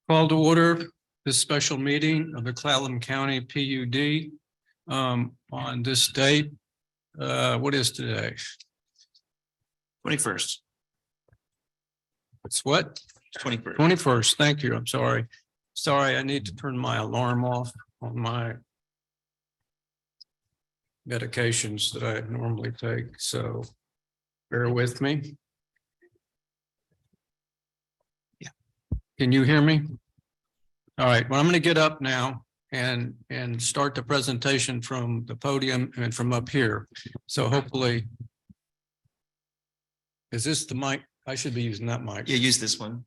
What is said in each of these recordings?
Call to order this special meeting of the Clallam County PUD on this date. What is today? 21st. It's what? 21st. 21st. Thank you. I'm sorry. Sorry, I need to turn my alarm off on my medications that I normally take. So bear with me. Yeah. Can you hear me? All right. Well, I'm going to get up now and start the presentation from the podium and from up here. So hopefully, is this the mic? I should be using that mic. Yeah, use this one.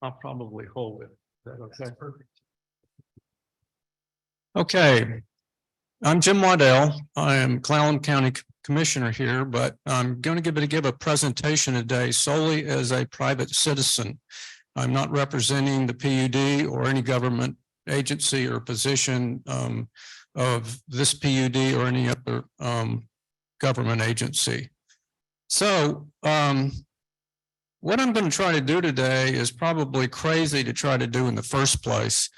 I'll probably hold it. Is that okay? Perfect. Okay. I'm Jim Waddell. I am Clallam County Commissioner here, but I'm going to give a presentation today solely as a private citizen. I'm not representing the PUD or any government agency or position of this PUD or any other government agency. So what I'm going to try to do today is probably crazy to try to do in the first place.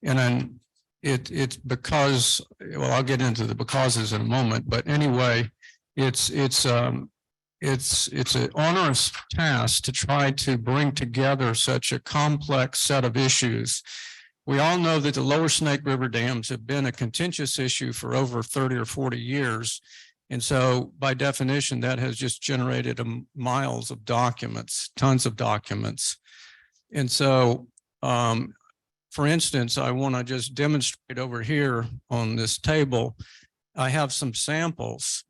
And then it's because, well, I'll get into the becauses in a moment, but anyway, it's an onerous task to try to bring together such a complex set of issues. We all know that the lower Snake River dams have been a contentious issue for over 30 or 40 years. And so by definition, that has just generated miles of documents, tons of documents. And so, for instance, I want to just demonstrate over here on this table. I have some samples.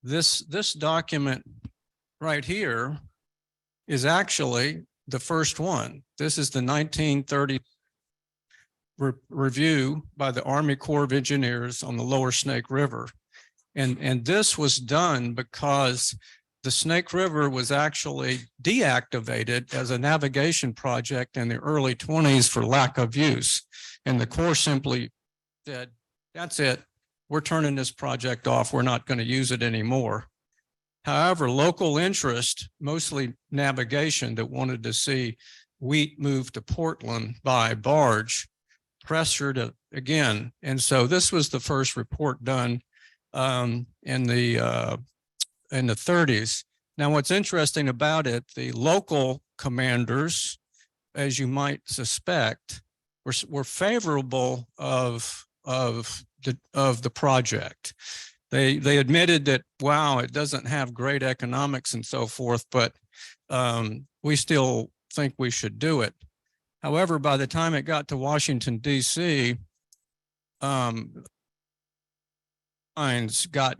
This document right here is actually the first one. This is the 1930 review by the Army Corps of Engineers on the lower Snake River. And this was done because the Snake River was actually deactivated as a navigation project in the early 20s for lack of use. And the Corps simply said, that's it. We're turning this project off. We're not going to use it anymore. However, local interest, mostly navigation that wanted to see wheat move to Portland by barge, pressured it again. And so this was the first report done in the 30s. Now, what's interesting about it, the local commanders, as you might suspect, were favorable of the project. They admitted that, wow, it doesn't have great economics and so forth, but we still think we should do it. However, by the time it got to Washington, D.C., got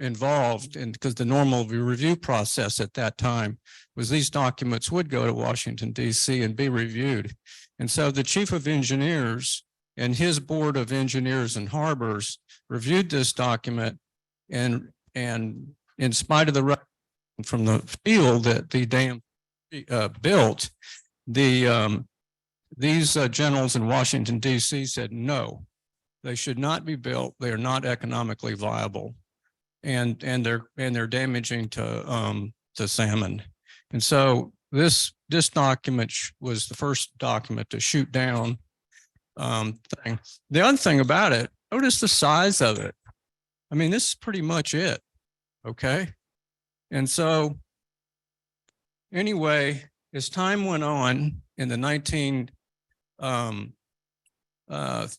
involved, and because the normal review process at that time was these documents would go to Washington, D.C. and be reviewed. And so the chief of engineers and his board of engineers and harbors reviewed this document, and in spite of the from the field that the dam built, these generals in Washington, D.C. said no. They should not be built. They are not economically viable, and they're damaging to salmon. And so this document was the first document to shoot down thing. The other thing about it, notice the size of it. I mean, this is pretty much it. Okay, and so anyway, as time went on in the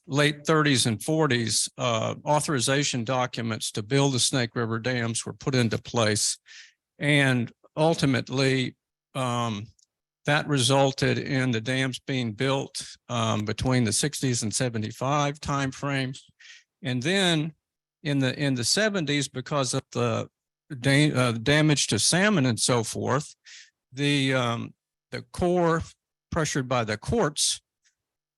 late 30s and 40s, authorization documents to build the Snake River dams were put into place. And ultimately, that resulted in the dams being built between the 60s and 75 timeframe. And then in the 70s, because of the damage to salmon and so forth, the Corps, pressured by the courts,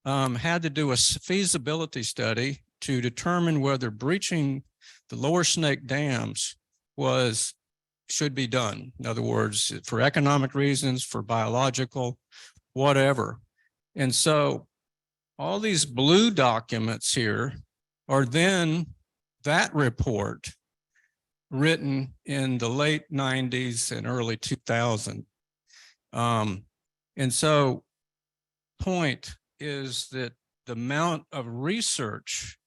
had to do a feasibility study to determine whether breaching the lower Snake dams was should be done. In other words, for economic reasons, for biological, whatever. And so all these blue documents here are then that report written in the late 90s and early 2000. And so point is that the amount of research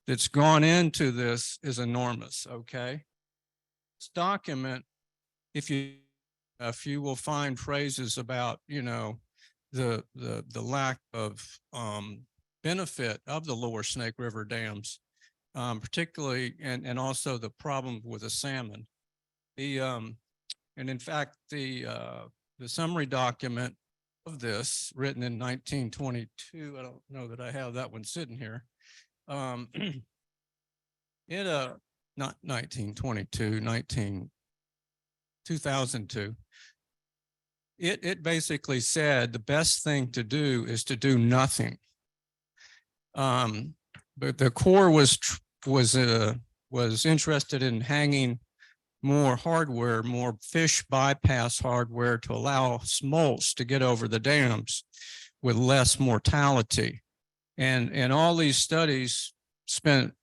that's gone into this is enormous, okay? This document, if you will find phrases about, you know, the lack of benefit of the lower Snake River dams, particularly, and also the problem with the salmon. And in fact, the summary document of this, written in 1922, I don't know that I have that one sitting here. Not 1922, 2002. It basically said the best thing to do is to do nothing. But the Corps was interested in hanging more hardware, more fish bypass hardware to allow smolts to get over the dams with less mortality. And all these studies spent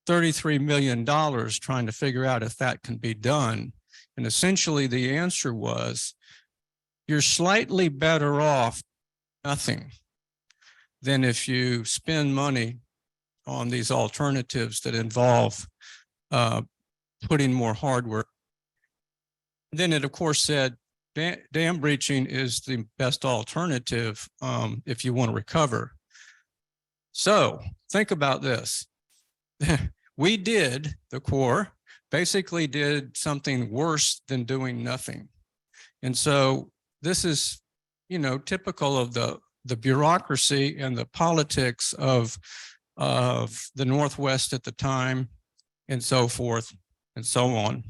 $33 million trying to figure out if that can be done. And essentially the answer was, you're slightly better off nothing than if you spend money on these alternatives that involve putting more hardware. Then it, of course, said dam breaching is the best alternative if you want to recover. So think about this. We did, the Corps, basically did something worse than doing nothing. And so this is, you know, typical of the bureaucracy and the politics of the Northwest at the time, and so forth and so on.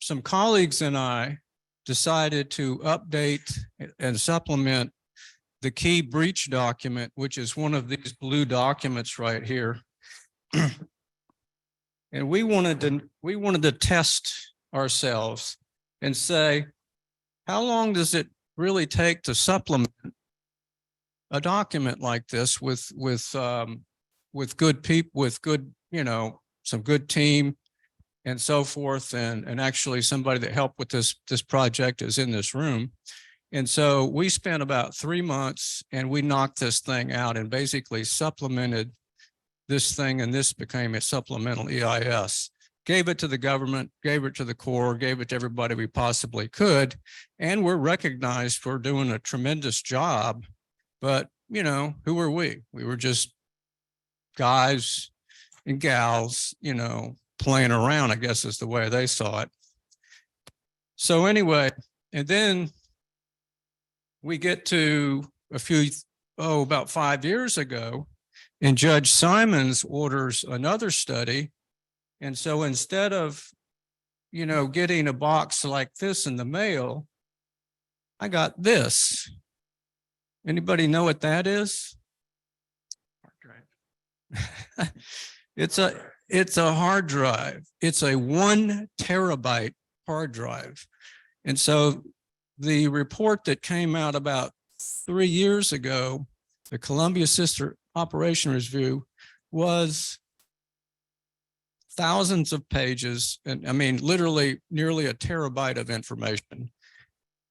Some colleagues and I decided to update and supplement the key breach document, which is one of these blue documents right here. And we wanted to test ourselves and say, how long does it really take to supplement a document like this with good people, with good, you know, some good team and so forth, and actually somebody that helped with this project is in this room. And so we spent about 3 months and we knocked this thing out and basically supplemented this thing, and this became a supplemental EIS. Gave it to the government, gave it to the Corps, gave it to everybody we possibly could, and we're recognized for doing a tremendous job. But, you know, who were we? We were just guys and gals, you know, playing around, I guess is the way they saw it. So anyway, and then we get to about 5 years ago, and Judge Simons orders another study. And so instead of, you know, getting a box like this in the mail, I got this. Anybody know what that is? It's a hard drive. It's a 1 terabyte hard drive. And so the report that came out about 3 years ago, the Columbia Sister Operation Review, was thousands of pages, and I mean, literally nearly a terabyte of information.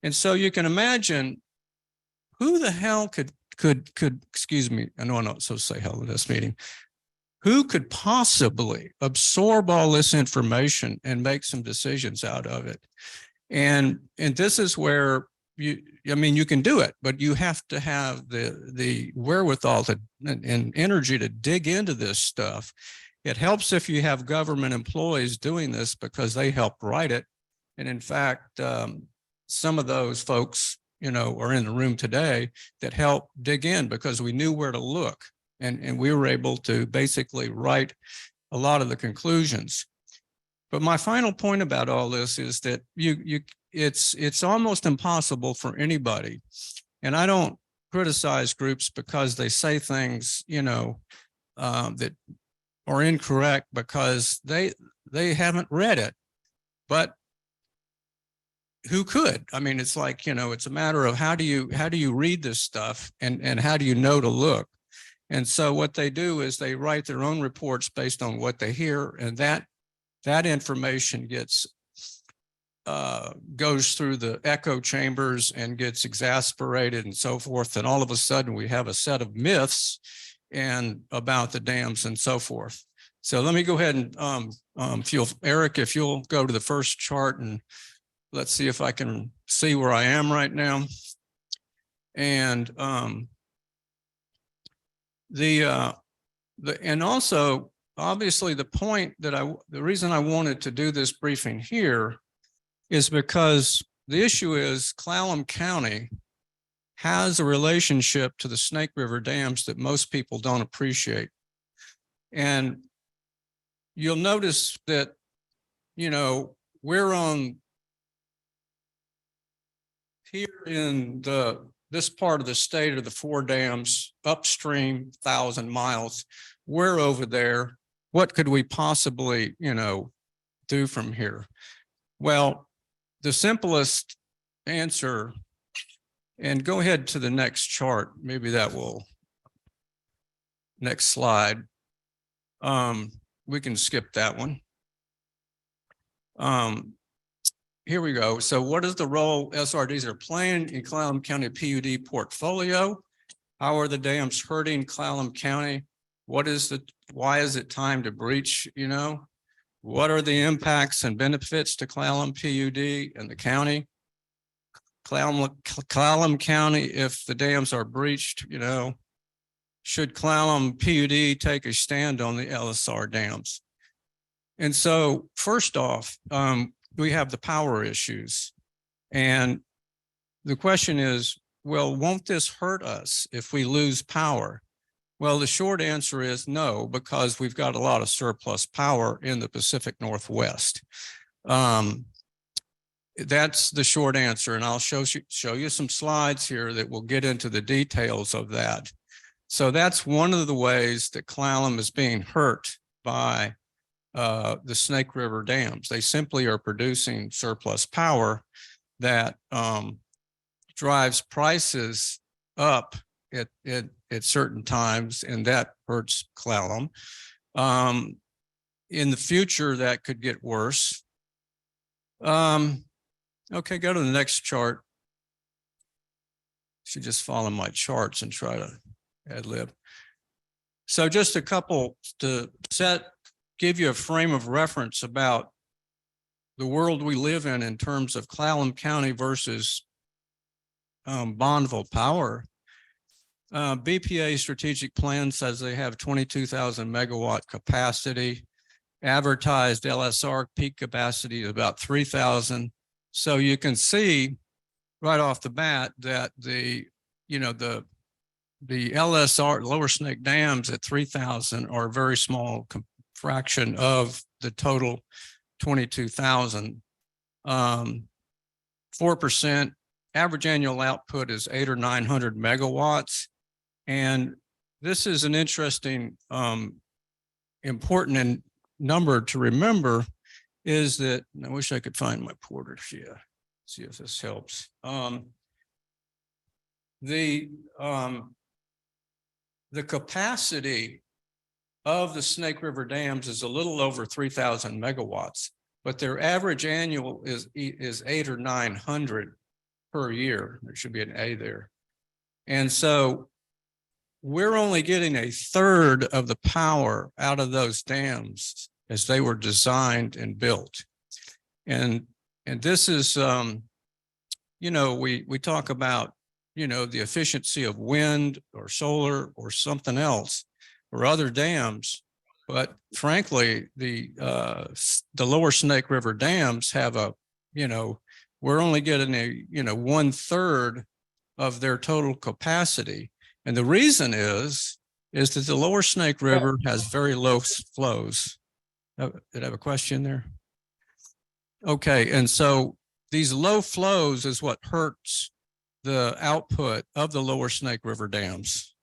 And so you can imagine who the hell could, excuse me, I know I'm not supposed to say hell in this meeting, who could possibly absorb all this information and make some decisions out of it? And this is where you can do it, but you have to have the wherewithal and energy to dig into this stuff. It helps if you have government employees doing this because they helped write it. And in fact, some of those folks, you know, are in the room today that helped dig in because we knew where to look. And we were able to basically write a lot of the conclusions. But my final point about all this is that it's almost impossible for anybody. And I don't criticize groups because they say things, you know, that or incorrect because they haven't read it. But who could? I mean, it's like, you know, it's a matter of how do you read this stuff and how do you know to look? And so what they do is they write their own reports based on what they hear, and that information gets goes through the echo chambers and gets exasperated and so forth. And all of a sudden we have a set of myths and about the dams and so forth. So let me go ahead and Eric, if you'll go to the first chart, and let's see if I can see where I am right now. And and also obviously the reason I wanted to do this briefing here is because the issue is Clallam County has a relationship to the Snake River dams that most people don't appreciate. And you'll notice that, you know, we're on here in this part of the state of the 4 dams upstream 1,000 miles. We're over there. What could we possibly, you know, do from here? Well, the simplest answer, and go ahead to the next chart. Maybe that will, next slide. We can skip that one. Here we go. So what is the role SRDs are playing in Clallam County PUD portfolio? How are the dams hurting Clallam County? Why is it time to breach, you know? What are the impacts and benefits to Clallam PUD and the county? Clallam County, if the dams are breached, you know, should Clallam PUD take a stand on the LSR dams? And so first off, we have the power issues. And the question is, well, won't this hurt us if we lose power? Well, the short answer is no, because we've got a lot of surplus power in the Pacific Northwest. That's the short answer. And I'll show you some slides here that will get into the details of that. So that's one of the ways that Clallam is being hurt by the Snake River dams. They simply are producing surplus power that drives prices up at certain times, and that hurts Clallam. In the future, that could get worse. Okay, go to the next chart. Should just follow my charts and try to ad lib. So just a couple to give you a frame of reference about the world we live in terms of Clallam County versus Bonneville Power. BPA strategic plan says they have 22,000 megawatt capacity. Advertised LSR peak capacity is about 3,000. So you can see right off the bat that the LSR Lower Snake dams at 3,000 are a very small fraction of the total 22,000. 4% average annual output is 800 or 900 megawatts. And this is an interesting, important number to remember is that, and I wish I could find my Porter here, see if this helps. The capacity of the Snake River dams is a little over 3,000 megawatts, but their average annual is 800 or 900 per year. There should be an A there. And so we're only getting a third of the power out of those dams as they were designed and built. And this is, you know, we talk about, you know, the efficiency of wind or solar or something else or other dams. But frankly, the Lower Snake River dams have a, you know, we're only getting a, you know, 1/3 of their total capacity. And the reason is that the Lower Snake River has very low flows. Did I have a question there? Okay, and so these low flows is what hurts the output of the Lower Snake River dams.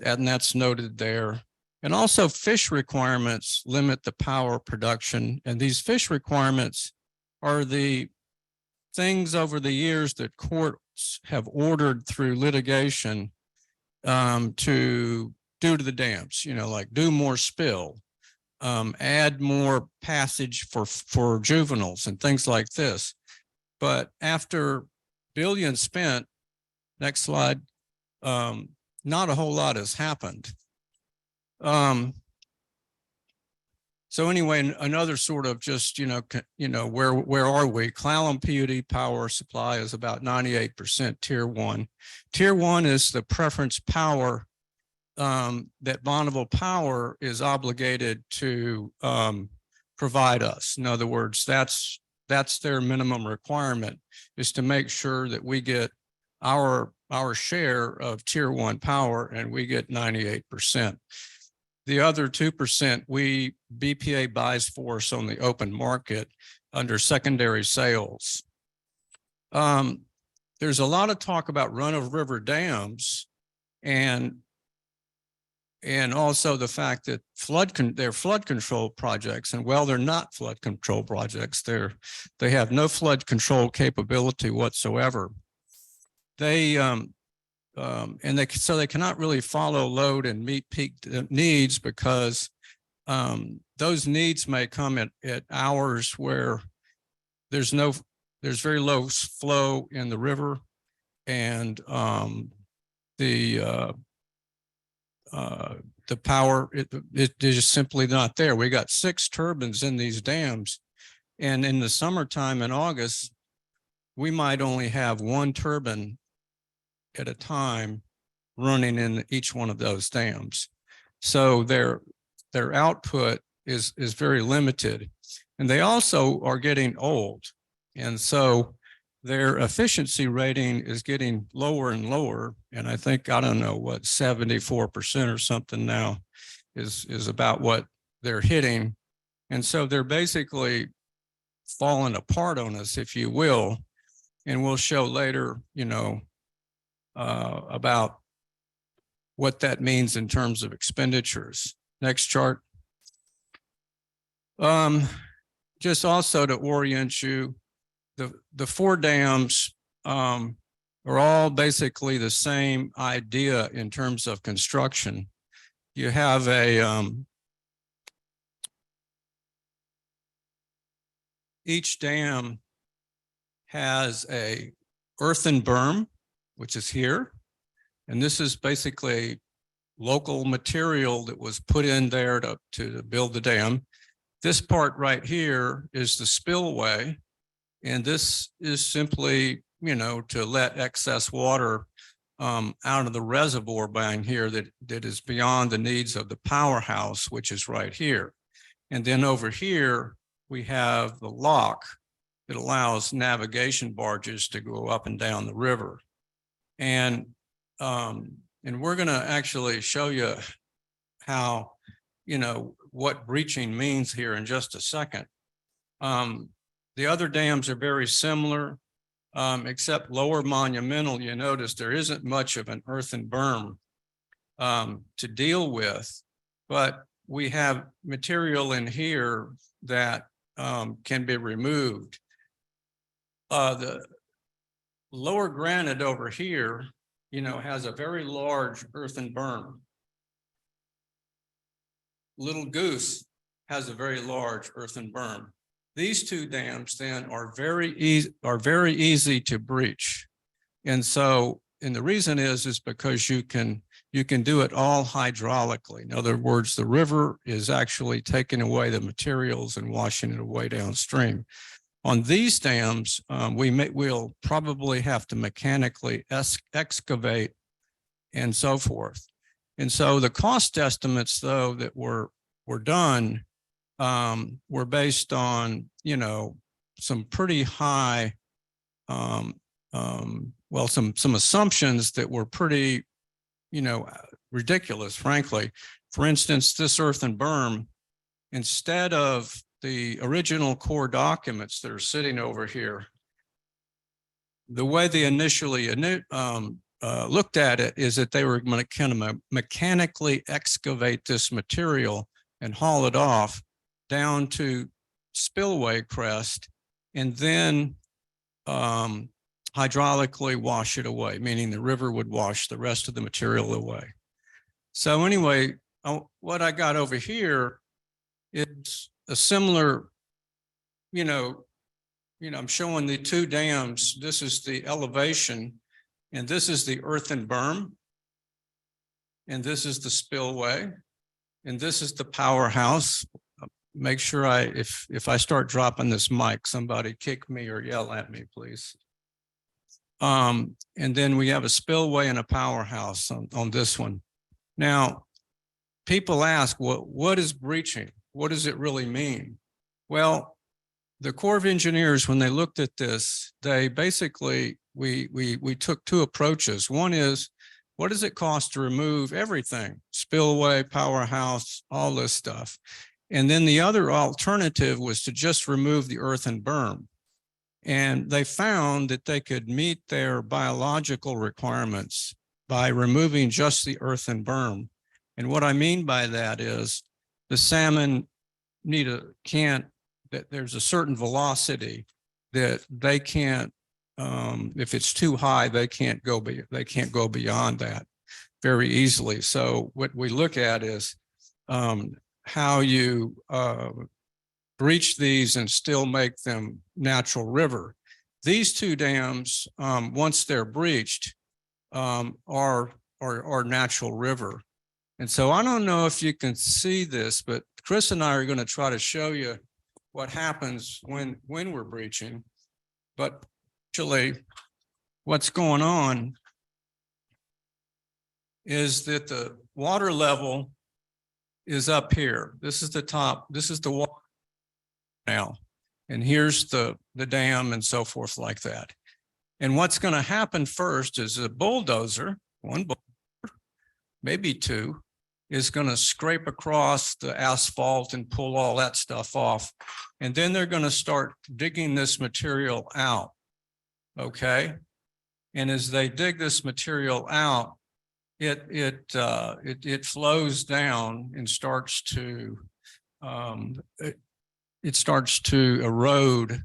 And that's noted there. And also fish requirements limit the power production. And these fish requirements are the things over the years that courts have ordered through litigation to do to the dams, like do more spill, add more passage for juveniles and things like this. But after billions spent, next slide, not a whole lot has happened. So anyway, another sort of just, where are we? Clallam PUD power supply is about 98% tier 1. Tier 1 is the preference power that Bonneville Power is obligated to provide us. In other words, that's their minimum requirement, is to make sure that we get our share of tier 1 power, and we get 98%. The other 2% BPA buys for us on the open market under secondary sales. There's a lot of talk about run-of-river dams, and also the fact that they're flood control projects, and well, they're not flood control projects. They have no flood control capability whatsoever. So they cannot really follow load and meet peak needs, because those needs may come at hours where there's very low flow in the river, and the power it is simply not there. We got 6 turbines in these dams, and in the summertime in August, we might only have 1 turbine at a time running in each one of those dams. So their output is very limited, and they also are getting old. And so their efficiency rating is getting lower and lower. And I think, I don't know what, 74% or something now is about what they're hitting. And so they're basically falling apart on us, if you will. And we'll show later, about what that means in terms of expenditures. Next chart. Just also to orient you, the 4 dams are all basically the same idea in terms of construction. You have each dam has a earthen berm, which is here. And this is basically local material that was put in there to build the dam. This part right here is the spillway. And this is simply, to let excess water out of the reservoir behind here that is beyond the needs of the powerhouse, which is right here. And then over here, we have the lock that allows navigation barges to go up and down the river. And we're going to actually show you how, what breaching means here in just a second. The other dams are very similar, except Lower Monumental. You notice there isn't much of an earthen berm to deal with, but we have material in here that can be removed. The Lower Granite over here, has a very large earthen berm. Little Goose has a very large earthen berm. These 2 dams then are very easy to breach. And the reason is because you can do it all hydraulically. In other words, the river is actually taking away the materials and washing it away downstream. On these dams, we'll probably have to mechanically excavate and so forth. And so the cost estimates, though, that were done were based on, some pretty high, some assumptions that were pretty, ridiculous, frankly. For instance, this earthen berm, instead of the original core documents that are sitting over here, the way they initially looked at it is that they were going to kind of mechanically excavate this material and haul it off down to spillway crest and then hydraulically wash it away, meaning the river would wash the rest of the material away. So anyway, what I got over here is a similar, I'm showing the two dams. This is the elevation, and this is the earthen berm, and this is the spillway, and this is the powerhouse. Make sure if I start dropping this mic, somebody kick me or yell at me, please. And then we have a spillway and a powerhouse on this one. Now, people ask, what is breaching? What does it really mean? Well, the Corps of Engineers, when they looked at this, they basically, we took two approaches. One is, what does it cost to remove everything? Spillway, powerhouse, all this stuff. And then the other alternative was to just remove the earthen berm. And they found that they could meet their biological requirements by removing just the earthen berm. And what I mean by that is the salmon there's a certain velocity that they can't, if it's too high, they can't go beyond that very easily. So what we look at is how you breach these and still make them natural river. These two dams, once they're breached, are natural river. And so I don't know if you can see this, but Chris and I are going to try to show you what happens when we're breaching. But actually, what's going on is that the water level is up here. This is the top. This is the water now. And here's the dam and so forth like that. And what's going to happen first is a bulldozer, one bulldozer, maybe two, is going to scrape across the asphalt and pull all that stuff off. And then they're going to start digging this material out. Okay. And as they dig this material out, it flows down and starts to erode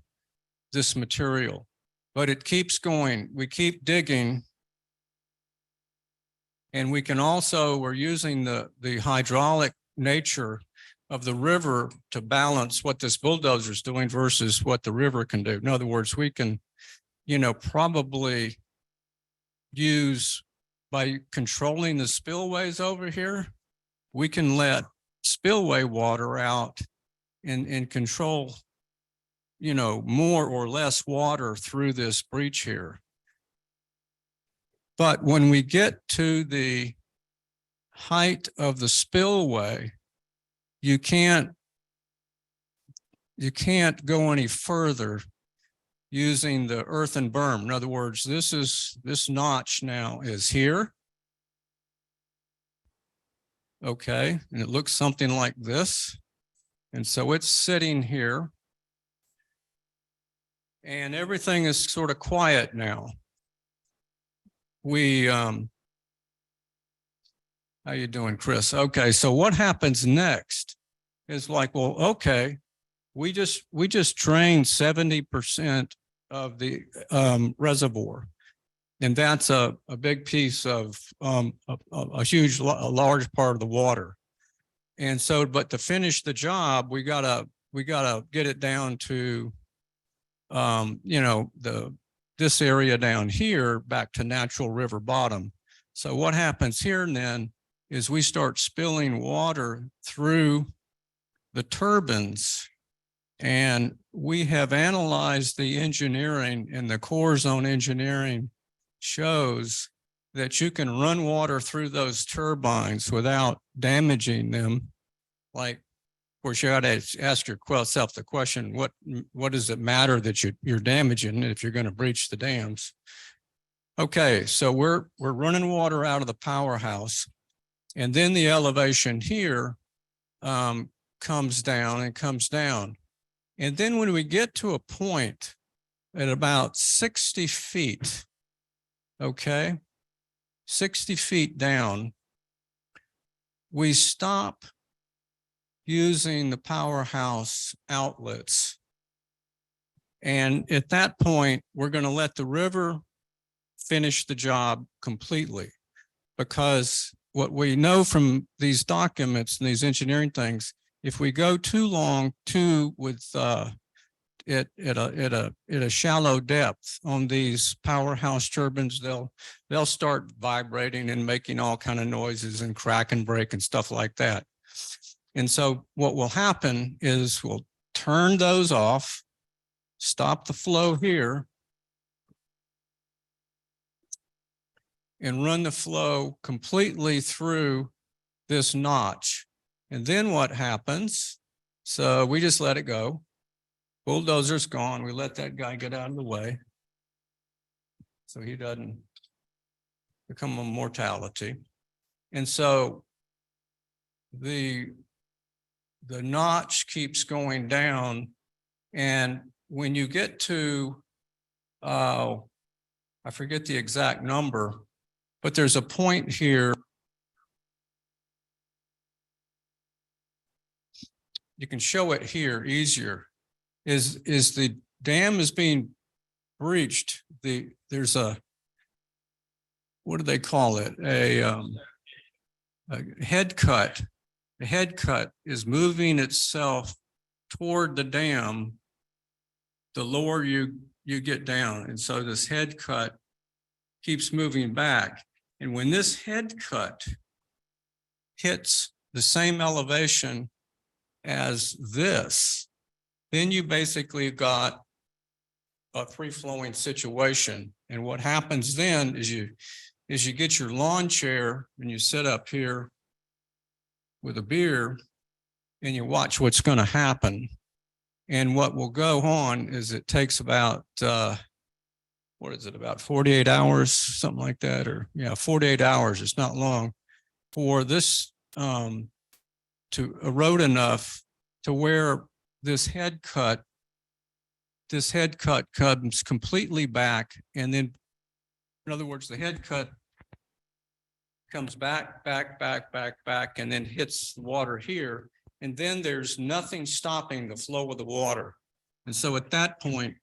this material, but it keeps going. We keep digging, and we can also, we're using the hydraulic nature of the river to balance what this bulldozer is doing versus what the river can do. In other words, we can, probably use, by controlling the spillways over here, we can let spillway water out and control, more or less water through this breach here. But when we get to the height of the spillway, you can't go any further using the earthen berm. In other words, this notch now is here. Okay, and it looks something like this. And so it's sitting here. And everything is sort of quiet now. How you doing, Chris? Okay, so what happens next is like, well, okay, we just drained 70% of the reservoir, and that's a big piece of a large part of the water. And so, but to finish the job, we gotta get it down to this area down here back to natural river bottom. So what happens here then is we start spilling water through the turbines, and we have analyzed the engineering, and the Corps' own engineering shows that you can run water through those turbines without damaging them. Like, of course, you got to ask yourself the question, what does it matter that you're damaging if you're going to breach the dams? Okay, so we're running water out of the powerhouse, and then the elevation here comes down and comes down. And then when we get to a point at about 60 feet, okay, 60 feet down, we stop using the powerhouse outlets. And at that point, we're going to let the river finish the job completely, because what we know from these documents and these engineering things, if we go too long with at a shallow depth on these powerhouse turbines, they'll start vibrating and making all kind of noises and crack and break and stuff like that. And so what will happen is we'll turn those off, stop the flow here, and run the flow completely through this notch. And then what happens? So we just let it go. Bulldozer's gone. We let that guy get out of the way so he doesn't become a mortality. And so the notch keeps going down. And when you get to, I forget the exact number, but there's a point here. You can show it here easier. Is the dam is being breached. There's a, what do they call it? A head cut. The head cut is moving itself toward the dam the lower you get down. And so this head cut keeps moving back. And when this head cut hits the same elevation as this, then you basically got a free-flowing situation. And what happens then is you get your lawn chair and you sit up here with a beer and you watch what's going to happen. And what will go on is it takes about, what is it, about 48 hours, something like that, or yeah, 48 hours. It's not long for this to erode enough to where this head cut comes completely back. And then, in other words, the head cut comes back, and then hits the water here. And then there's nothing stopping the flow of the water. And so at that point,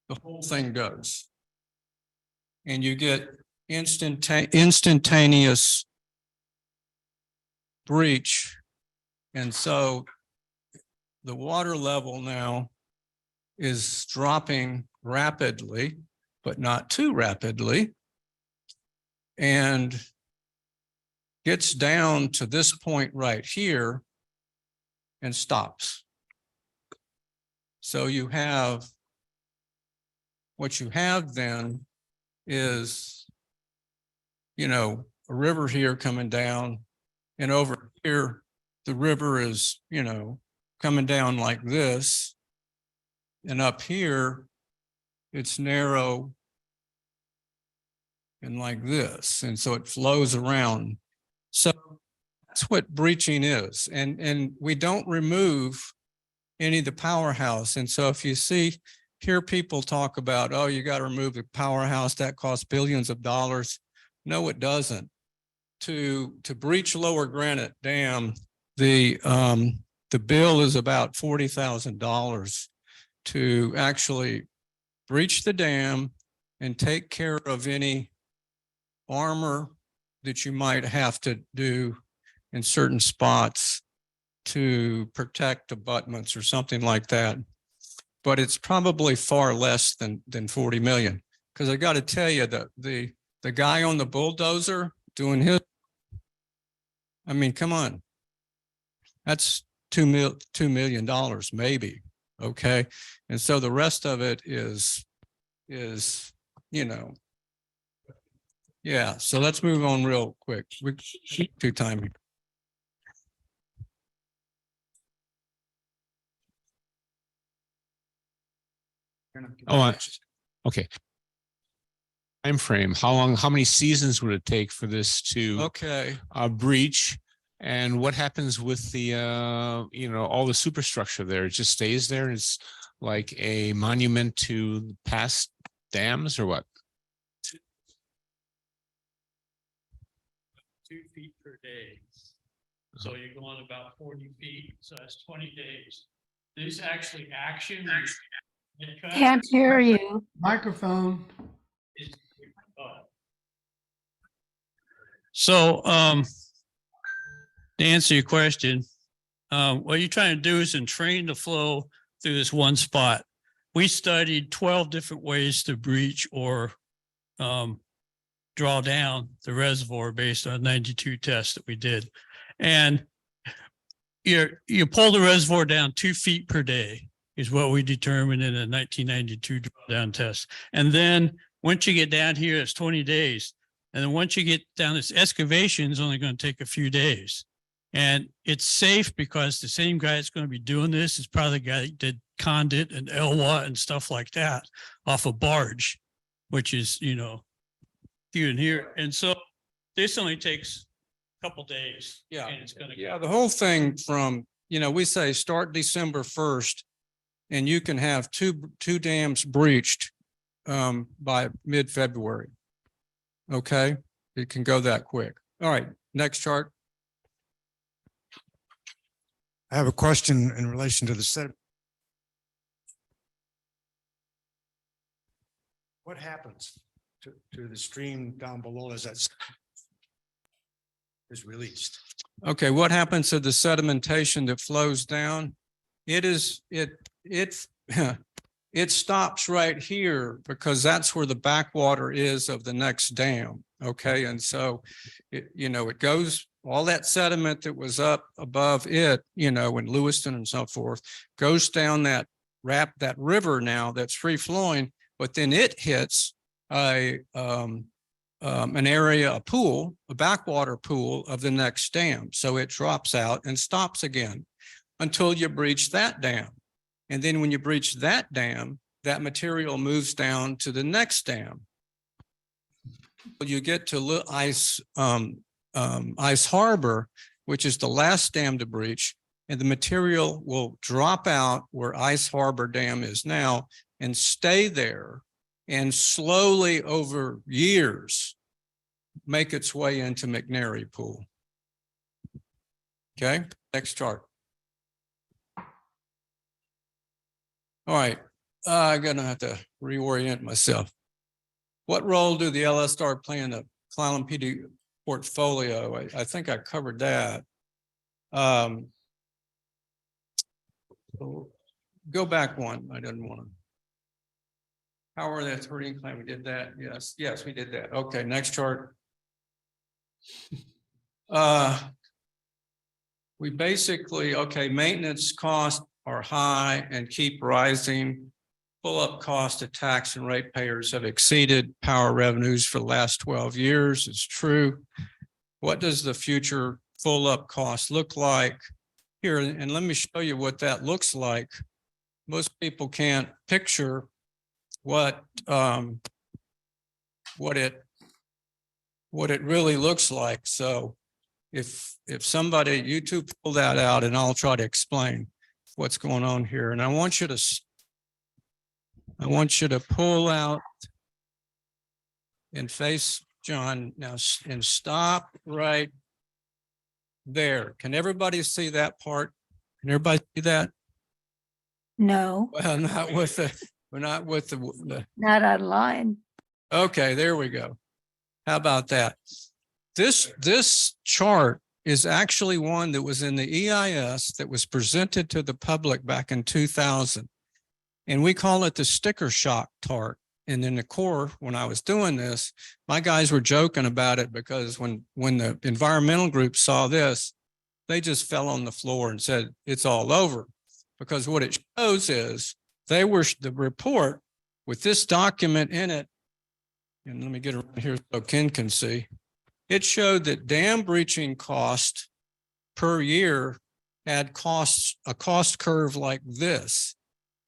the whole thing goes. And you get instantaneous breach. And so the water level now is dropping rapidly, but not too rapidly, and gets down to this point right here and stops. So you have, what you have then is, you know, a river here coming down, and over here, the river is, you know, coming down like this. And up here, it's narrow and like this. And so it flows around. So that's what breaching is. And we don't remove any of the powerhouse. And so if you hear people talk about, oh, you got to remove the powerhouse, that costs billions of dollars. No, it doesn't. To breach Lower Granite Dam, the bill is about $40,000 to actually breach the dam and take care of any armor that you might have to do in certain spots to protect abutments or something like that. But it's probably far less than 40 million. Because I got to tell you that the guy on the bulldozer doing his, I mean, come on, that's $2 million maybe. Okay. And so the rest of it is, you know, yeah. So let's move on real quick. We keep too time. Oh, okay. Time frame. How many seasons would it take for this to breach? And what happens with the, you know, all the superstructure there? It just stays there. It's like a monument to past dams or what? 2 feet per day. So you're going about 40 feet, so that's 20 days. This actually action. Can't hear you. Microphone. So, to answer your question, what you're trying to do is entrain the flow through this one spot. We studied 12 different ways to breach or draw down the reservoir based on 92 tests that we did. And you pull the reservoir down 2 feet per day is what we determined in a 1992 drawdown test. And then once you get down here, it's 20 days. And then once you get down, this excavation is only going to take a few days. And it's safe because the same guy that's going to be doing this is probably the guy that did Condit and Elwha and stuff like that off a barge, which is, here and here. And so this only takes a couple days. Yeah. And it's going to. Yeah, the whole thing from, we say start December 1st and you can have two dams breached by mid-February. Okay, it can go that quick. All right, next chart. I have a question in relation to the set. What happens to the stream down below as that is released? Okay, what happens to the sedimentation that flows down? It stops right here because that's where the backwater is of the next dam. Okay, and so it goes, all that sediment that was up above it, in Lewiston and so forth, goes down that river now that's free flowing, but then it hits an area, a backwater pool of the next dam. So it drops out and stops again until you breach that dam. And then when you breach that dam, that material moves down to the next dam. You get to Ice Harbor, which is the last dam to breach, and the material will drop out where Ice Harbor Dam is now and stay there and slowly over years make its way into McNary Pool. Okay, next chart. All right, I'm gonna have to reorient myself. What role do the LSR play in the Clallam PD portfolio? I think I covered that. Go back one. I didn't want to. Power that's hurting claim. We did that. Yes, we did that. Okay, next chart. We basically, maintenance costs are high and keep rising. Pull-up cost of tax and ratepayers have exceeded power revenues for the last 12 years. It's true. What does the future full-up cost look like? Here, and let me show you what that looks like. Most people can't picture what it really looks like. So if somebody, you two pull that out and I'll try to explain what's going on here. And I want you to pull out and face John now and stop right there. Can everybody see that part? Can everybody see that? No, Well, not with the. not online. Okay, there we go. How about that? This chart is actually one that was in the EIS that was presented to the public back in 2000. And we call it the sticker shock chart. And in the Corps, when I was doing this, my guys were joking about it because when the environmental group saw this, they just fell on the floor and said, it's all over. Because what it shows is the report with this document in it, and let me get around here so Ken can see. It showed that dam breaching cost per year had a cost curve like this,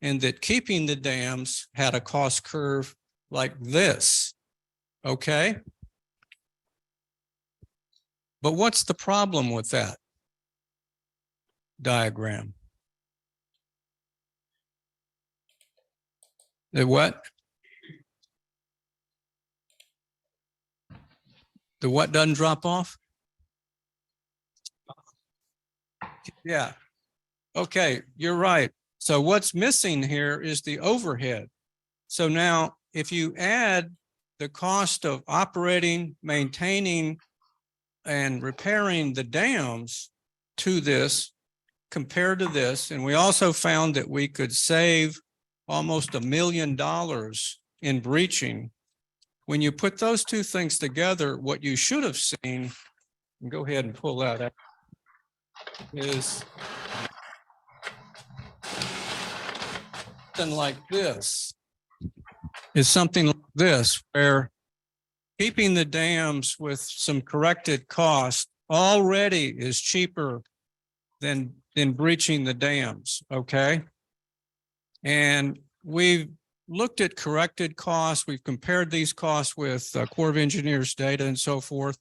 and that keeping the dams had a cost curve like this. Okay. But what's the problem with that diagram? The what? The what doesn't drop off? Yeah. Okay, you're right. So what's missing here is the overhead. So now if you add the cost of operating, maintaining, and repairing the dams to this compared to this, and we also found that we could save almost $1 million in breaching. When you put those two things together, what you should have seen, and go ahead and pull that out, is something like this. Is something like this, where keeping the dams with some corrected cost already is cheaper than breaching the dams, okay? And we've looked at corrected costs. We've compared these costs with Corps of Engineers data and so forth.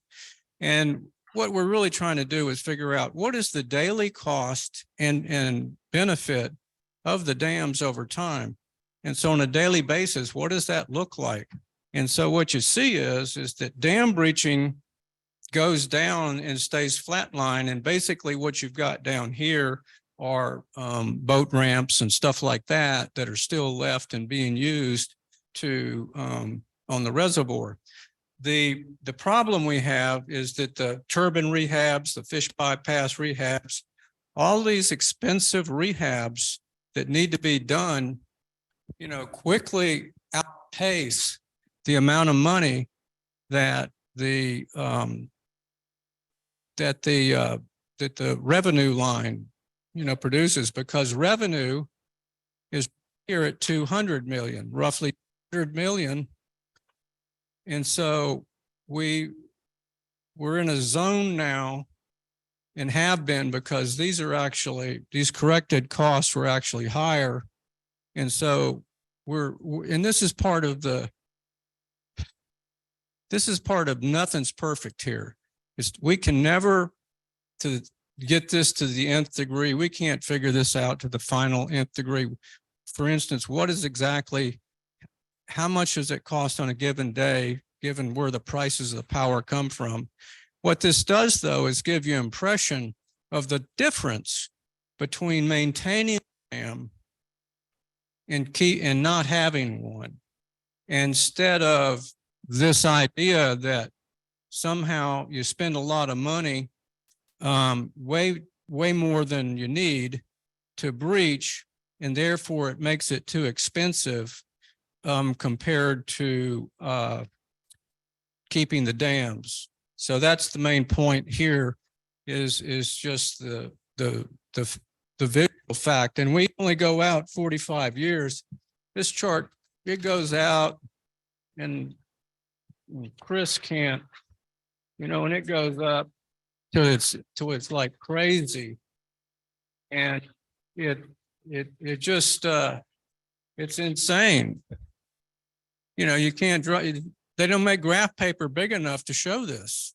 And what we're really trying to do is figure out what is the daily cost and benefit of the dams over time. And so on a daily basis, what does that look like? And so what you see is that dam breaching goes down and stays flatline. And basically what you've got down here are boat ramps and stuff like that that are still left and being used to on the reservoir. The problem we have is that the turbine rehabs, the fish bypass rehabs, all these expensive rehabs that need to be done, you know, quickly outpace the amount of money that the revenue line, you know, produces, because revenue is here at 200 million, roughly 100 million. And so we're in a zone now, and have been, because these corrected costs were actually higher. And so and this is part of nothing's perfect here. We can never, to get this to the nth degree, we can't figure this out to the final nth degree. For instance, how much does it cost on a given day, given where the prices of the power come from? What this does, though, is give you impression of the difference between maintaining a dam and not having one. Instead of this idea that somehow you spend a lot of money, way more than you need to breach, and therefore it makes it too expensive compared to keeping the dams. So that's the main point here, is just the visual fact. And we only go out 45 years. This chart, it goes out, and Chris can't, you know, and it goes up till it's like crazy. And it just it's insane. You know, you can't draw. They don't make graph paper big enough to show this.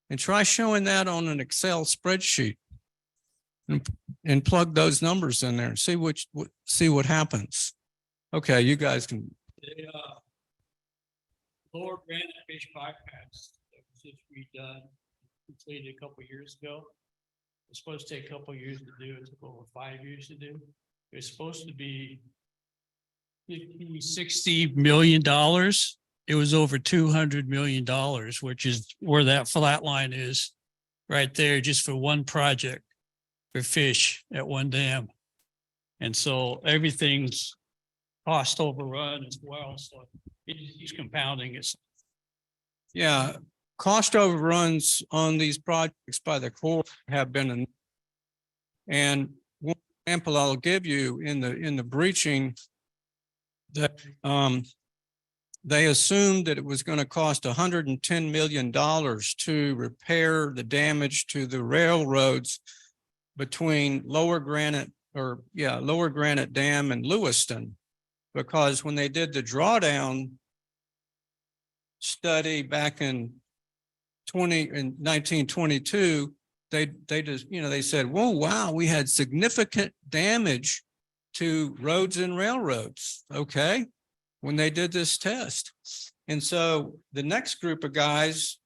And try showing that on an Excel spreadsheet and plug those numbers in there and see what happens. Okay, you guys can. The lower granite fish bypass that was just redone, completed a couple of years ago. It's supposed to take a couple of years to do. It took over 5 years to do. It was supposed to be $60 million. It was over $200 million, which is where that flat line is right there, just for one project for fish at one dam. And so everything's cost overrun as well. So he's compounding it. Yeah, cost overruns on these projects by the Corps have been, and one example I'll give you in the breaching, that they assumed that it was going to cost $110 million to repair the damage to the railroads between Lower Granite Dam and Lewiston, because when they did the drawdown study back in 1922, they just, you know, they said, whoa, wow, we had significant damage to roads and railroads. Okay. When they did this test. And so the next group of guys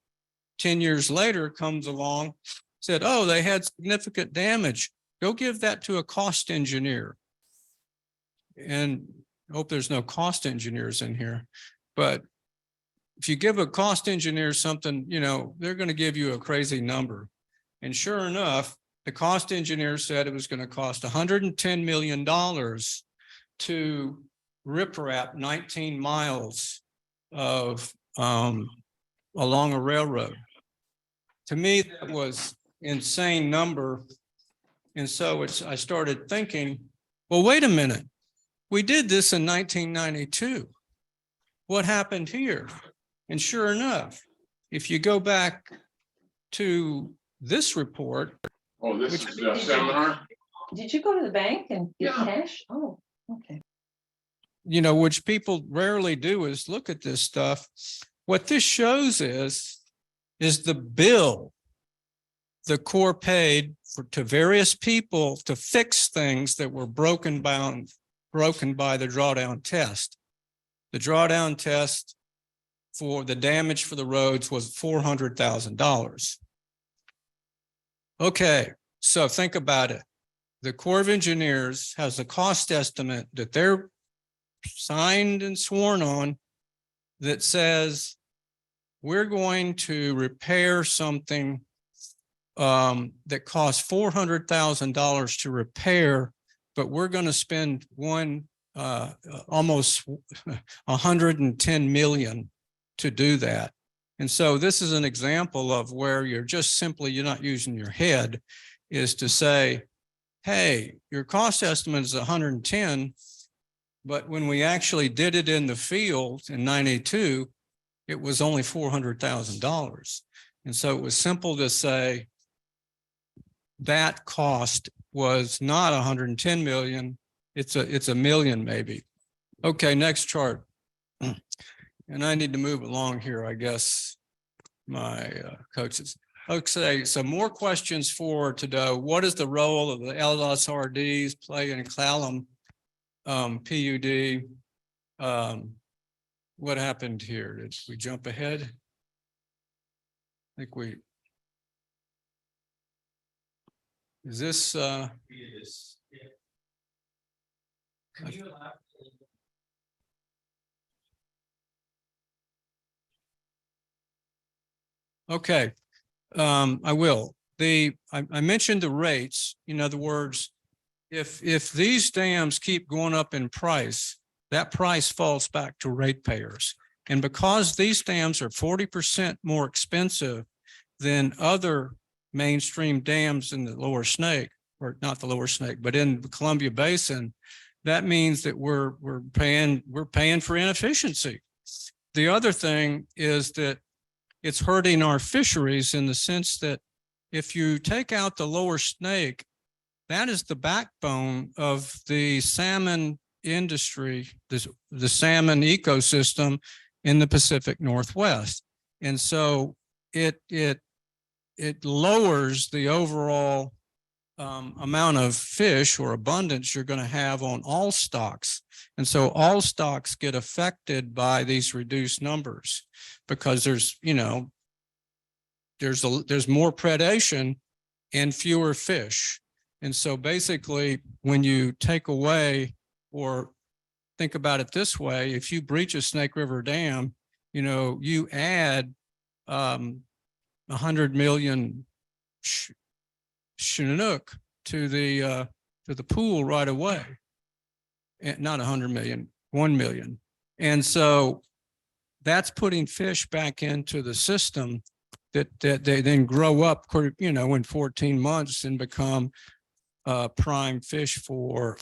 10 years later comes along said, oh, they had significant damage. Go give that to a cost engineer. And I hope there's no cost engineers in here, but if you give a cost engineer something, you know, they're going to give you a crazy number. And sure enough, the cost engineer said it was going to cost $110 million to riprap 19 miles of along a railroad. To me, that was insane number. And so I started thinking, well, wait a minute. We did this in 1992. What happened here? And sure enough, if you go back to this report. Oh, this Which- is a seminar? Did you go to the bank and get Yeah. cash? Oh, okay. You know, which people rarely do is look at this stuff. What this shows is the bill the Corps paid to various people to fix things that were broken by the drawdown test. The drawdown test for the damage for the roads was $400,000. Okay, so think about it. The Corps of Engineers has a cost estimate that they're signed and sworn on that says we're going to repair something that costs $400,000 to repair, but we're going to spend almost 110 million to do that. And so this is an example of where you're not using your head, is to say, hey, your cost estimate is 110, but when we actually did it in the field in 92, it was only $400,000. And so it was simple to say that cost was not 110 million. It's a million maybe. Okay, next chart. And I need to move along here, I guess, my coaches. Okay, so more questions for today. What is the role of the LSRDs play in Clallam PUD? What happened here? Did we jump ahead? I think is this okay, I will. I mentioned the rates. In other words, if these dams keep going up in price, that price falls back to ratepayers. And because these dams are 40% more expensive than other mainstream dams in the lower Snake, or not the lower Snake, but in the Columbia Basin, that means that we're paying for inefficiency. The other thing is that it's hurting our fisheries in the sense that if you take out the lower Snake, that is the backbone of the salmon industry, the salmon ecosystem in the Pacific Northwest. And so it lowers the overall amount of fish or abundance you're going to have on all stocks. And so all stocks get affected by these reduced numbers because there's more predation and fewer fish. And so basically when you take away, or think about it this way, if you breach a Snake River Dam, you add 100 million Chinook to the pool right away. And not 100 million, 1 million. And so that's putting fish back into the system that they then grow up, in 14 months and become prime fish for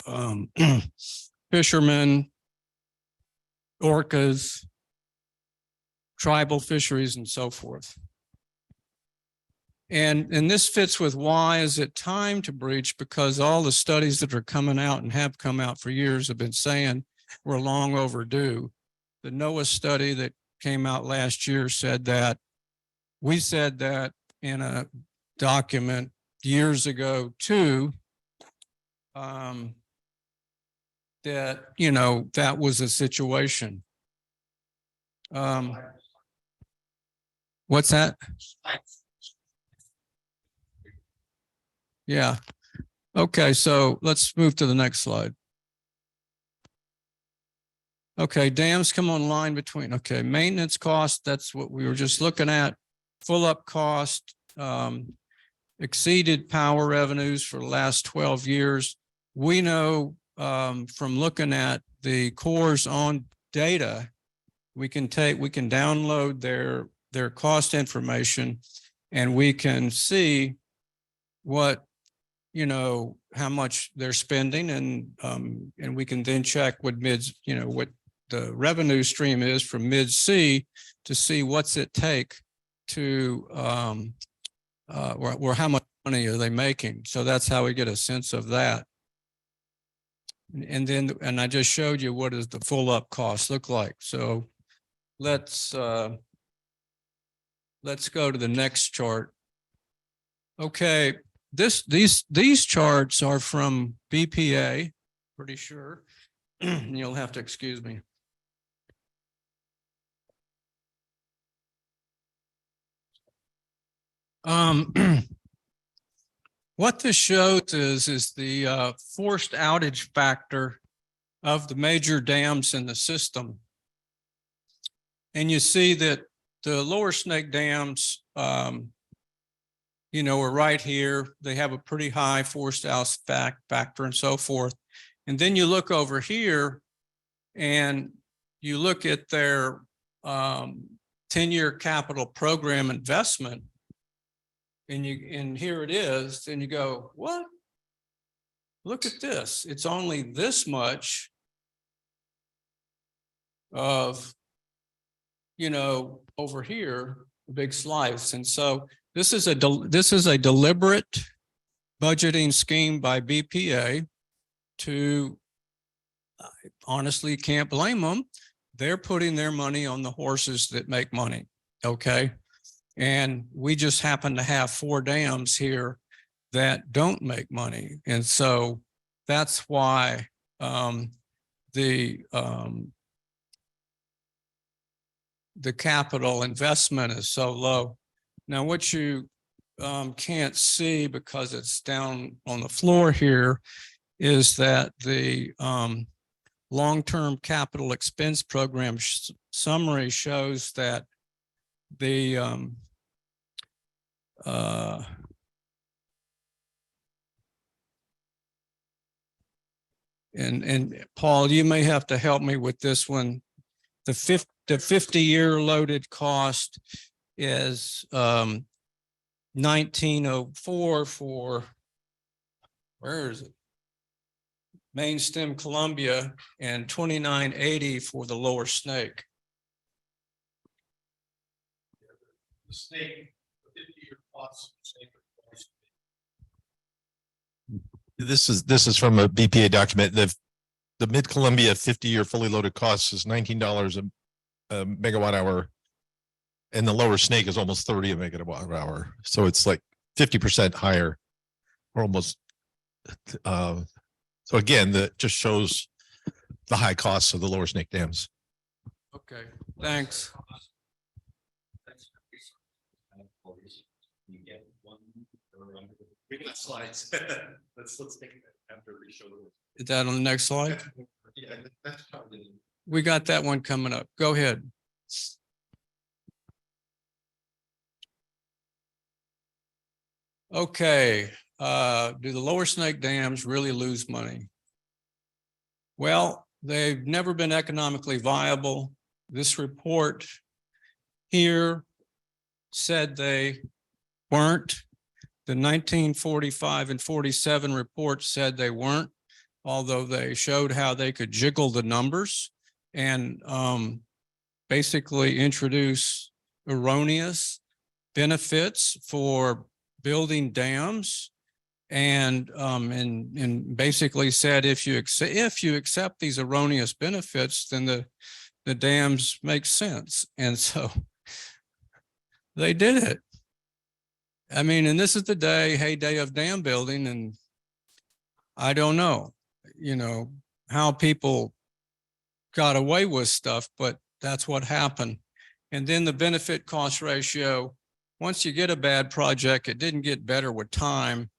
fishermen, orcas, tribal fisheries, and so forth. And this fits with why is it time to breach, because all the studies that are coming out and have come out for years have been saying we're long overdue. The NOAA study that came out last year said that, we said that in a document years ago too, that, that was a situation. What's that? Yeah. Okay, so let's move to the next slide. Okay, dams come online between, okay, maintenance cost, that's what we were just looking at. Full up cost, exceeded power revenues for the last 12 years. We know from looking at the Corps' own data, we can download their cost information, and we can see what, you know, how much they're spending, and we can then check what what the revenue stream is from mid-C to see what's it take to or how much money are they making. So that's how we get a sense of that. And then, and I just showed you what does the full up cost look like. So let's go to the next chart. Okay, these charts are from BPA, pretty sure. You'll have to excuse me. What this shows is the forced outage factor of the major dams in the system. And you see that the lower snake dams, you know, are right here. They have a pretty high forced outage factor and so forth. And then you look over here and you look at their 10-year capital program investment, and here it is, and you go, what? Look at this. It's only this much of, you know, over here, a big slice. And so this is a deliberate budgeting scheme by BPA to, honestly, can't blame them. They're putting their money on the horses that make money. Okay. And we just happen to have 4 dams here that don't make money. And so that's why the capital investment is so low. Now, what you can't see because it's down on the floor here is that the long-term capital expense program summary shows that the and Paul, you may have to help me with this one. The 50-year loaded cost is 1904 for, where is it? Main stem Columbia, and 2980 for the lower snake. The snake, 50-year cost. This is from a BPA document. The Mid-Columbia 50-year fully loaded cost is $19 a megawatt hour, and the lower snake is almost 30 a megawatt hour. So it's like 50% higher, or almost. So again, that just shows the high costs of the lower snake dams. Okay, thanks. We got slides. Let's take it after we show. Is that on the next slide? Yeah, that's probably. We got that one coming up. Go ahead. Okay, do the lower snake dams really lose money? Well, they've never been economically viable. This report here said they weren't. The 1945 and 47 report said they weren't, although they showed how they could jiggle the numbers and basically introduce erroneous benefits for building dams, and basically said if you accept these erroneous benefits, then the dams make sense. And so they did it. I mean, and this is the heyday of dam building, and I don't know, you know, how people got away with stuff, but that's what happened. And then the benefit cost ratio, once you get a bad project, it didn't get better with time.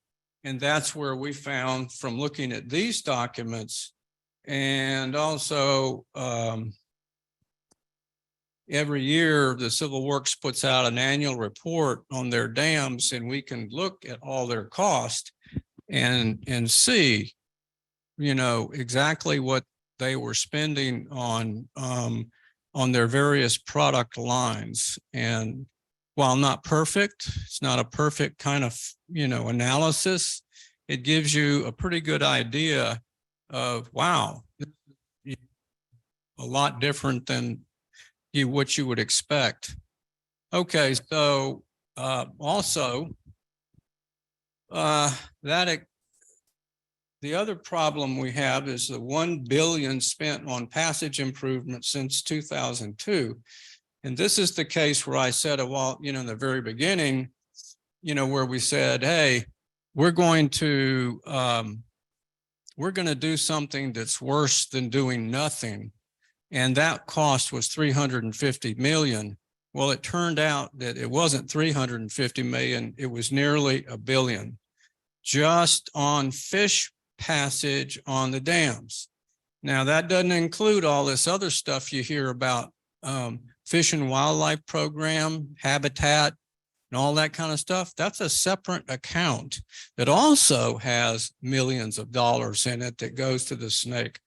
And that's where we found from looking at these documents and also every year the Civil Works puts out an annual report on their dams, and we can look at all their cost and see, you know, exactly what they were spending on their various product lines. And while not perfect, it's not a perfect kind of, you know, analysis. It gives you a pretty good idea of, wow, a lot different than what you would expect. Okay, so also the other problem we have is the 1 billion spent on passage improvement since 2002. And this is the case where I said a while, you know, in the very beginning, you know, where we said, hey, we're going to do something that's worse than doing nothing. And that cost was 350 million. Well, it turned out that it wasn't 350 million. It was nearly $1 billion just on fish passage on the dams. Now, that doesn't include all this other stuff you hear about, Fish and Wildlife Program, habitat, and all that kind of stuff. That's a separate account that also has millions of dollars in it that goes to the snake.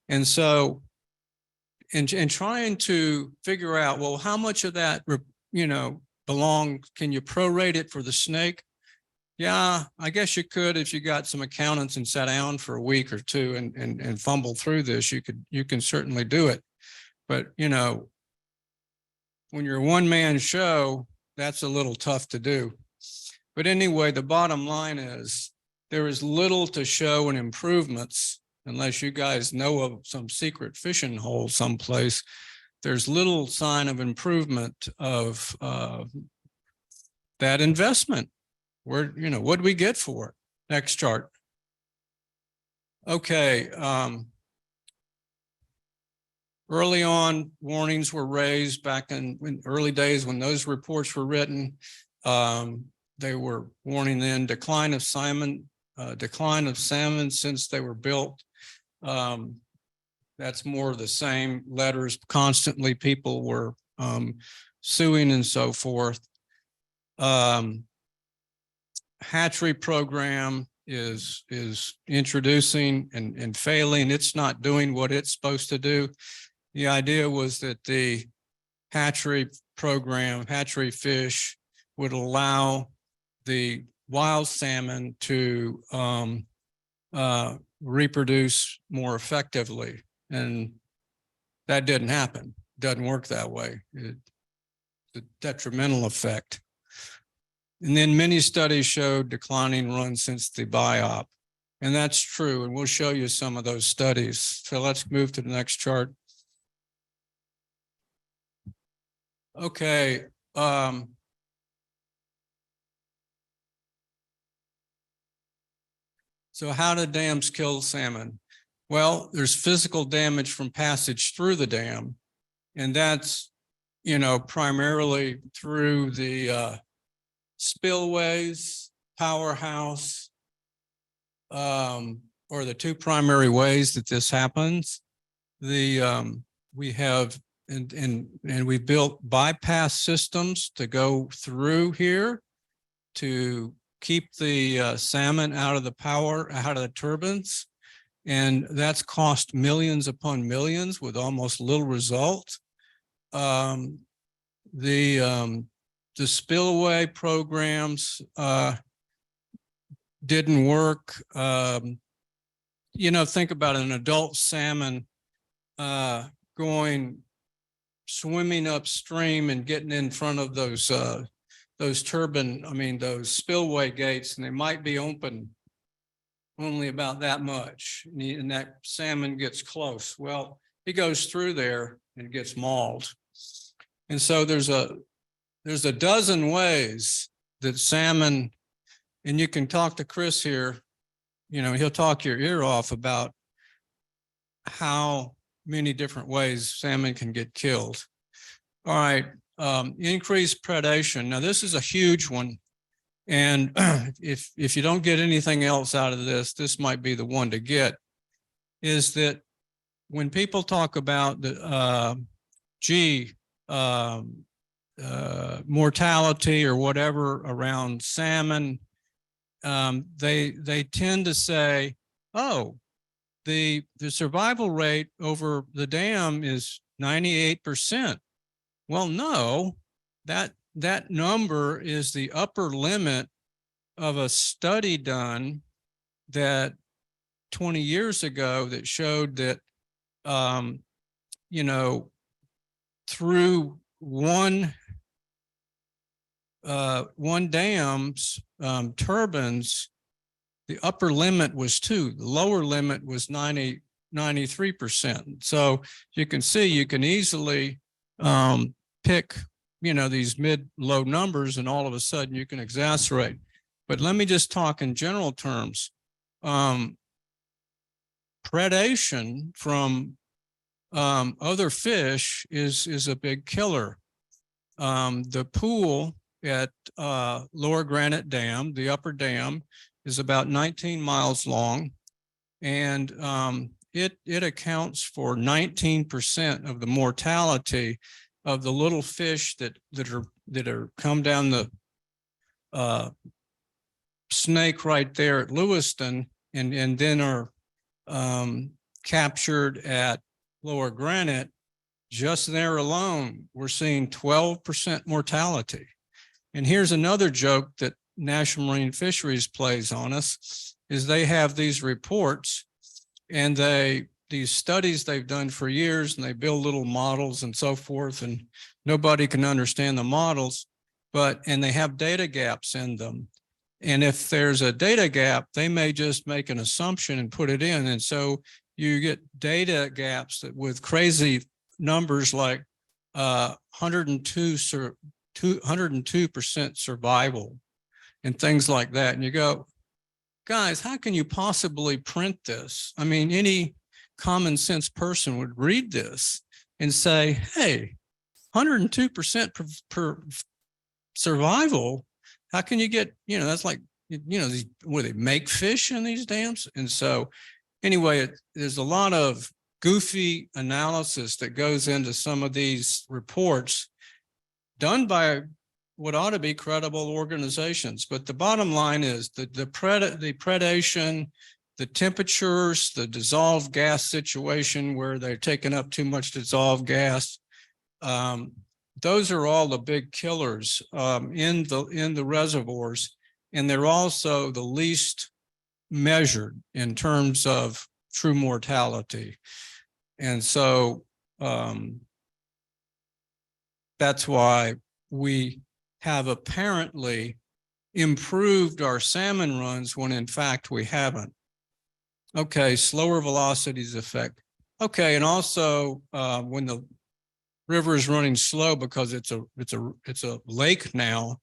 And so, in trying to figure out, well, how much of that, you know, can you prorate it for the snake? Yeah, I guess you could if you got some accountants and sat down for a week or two and fumble through this. You can certainly do it. But, you know, when you're a one-man show, that's a little tough to do. But anyway, the bottom line is there is little to show in improvements unless you guys know of some secret fishing hole someplace. There's little sign of improvement of that investment. Where, you know, what do we get for it? Next chart. Okay. Early on, warnings were raised back in early days when those reports were written. They were warning then decline of salmon since they were built. That's more of the same letters. Constantly, people were suing and so forth. Hatchery program is introducing and failing. It's not doing what it's supposed to do. The idea was that the hatchery program, hatchery fish, would allow the wild salmon to reproduce more effectively. And that didn't happen. Doesn't work that way. It's a detrimental effect. And then many studies showed declining runs since the biop. And that's true. And we'll show you some of those studies. So let's move to the next chart. Okay. So how do dams kill salmon? Well, there's physical damage from passage through the dam. And that's, you know, primarily through the spillways, powerhouse, or the two primary ways that this happens. We have and we built bypass systems to go through here to keep the salmon out of the turbines. And that's cost millions upon millions with almost little result. The spillway programs didn't work. You know, think about an adult salmon swimming upstream and getting in front of those those spillway gates, and they might be open only about that much, and that salmon gets close. Well, he goes through there and gets mauled. And so there's a dozen ways that salmon, and you can talk to Chris here, you know, he'll talk your ear off about how many different ways salmon can get killed. All right, increased predation. Now, this is a huge one. And if you don't get anything else out of this, this might be the one to get, is that when people talk about the mortality or whatever around salmon, they tend to say, oh, the survival rate over the dam is 98%. Well, no, that number is the upper limit of a study done that 20 years ago that showed that, through one dam's turbines, the upper limit was 2, the lower limit was 93%. So you can see, you can easily pick, these low numbers, and all of a sudden you can exacerbate. But let me just talk in general terms. Predation from other fish is a big killer. The pool at Lower Granite Dam, the upper dam, is about 19 miles long, and it accounts for 19% of the mortality of the little fish that are come down the snake right there at Lewiston, and then are captured at Lower Granite. Just there alone, we're seeing 12% mortality. And here's another joke that National Marine Fisheries plays on us, is they have these reports, and these studies they've done for years, and they build little models and so forth, and nobody can understand the models, and they have data gaps in them. And if there's a data gap, they may just make an assumption and put it in. And so you get data gaps that with crazy numbers like 102% survival and things like that. And you go, guys, how can you possibly print this? I mean, any common sense person would read this and say, hey, 102% per survival. How can you get, that's like, these, where they make fish in these dams. And so anyway, there's a lot of goofy analysis that goes into some of these reports done by what ought to be credible organizations. But the bottom line is that the predation, the temperatures, the dissolved gas situation where they're taking up too much dissolved gas, those are all the big killers in the reservoirs, and they're also the least measured in terms of true mortality. And so that's why we have apparently improved our salmon runs when in fact we haven't. Okay, slower velocities affect. Okay, and also when the river is running slow because it's a lake now,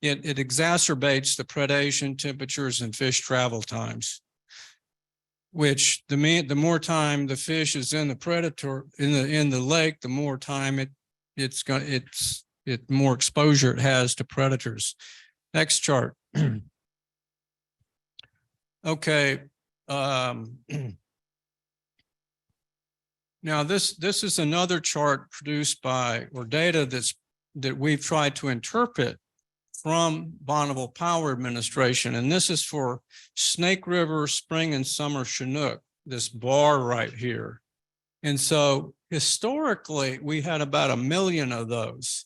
it exacerbates the predation, temperatures, and fish travel times. Which the more time the fish is in the predator in the lake, the more time it more exposure it has to predators. Next chart. Okay. Now this is another chart produced by, or data that we've tried to interpret from Bonneville Power Administration. And this is for Snake River, spring and summer Chinook, this bar right here. And so historically, we had about 1 million of those.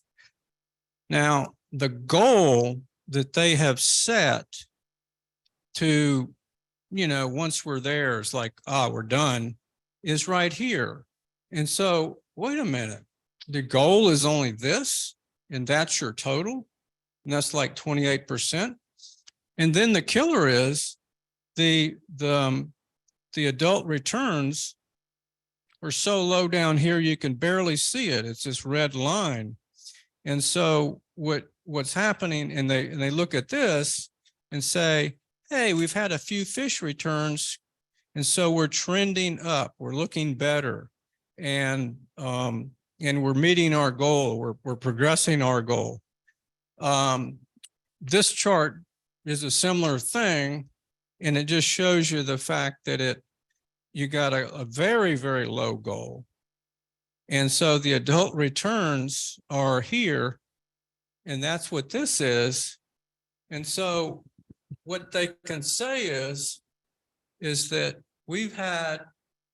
Now, the goal that they have set to, once we're there, it's like, we're done, is right here. And so, wait a minute, the goal is only this, and that's your total? And that's like 28%. And then the killer is the adult returns are so low down here, you can barely see it. It's this red line. And so what's happening, and they look at this and say, hey, we've had a few fish returns, and so we're trending up, we're looking better, and we're meeting our goal, we're progressing our goal. This chart is a similar thing. And it just shows you the fact that you got a very, very low goal. And so the adult returns are here, and that's what this is. And so what they can say is that we've had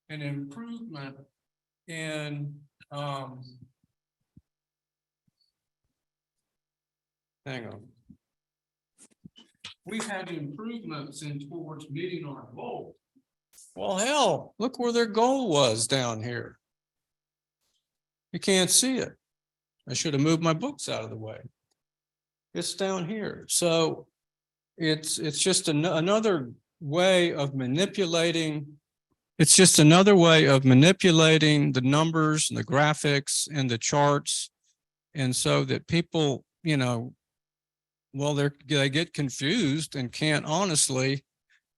an improvement in hang on. We've had improvements in towards meeting our goal. Well, hell, look where their goal was down here. You can't see it. I should have moved my books out of the way. It's down here. So it's just another way of manipulating. It's just another way of manipulating the numbers and the graphics and the charts. And so that people, you know, well, they get confused and can't honestly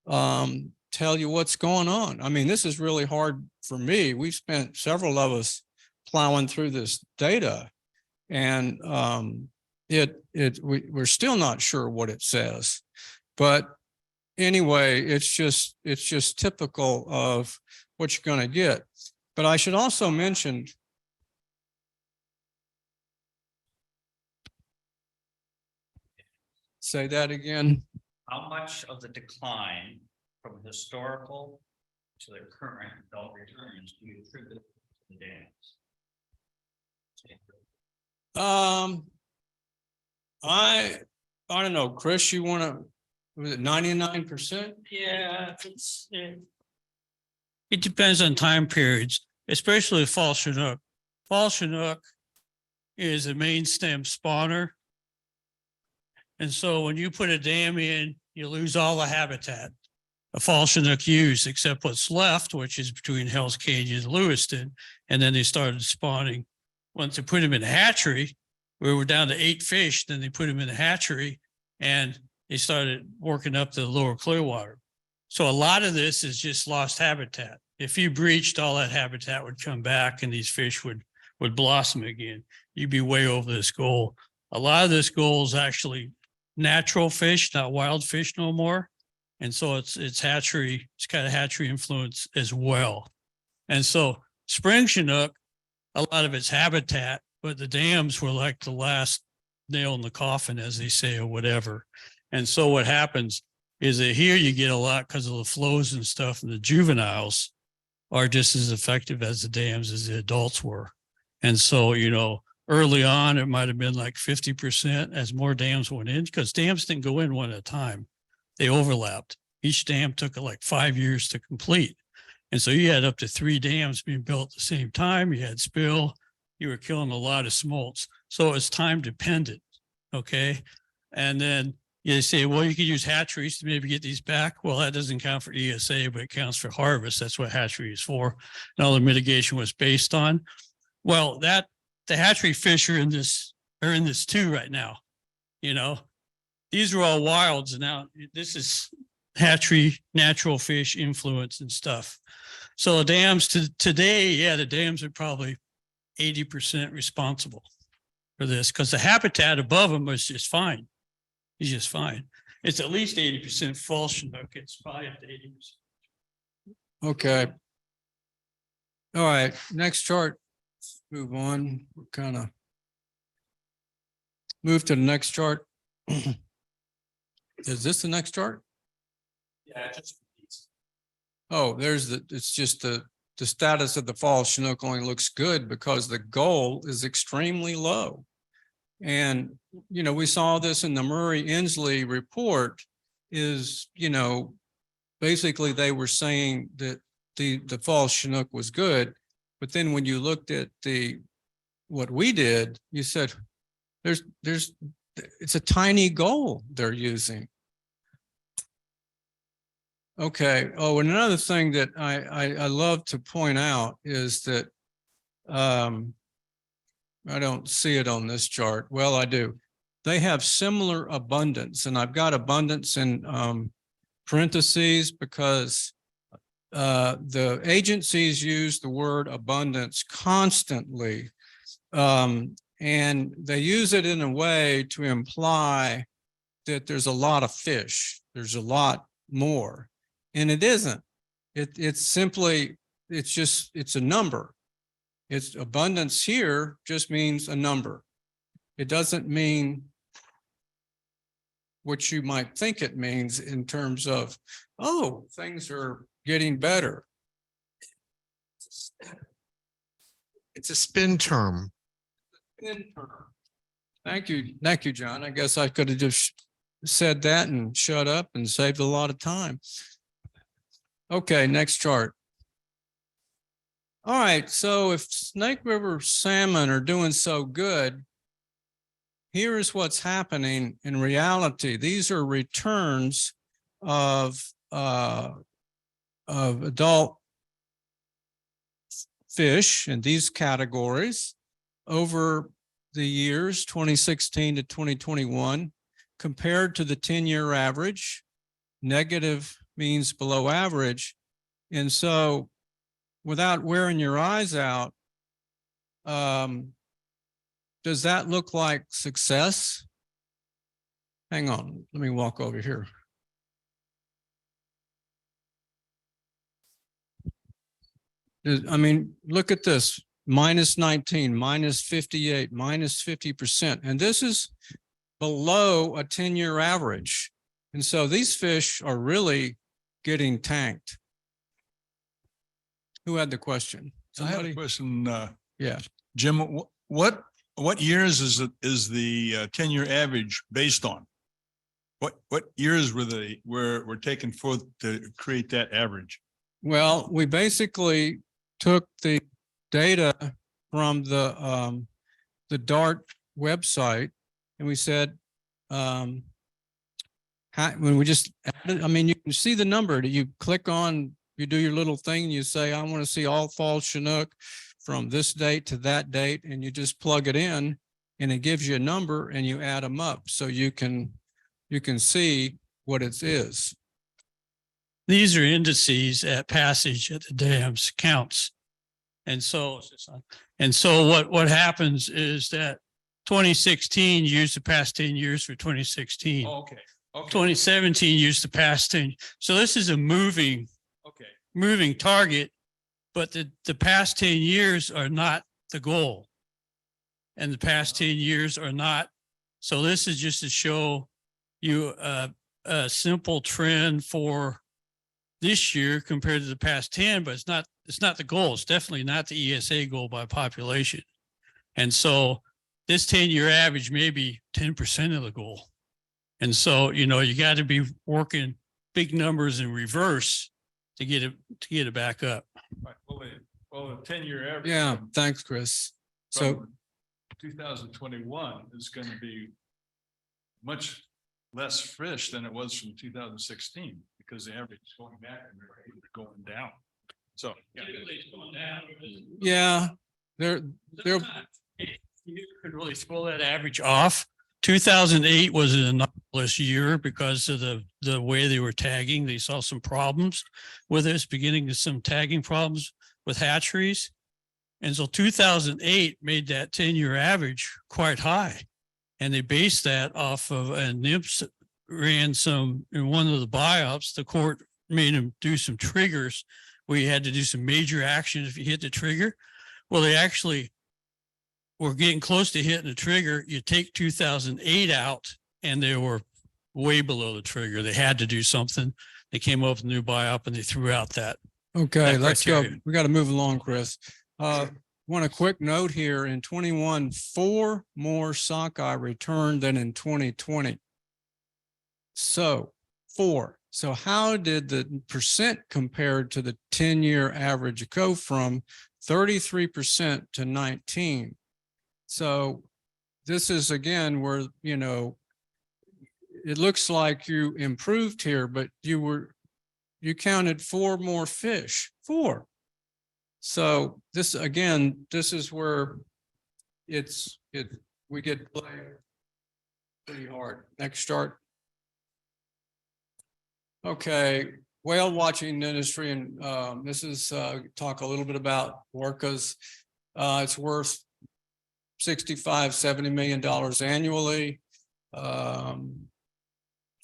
tell you what's going on. I mean, this is really hard for me. We've spent several of us plowing through this data, and we're still not sure what it says. But anyway, it's just typical of what you're going to get. But I should also mention, say that again. How much of the decline from historical to the current adult returns do you attribute to the dams? I don't know, Chris, you want to, was it 99%? Yeah, it depends on time periods, especially fall Chinook. Fall Chinook is a main stem spawner. And so when you put a dam in, you lose all the habitat a fall Chinook used, except what's left, which is between Hell's Cage and Lewiston. And then they started spawning. Once they put them in a hatchery, we were down to 8 fish, then they put them in a hatchery and they started working up the lower Clearwater. So a lot of this is just lost habitat. If you breached, all that habitat would come back and these fish would blossom again. You'd be way over this goal. A lot of this goal is actually natural fish, not wild fish no more. And so it's hatchery, it's got a hatchery influence as well. And so spring Chinook, a lot of it's habitat, but the dams were like the last nail in the coffin, as they say, or whatever. And so what happens is that here you get a lot because of the flows and stuff, and the juveniles are just as effective as the dams as the adults were. And so, you know, early on, it might have been like 50% as more dams went in, because dams didn't go in one at a time. They overlapped. Each dam took like 5 years to complete. And so you had up to 3 dams being built at the same time. You had spill. You were killing a lot of smolts. So it's time dependent. Okay. And then you say, well, you could use hatcheries to maybe get these back. Well, that doesn't count for ESA, but it counts for harvest. That's what hatchery is for. And all the mitigation was based on. Well, the hatchery fish are in this too right now. You know, these are all wilds. And now this is hatchery, natural fish influence and stuff. So the dams today, yeah, the dams are probably 80% responsible for this, because the habitat above them was just fine. He's just fine. It's at least 80% fall Chinook. It's probably up to 80%. Okay. All right, next chart. Move on. We're kind of move to the next chart. Is this the next chart? Yeah, just. Oh, it's just the status of the fall Chinook only looks good because the goal is extremely low. And, you know, we saw this in the Murray-Inslee report is, you know, basically they were saying that the fall Chinook was good. But then when you looked at what we did, you said, it's a tiny goal they're using. Okay. Oh, and another thing that I love to point out is that I don't see it on this chart. Well, I do. They have similar abundance, and I've got abundance in parentheses because the agencies use the word abundance constantly, and they use it in a way to imply that there's a lot of fish. There's a lot more. And it isn't. It's simply, it's a number. It's abundance here just means a number. It doesn't mean what you might think it means in terms of, oh, things are getting better. It's a spin term. Thank you, John. I guess I could have just said that and shut up and saved a lot of time. Okay, next chart. All right, so if Snake River salmon are doing so good, here is what's happening in reality. These are returns of adult fish in these categories over the years 2016 to 2021 compared to the 10-year average. Negative means below average. And so without wearing your eyes out, does that look like success? Hang on, let me walk over here. I mean, look at this, minus 19, minus 58, minus 50%. And this is below a 10-year average. And so these fish are really getting tanked. Who had the question? I have a Somebody? question, Yeah. Jim, what years is the 10-year average based on? What years were taken forth to create that average? Well, we basically took the data from the DART website and we said, when we just added, I mean, you can see the number that you click on, you do your little thing and you say, I want to see all fall Chinook from this date to that date, and you just plug it in and it gives you a number and you add them up so you can see what it is. These are indices at passage at the dam's counts. And so what happens is that 2016 used the past 10 years for 2016. Oh, okay. 2017 used the past 10. So this is a moving target, but the past 10 years are not the goal. And the past 10 years are not. So this is just to show you a simple trend for this year compared to the past 10, but it's not the goal. It's definitely not the ESA goal by population. And so this 10-year average may be 10% of the goal. And so, you got to be working big numbers in reverse to get it back up. Right. Well, the 10-year average. Yeah, thanks, Chris. So from 2021 is going to be much less fish than it was from 2016 because the average is going back and they're going down. So yeah, they're you could really throw that average off. 2008 was an anomalous year because of the way they were tagging. They saw some problems with this, beginning to some tagging problems with hatcheries. And so 2008 made that 10-year average quite high. And they based that off of, and NIPS ran some, in one of the buy-ups, the court made them do some triggers where you had to do some major action if you hit the trigger. Well, they actually were getting close to hitting the trigger. You take 2008 out and they were way below the trigger. They had to do something. They came up with a new buy-up and they threw out that. okay. that Let's go. criteria. We got to move along, Chris. Want a quick note here in 21, 4 more sockeye returned than in 2020. So 4. So how did the percent compared to the 10-year average go from 33% to 19? So this is again where, it looks like you improved here, but you counted 4 more fish, 4. So this, again, this is where we get played pretty hard. Next chart. Okay, whale watching industry, and this is talk a little bit about orcas. It's worth $65–70 million annually.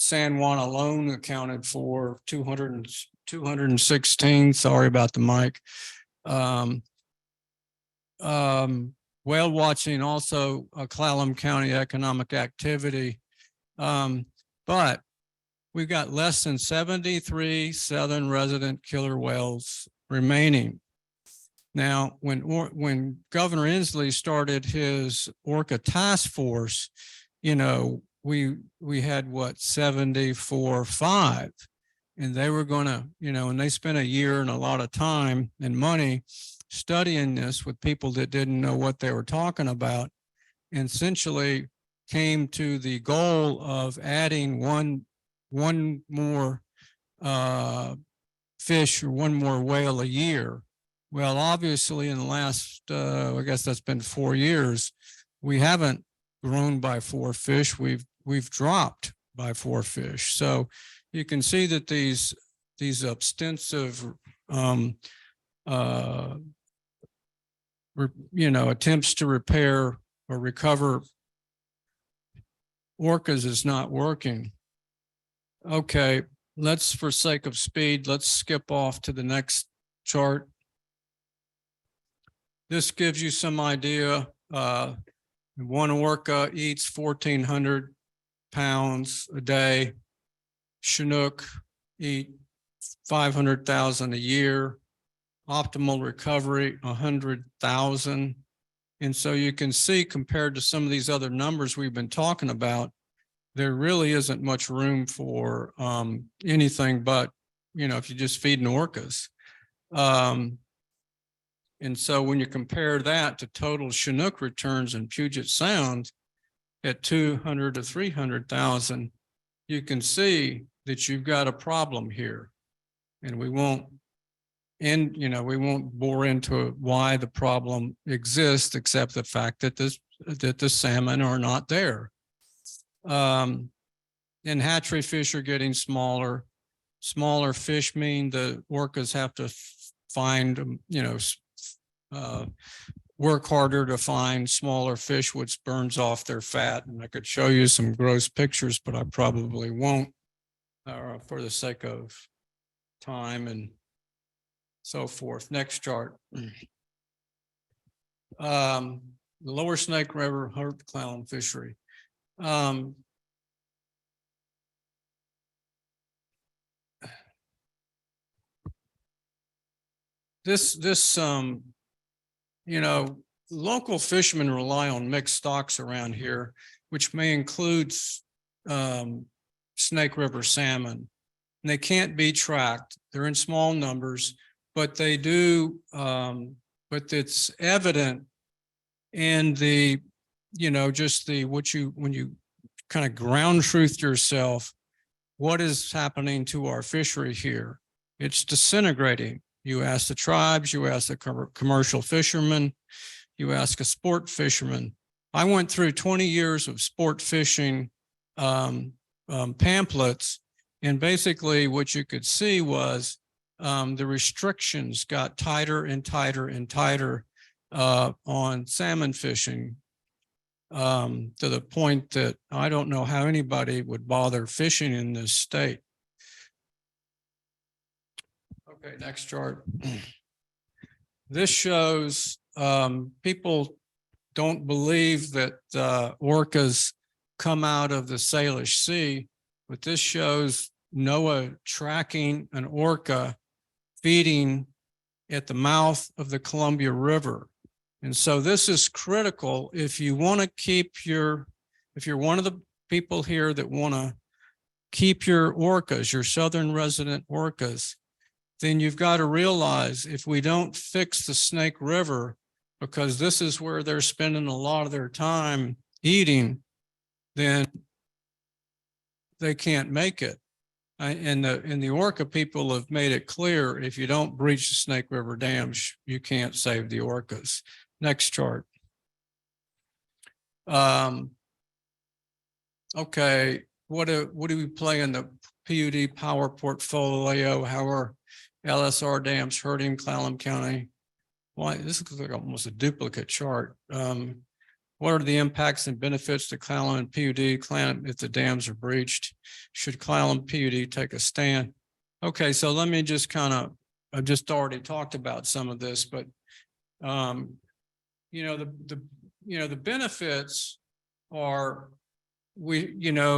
San Juan alone accounted for 216. Sorry about the mic. Whale watching also a Clallam County economic activity. But we've got less than 73 southern resident killer whales remaining. Now, when Governor Inslee started his orca task force, you know, we had what, 74.5, and they were going to, you know, and they spent a year and a lot of time and money studying this with people that didn't know what they were talking about, and essentially came to the goal of adding one more fish or one more whale a year. Well, obviously in the last, I guess that's been 4 years, we haven't grown by 4 fish. We've dropped by 4 fish. So you can see that these extensive, attempts to repair or recover orcas is not working. Okay, for sake of speed, let's skip off to the next chart. This gives you some idea. One orca eats 1,400 pounds a day. Chinook eat 500,000 a year. Optimal recovery, 100,000. And so you can see, compared to some of these other numbers we've been talking about, there really isn't much room for anything but, if you're just feeding orcas. And so when you compare that to total Chinook returns in Puget Sound at 200 to 300,000, you can see that you've got a problem here. And we won't bore into why the problem exists, except the fact that the salmon are not there. And hatchery fish are getting smaller. Smaller fish mean the orcas have to find, work harder to find smaller fish, which burns off their fat. And I could show you some gross pictures, but I probably won't for the sake of time and so forth. Next chart. The Lower Snake River Hurt Clallam fishery. Local fishermen rely on mixed stocks around here, which may include Snake River salmon. And they can't be tracked. They're in small numbers, but they do, but it's evident in the, when you kind of ground truth yourself, what is happening to our fishery here? It's disintegrating. You ask the tribes, you ask the commercial fishermen, you ask a sport fisherman. I went through 20 years of sport fishing pamphlets, and basically what you could see was the restrictions got tighter and tighter and tighter on salmon fishing to the point that I don't know how anybody would bother fishing in this state. Okay, next chart. This shows people don't believe that orcas come out of the Salish Sea, but this shows NOAA tracking an orca feeding at the mouth of the Columbia River. And so this is critical if you want to keep if you're one of the people here that want to keep your orcas, your southern resident orcas, then you've got to realize if we don't fix the Snake River, because this is where they're spending a lot of their time eating, then they can't make it. And the orca people have made it clear, if you don't breach the Snake River dams, you can't save the orcas. Next chart. Okay, what do we play in the PUD power portfolio? How are LSR dams hurting Clallam County? Why, this looks like almost a duplicate chart. What What are the impacts and benefits to Clallam and PUD? Clallam, if the dams are breached, should Clallam PUD take a stand? Okay, so let me just kind of, I've just already talked about some of this, but you know, the benefits are we're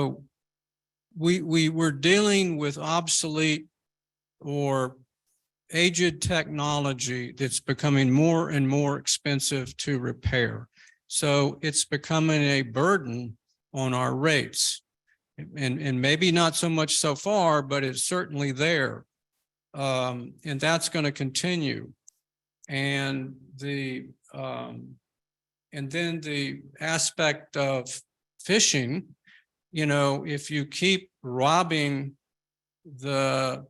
dealing with obsolete or aged technology that's becoming more and more expensive to repair. So it's becoming a burden on our rates. And maybe not so much so far, but it's certainly there. And that's going to continue. And and then the aspect of fishing, if you keep robbing the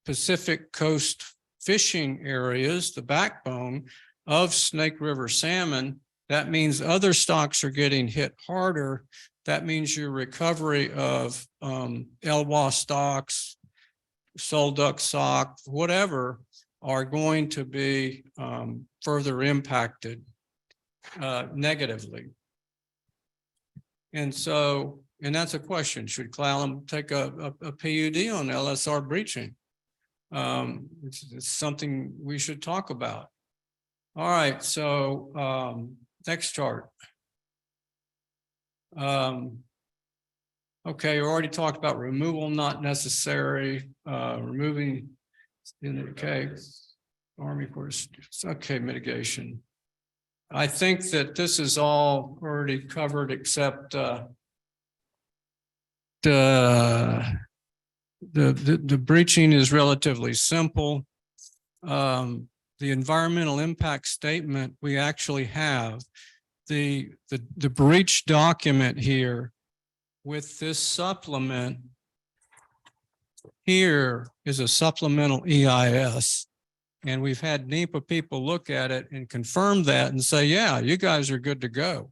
Pacific Coast fishing areas, the backbone of Snake River salmon, that means other stocks are getting hit harder. That means your recovery of Elwha stocks, sole duck stock, whatever, are going to be further impacted negatively. And so, and that's a question, should Clallam take a PUD on LSR breaching? It's something we should talk about. All right, so next chart. Okay, we already talked about removal not necessary, removing, okay, Army Force, okay, mitigation. I think that this is all already covered except the breaching is relatively simple. The environmental impact statement, we actually have the breach document here with this supplement. Here is a supplemental EIS. And we've had NEPA people look at it and confirm that and say, yeah, you guys are good to go.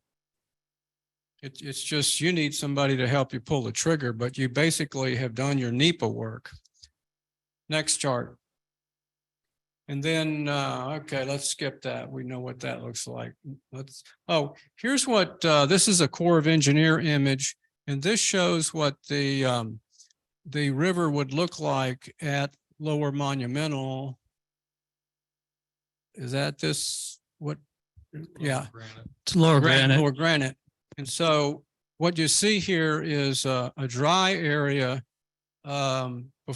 It's just you need somebody to help you pull the trigger, but you basically have done your NEPA work. Next chart. And then, okay, let's skip that. We know what that looks like. Here's what, this is a Corps of Engineer image, and this shows what the river would look like at Lower Monumental. Is that this, what? Yeah. It's lower granite. Lower granite. And so what you see here is a dry area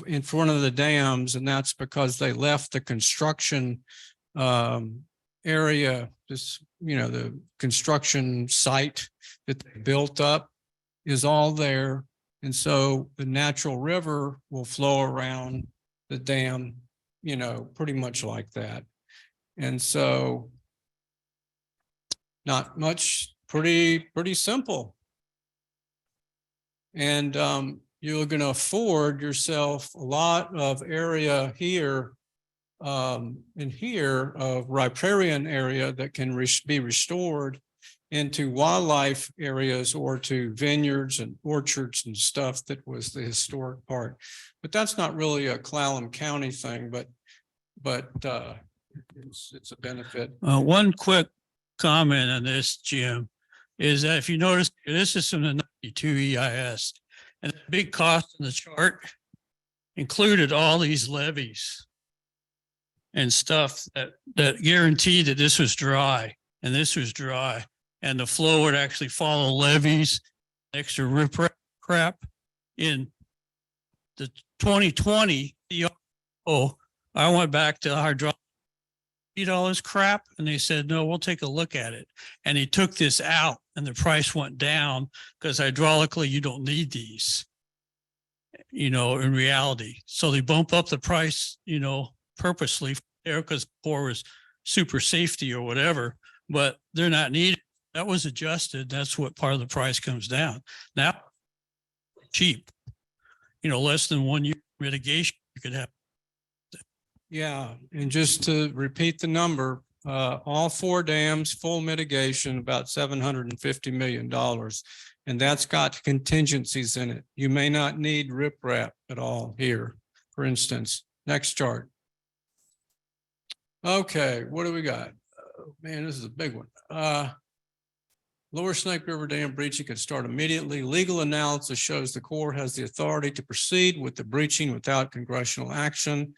in front of the dams, and that's because they left the construction area, the construction site that they built up is all there. And so the natural river will flow around the dam, pretty much like that. And so not much, pretty simple. And you're going to afford yourself a lot of area here and here of riparian area that can be restored into wildlife areas or to vineyards and orchards and stuff that was the historic part. But that's not really a Clallam County thing, but it's a benefit. One quick comment on this, Jim, is that if you notice, this is from the 92 EIS, and the big cost in the chart included all these levees and stuff that guaranteed that this was dry and this was dry, and the flow would actually follow levees, extra riprap. In the 2020, I went back to hydraulic $80 crap, and they said, no, we'll take a look at it. And he took this out and the price went down because hydraulically you don't need these, in reality. So they bump up the price, purposely there because Core was super safety or whatever, but they're not needed. That was adjusted. That's what part of the price comes down. Now, cheap, less than 1 year mitigation you could have. Yeah, and just to repeat the number, all 4 dams, full mitigation, about $750 million. And that's got contingencies in it. You may not need riprap at all here, for instance. Next chart. Okay, what do we got? Man, this is a big one. Lower Snake River Dam breaching could start immediately. Legal analysis shows the Corps has the authority to proceed with the breaching without congressional action.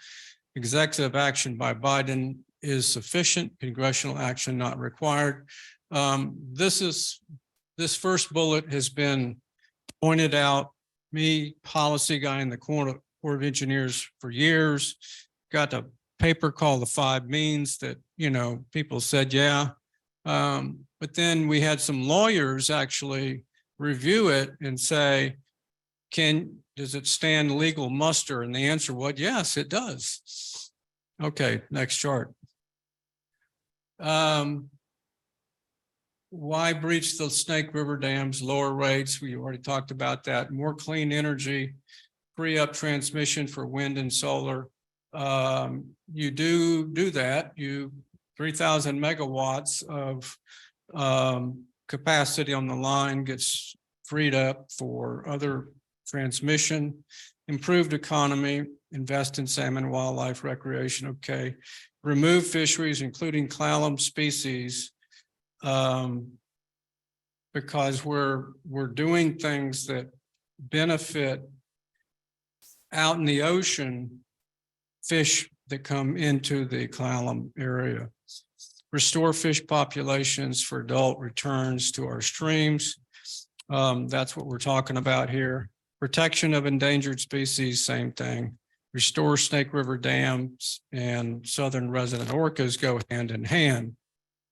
Executive action by Biden is sufficient. Congressional action not required. This first bullet has been pointed out. Me, policy guy in the Corps of Engineers for years, got a paper called the 5 Means that, people said, yeah. But then we had some lawyers actually review it and say, does it stand legal muster? And the answer was, yes, it does. Okay, next chart. Why breach the Snake River dams? Lower rates, we already talked about that. More clean energy, free up transmission for wind and solar. You do that. 3,000 megawatts of capacity on the line gets freed up for other transmission, improved economy, invest in salmon, wildlife, recreation. Okay. Remove fisheries, including clallam species, because we're doing things that benefit out in the ocean, fish that come into the clallam area. Restore fish populations for adult returns to our streams. That's what we're talking about here. Protection of endangered species, same thing. Restore Snake River dams and southern resident orcas go hand in hand.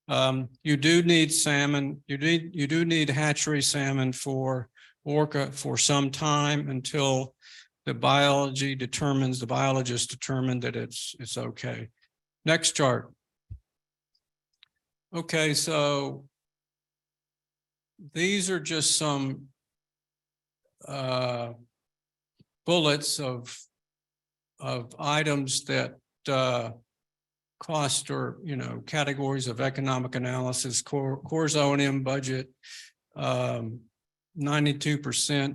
You do need salmon. You do need hatchery salmon for orca for some time until the biologist determined that it's okay. Next chart. Okay, so these are just some bullets of items that cost or categories of economic analysis. Corps O&M budget 92%,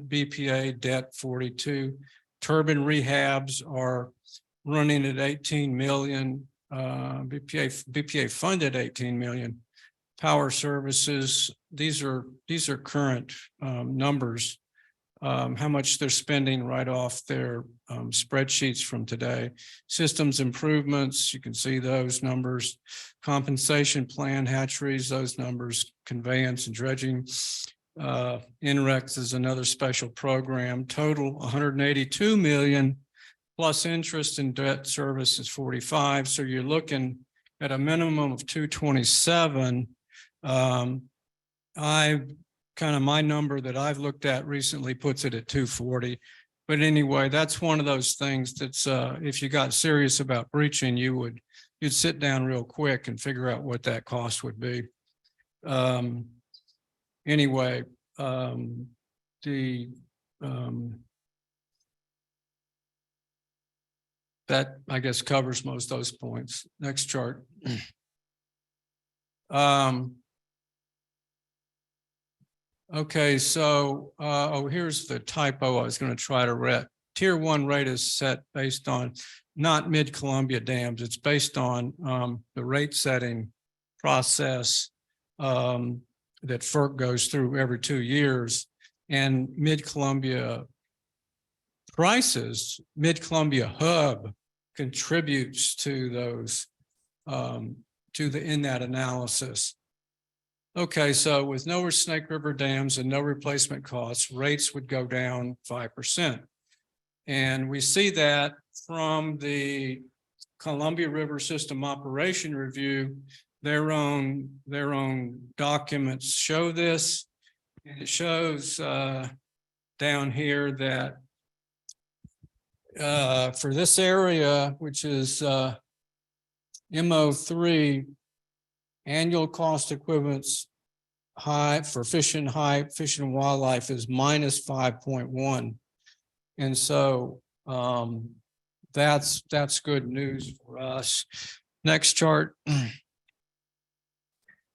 BPA debt 42. Turbine rehabs are running at 18 million. BPA funded 18 million. Power services, these are current numbers. How much they're spending right off their spreadsheets from today. Systems improvements, you can see those numbers. Compensation plan, hatcheries, those numbers. Conveyance and dredging. NREX is another special program. Total 182 million plus interest and debt service is 45. So you're looking at a minimum of 227. My number that I've looked at recently puts it at 240. But anyway, that's one of those things that's if you got serious about breaching, you'd sit down real quick and figure out what that cost would be. Anyway, that I guess covers most of those points. Next chart. Okay, so here's the typo I was going to try to read. Tier 1 rate is set based on not mid-Columbia dams. It's based on the rate setting process that FERC goes through every 2 years, and mid-Columbia prices, mid-Columbia hub contributes to those in that analysis. Okay, so with no Snake River dams and no replacement costs, rates would go down 5%. And we see that from the Columbia River System Operation Review. Their own documents show this. And it shows down here that for this area, which is MO3, annual cost equivalence high for fish and wildlife is minus 5.1. And so that's good news for us. Next chart.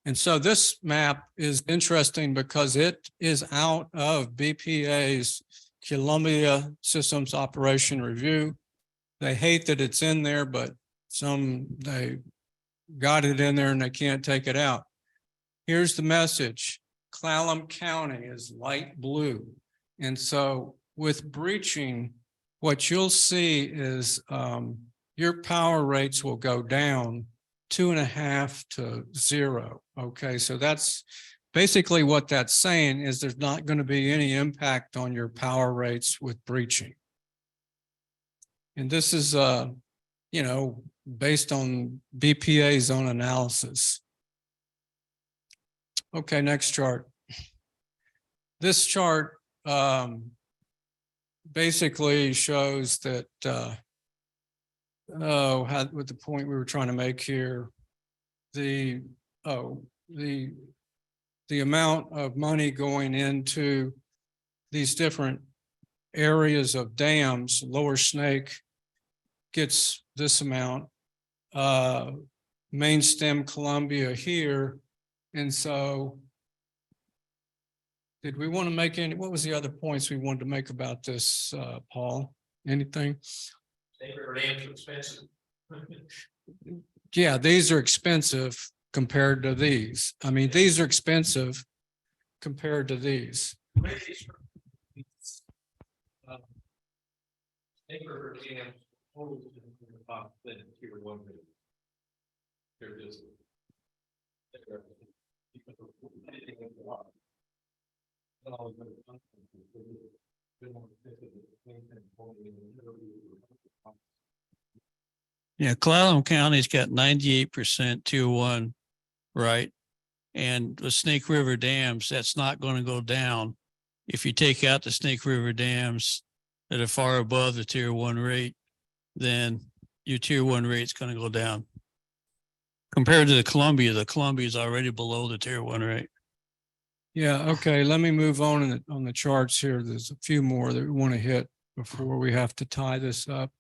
And so this map is interesting because it is out of BPA's Columbia Systems Operation Review. They hate that it's in there, but they got it in there and they can't take it out. Here's the message. Clallam County is light blue. And so with breaching, what you'll see is your power rates will go down 2.5 to 0. Okay, so that's basically what that's saying is there's not going to be any impact on your power rates with breaching. And this is, you know, based on BPA's own analysis. Okay, next chart. This chart basically shows that, with the point we were trying to make here, the amount of money going into these different areas of dams. Lower Snake gets this amount, main stem Columbia here. And so did we want to make any, what was the other points we wanted to make about this, Paul? Anything? Snake River Dam's expensive. Yeah, these are expensive compared to these. I mean, these are expensive compared to these. Snake River Dam. Tier 1. They're just. Yeah, Clallam County's got 98% tier 1, right? And the Snake River dams, that's not going to go down. If you take out the Snake River dams that are far above the tier 1 rate, then your tier 1 rate's going to go down. Compared to the Columbia is already below the tier 1 rate. Yeah, okay, let me move on the charts here. There's a few more that we want to hit before we have to tie this up.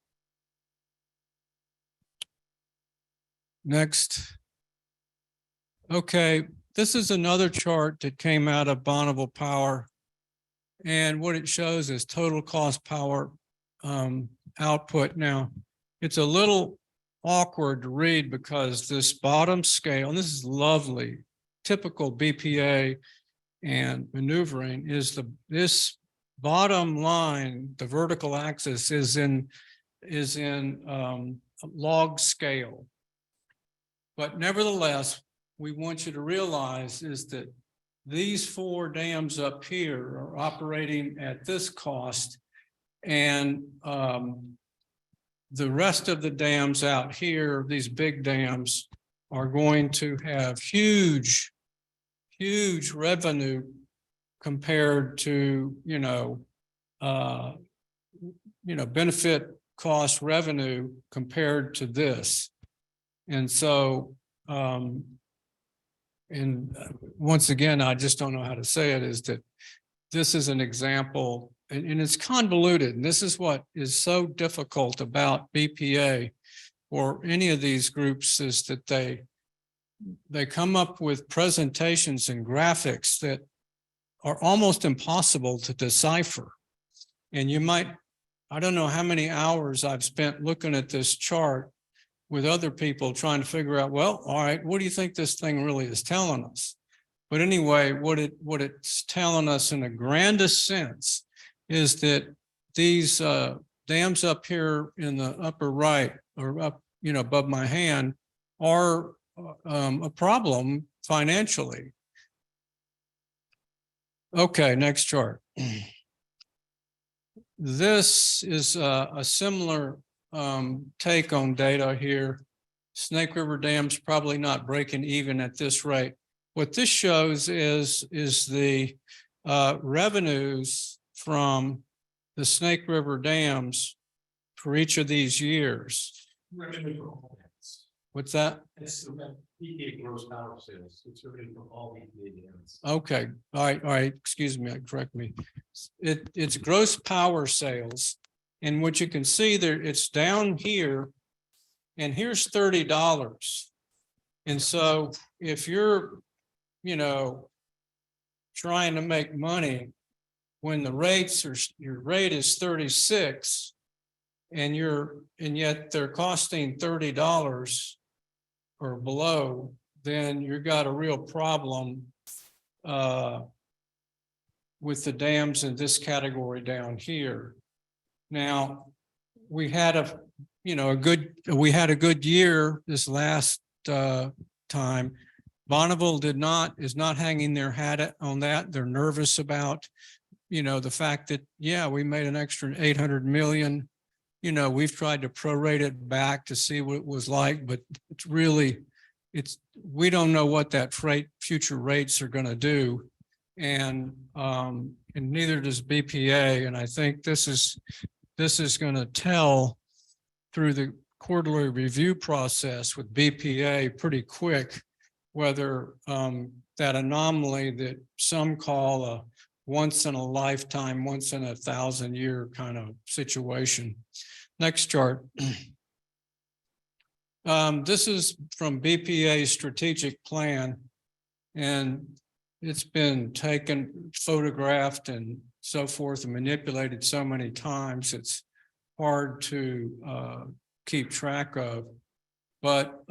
Next. Okay, this is another chart that came out of Bonneville Power. And what it shows is total cost power output. Now, it's a little awkward to read because this bottom scale, and this is lovely, typical BPA and maneuvering, is this bottom line, the vertical axis is in log scale. But nevertheless, we want you to realize is that these 4 dams up here are operating at this cost, and the rest of the dams out here, these big dams, are going to have huge revenue compared to, benefit cost revenue compared to this. And so, once again, I just don't know how to say it, is that this is an example, and it's convoluted. And this is what is so difficult about BPA or any of these groups, is that they come up with presentations and graphics that are almost impossible to decipher. And you might, I don't know how many hours I've spent looking at this chart with other people trying to figure out, well, all right, what do you think this thing really is telling us? But anyway, what it's telling us in the grandest sense is that these dams up here in the upper right, or up, above my hand, are a problem financially. Okay, next chart. This is a similar take on data here. Snake River Dam's probably not breaking even at this rate. What this shows is the revenues from the Snake River dams for each of these years. What's that? It's the BPA gross power sales. It's revenue from all BPA dams. Okay, all right, excuse me, correct me. It's gross power sales. And what you can see there, it's down here, and here's $30. And so if you're, trying to make money when the rates are, your rate is 36, and yet they're costing $30 or below, then you've got a real problem with the dams in this category down here. Now, we had a good year this last time. Bonneville is not hanging their hat on that. They're nervous about, the fact that, yeah, we made an extra 800 million. We've tried to prorate it back to see what it was like, but we don't know what that future rates are going to do. And neither does BPA. And I think this is going to tell through the quarterly review process with BPA pretty quick whether that anomaly that some call a once in a lifetime, once in 1,000 year kind of situation. Next chart. This is from BPA's strategic plan, and it's been taken, photographed, and so forth, and manipulated so many times, it's hard to keep track of. But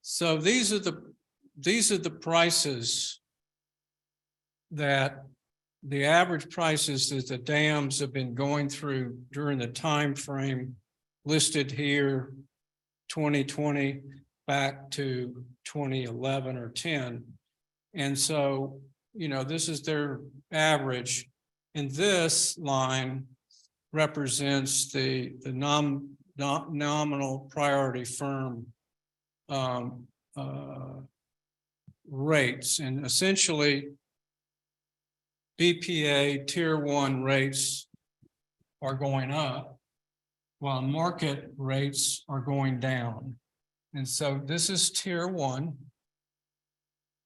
so these are the prices that the average prices that the dams have been going through during the time frame listed here, 2020 back to 2011 or 10. And so, this is their average. And this line represents the nominal priority firm rates. And essentially, BPA tier 1 rates are going up while market rates are going down. And so this is tier 1,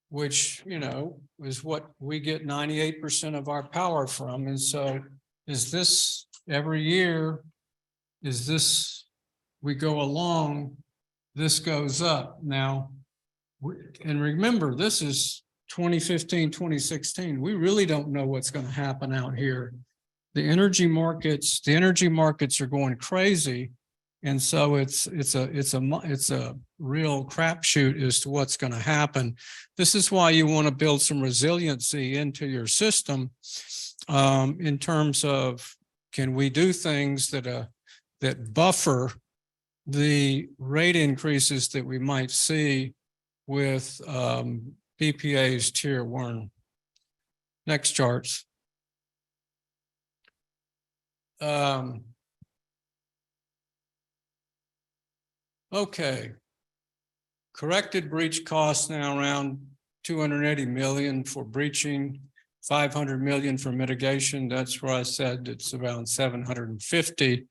which, is what we get 98% of our power from. And so is this every year, we go along, this goes up. Now, and remember, this is 2015, 2016. We really don't know what's going to happen out here. The energy markets are going crazy. And so it's a real crapshoot as to what's going to happen. This is why you want to build some resiliency into your system in terms of, can we do things that buffer the rate increases that we might see with BPA's tier 1. Next charts. Okay. Corrected breach costs now around 280 million for breaching, 500 million for mitigation. That's where I said it's around 750.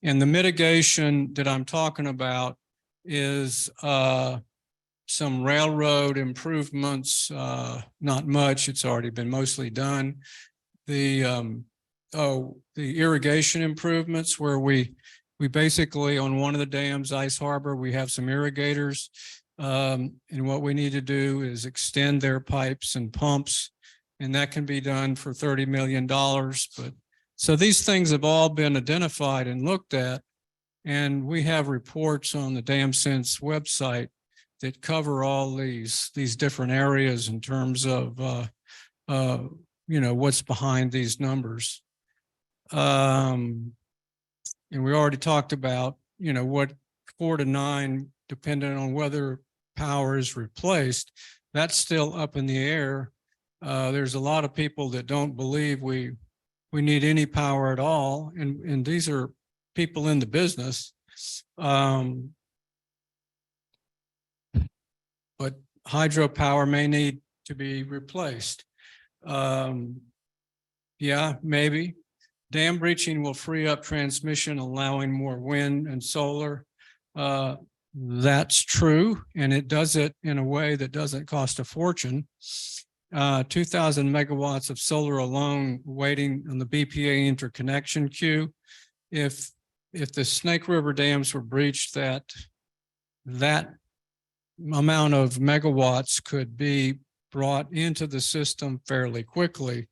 And the mitigation that I'm talking about is some railroad improvements, not much, it's already been mostly done. The irrigation improvements, where we basically, on one of the dams, Ice Harbor, we have some irrigators. And what we need to do is extend their pipes and pumps, and that can be done for $30 million. But so these things have all been identified and looked at, and we have reports on the DamSense website that cover all these different areas in terms of what's behind these numbers. And we already talked about what 4 to 9, depending on whether power is replaced. That's still up in the air. There's a lot of people that don't believe we need any power at all, and these are people in the business. But hydropower may need to be replaced. Yeah, maybe. Dam breaching will free up transmission, allowing more wind and solar. That's true, and it does it in a way that doesn't cost a fortune. 2,000 megawatts of solar alone waiting on the BPA interconnection queue. If the Snake River dams were breached, that amount of megawatts could be brought into the system fairly quickly.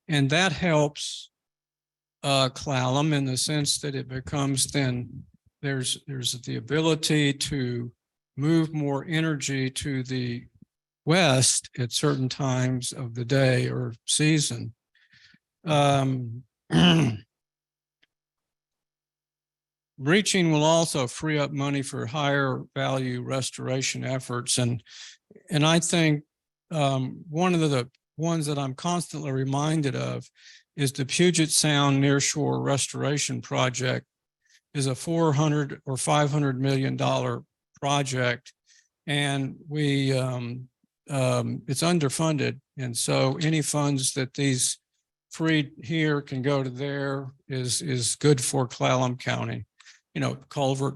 And that helps Clallam in the sense that it becomes then there's the ability to move more energy to the west at certain times of the day or season. Breaching will also free up money for higher value restoration efforts. And I think one of the ones that I'm constantly reminded of is the Puget Sound Nearshore Restoration Project is a $400 or $500 million project. And it's underfunded. And so any funds that these freed here can go to there is good for Clallam County, you know, culvert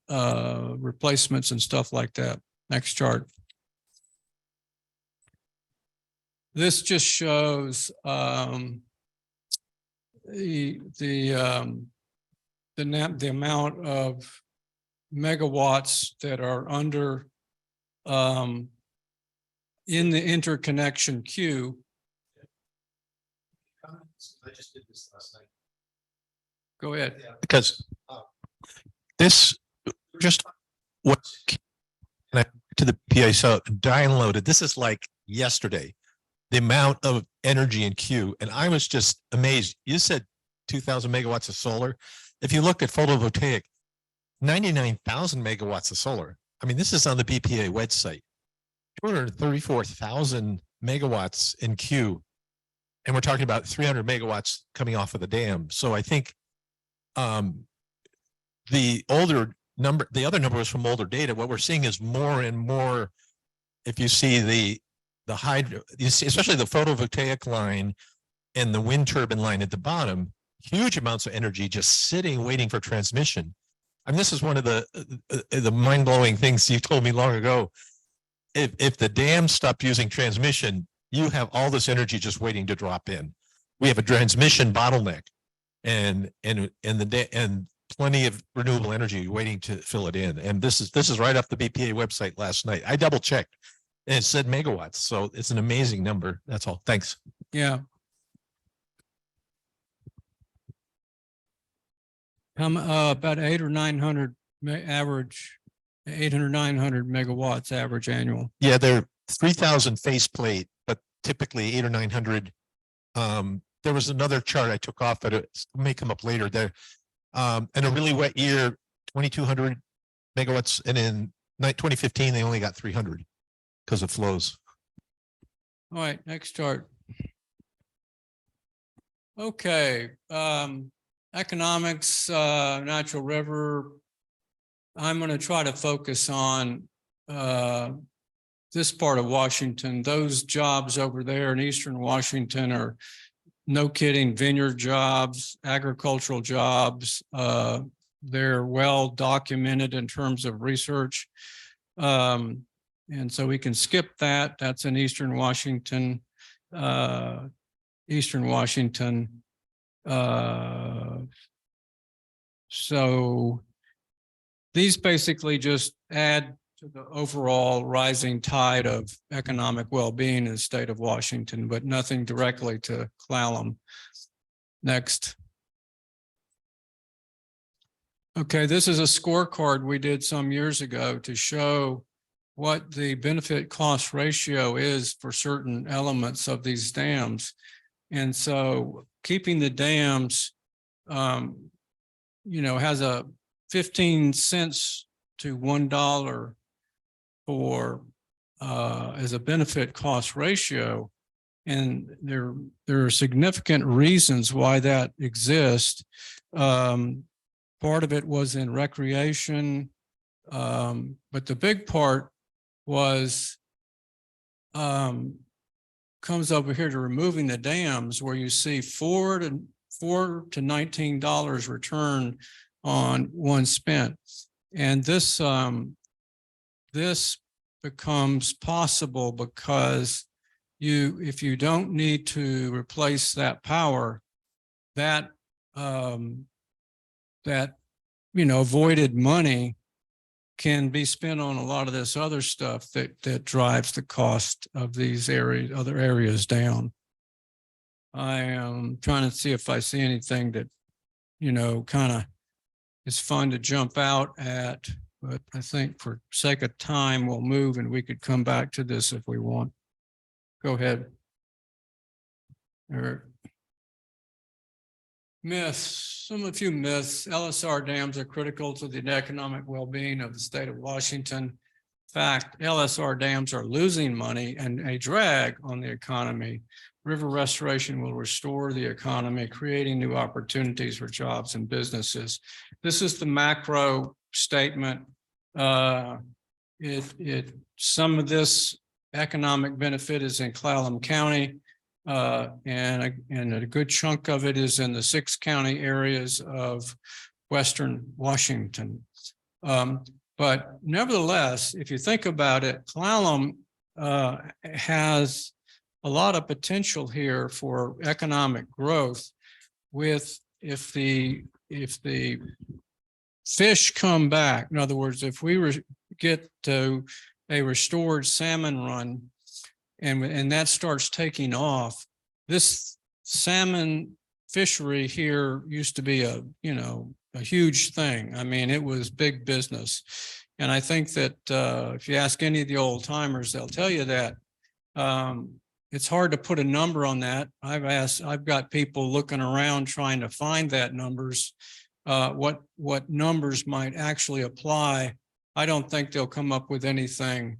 replacements and stuff like that. Next chart. This just shows the amount of megawatts that are under in the interconnection queue. I just did this last night. Go ahead. Because this just what to the PA so downloaded. This is like yesterday, the amount of energy in queue. And I was just amazed. You said 2,000 megawatts of solar. If you look at photovoltaic, 99,000 megawatts of solar. I mean, this is on the BPA website, 234,000 megawatts in queue. And we're talking about 300 megawatts coming off of the dam. So I think the other number is from older data. What we're seeing is more and more. If you see the hydro, you see, especially the photovoltaic line and the wind turbine line at the bottom, huge amounts of energy just sitting, waiting for transmission. I mean, this is one of the mind-blowing things you told me long ago. If the dam stopped using transmission, you have all this energy just waiting to drop in. We have a transmission bottleneck, and plenty of renewable energy waiting to fill it in. And this is right off the BPA website last night. I double checked, and it said megawatts. So it's an amazing number. That's all. Thanks. Yeah. About 800 or 900 average, 800, 900 megawatts average annual. Yeah, they're 3,000 faceplate, but typically 800 or 900. There was another chart I took off, but it may come up later there. In a really wet year, 2,200 megawatts, and in 2015 they only got 300 because of flows. All right, next chart. Okay, economics, natural river. I'm going to try to focus on this part of Washington. Those jobs over there in Eastern Washington are, no kidding, vineyard jobs, agricultural jobs. They're well documented in terms of research. And so we can skip that. That's in Eastern Washington. So these basically just add to the overall rising tide of economic well-being in the state of Washington, but nothing directly to Clallam. Next. Okay, this is a scorecard we did some years ago to show what the benefit cost ratio is for certain elements of these dams. And so keeping the dams, has a 15 cents to $1 for as a benefit cost ratio. And there are significant reasons why that exists. Part of it was in recreation, but the big part was comes over here to removing the dams, where you see $4 to $19 return on one spent. And this becomes possible because if you don't need to replace that power, that avoided money can be spent on a lot of this other stuff that drives the cost of these other areas down. I am trying to see if I see anything that, you know, kind of is fun to jump out at, but I think for sake of time, we'll move and we could come back to this if we want. Go ahead. Eric. Myths, a few myths. LSR dams are critical to the economic well-being of the state of Washington. Fact, LSR dams are losing money and a drag on the economy. River restoration will restore the economy, creating new opportunities for jobs and businesses. This is the macro statement. Some of this economic benefit is in Clallam County. And a good chunk of it is in the 6 county areas of Western Washington. But nevertheless, if you think about it, Clallam has a lot of potential here for economic growth with if the fish come back. In other words, if we get to a restored salmon run, and that starts taking off, this salmon fishery here used to be a huge thing. I mean, it was big business. And I think that if you ask any of the old timers, they'll tell you that it's hard to put a number on that. I've got people looking around trying to find that numbers, what numbers might actually apply. I don't think they'll come up with anything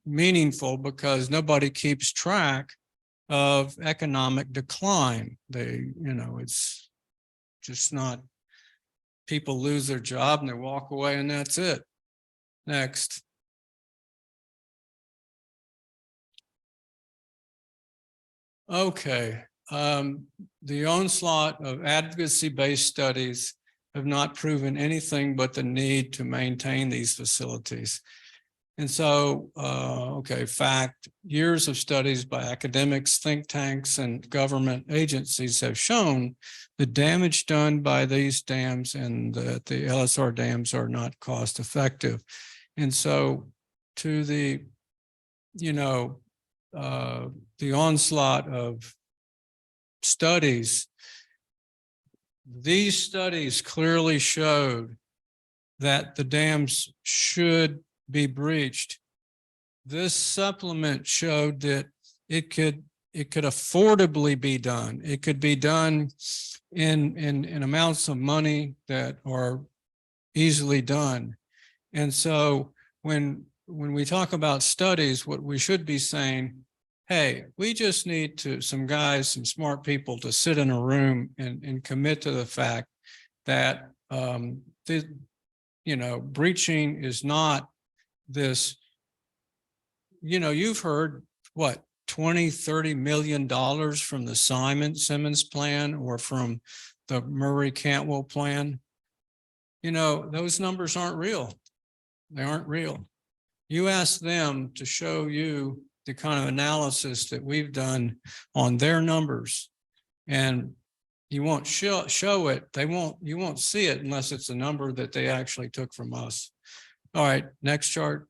meaningful, because nobody keeps track of economic decline. It's just not, people lose their job and they walk away and that's it. Next. Okay. The onslaught of advocacy-based studies have not proven anything but the need to maintain these facilities. And so, fact, years of studies by academics, think tanks, and government agencies have shown the damage done by these dams and that the LSR dams are not cost effective. And so to the onslaught of studies, these studies clearly showed that the dams should be breached. This supplement showed that it could affordably be done. It could be done in amounts of money that are easily done. And so when we talk about studies, what we should be saying, hey, we just need some smart people to sit in a room and commit to the fact that breaching is not this, you've heard what, $20-30 million from the Simmons plan or from the Murray-Cantwell plan. Those numbers aren't real. They aren't real. You ask them to show you the kind of analysis that we've done on their numbers, and you won't show it. You won't see it unless it's a number that they actually took from us. All right, next chart.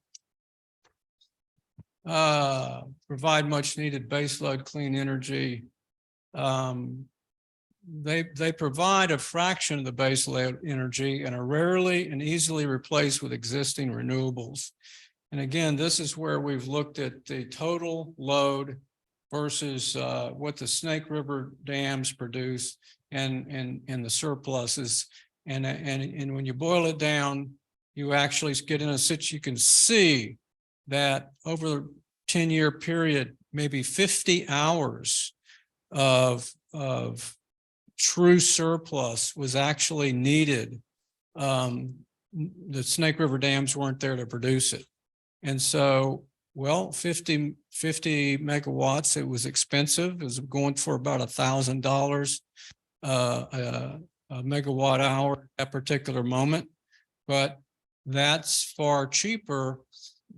Provide much needed baseload clean energy. They provide a fraction of the baseload energy and are rarely and easily replaced with existing renewables. And again, this is where we've looked at the total load versus what the Snake River dams produce and the surpluses. And when you boil it down, you actually get in a situation, you can see that over the 10-year period, maybe 50 hours of true surplus was actually needed. The Snake River dams weren't there to produce it. And so, 50 megawatts, it was expensive. It was going for about $1,000 a megawatt hour at that particular moment. But that's far cheaper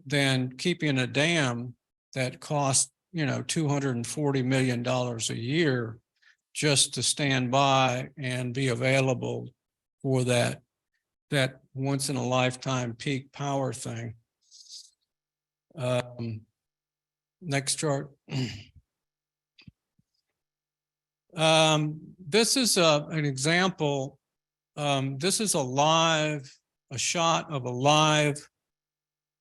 than keeping a dam that costs, $240 million a year just to stand by and be available for that once in a lifetime peak power thing. Next chart. This is an example. This is a shot of a live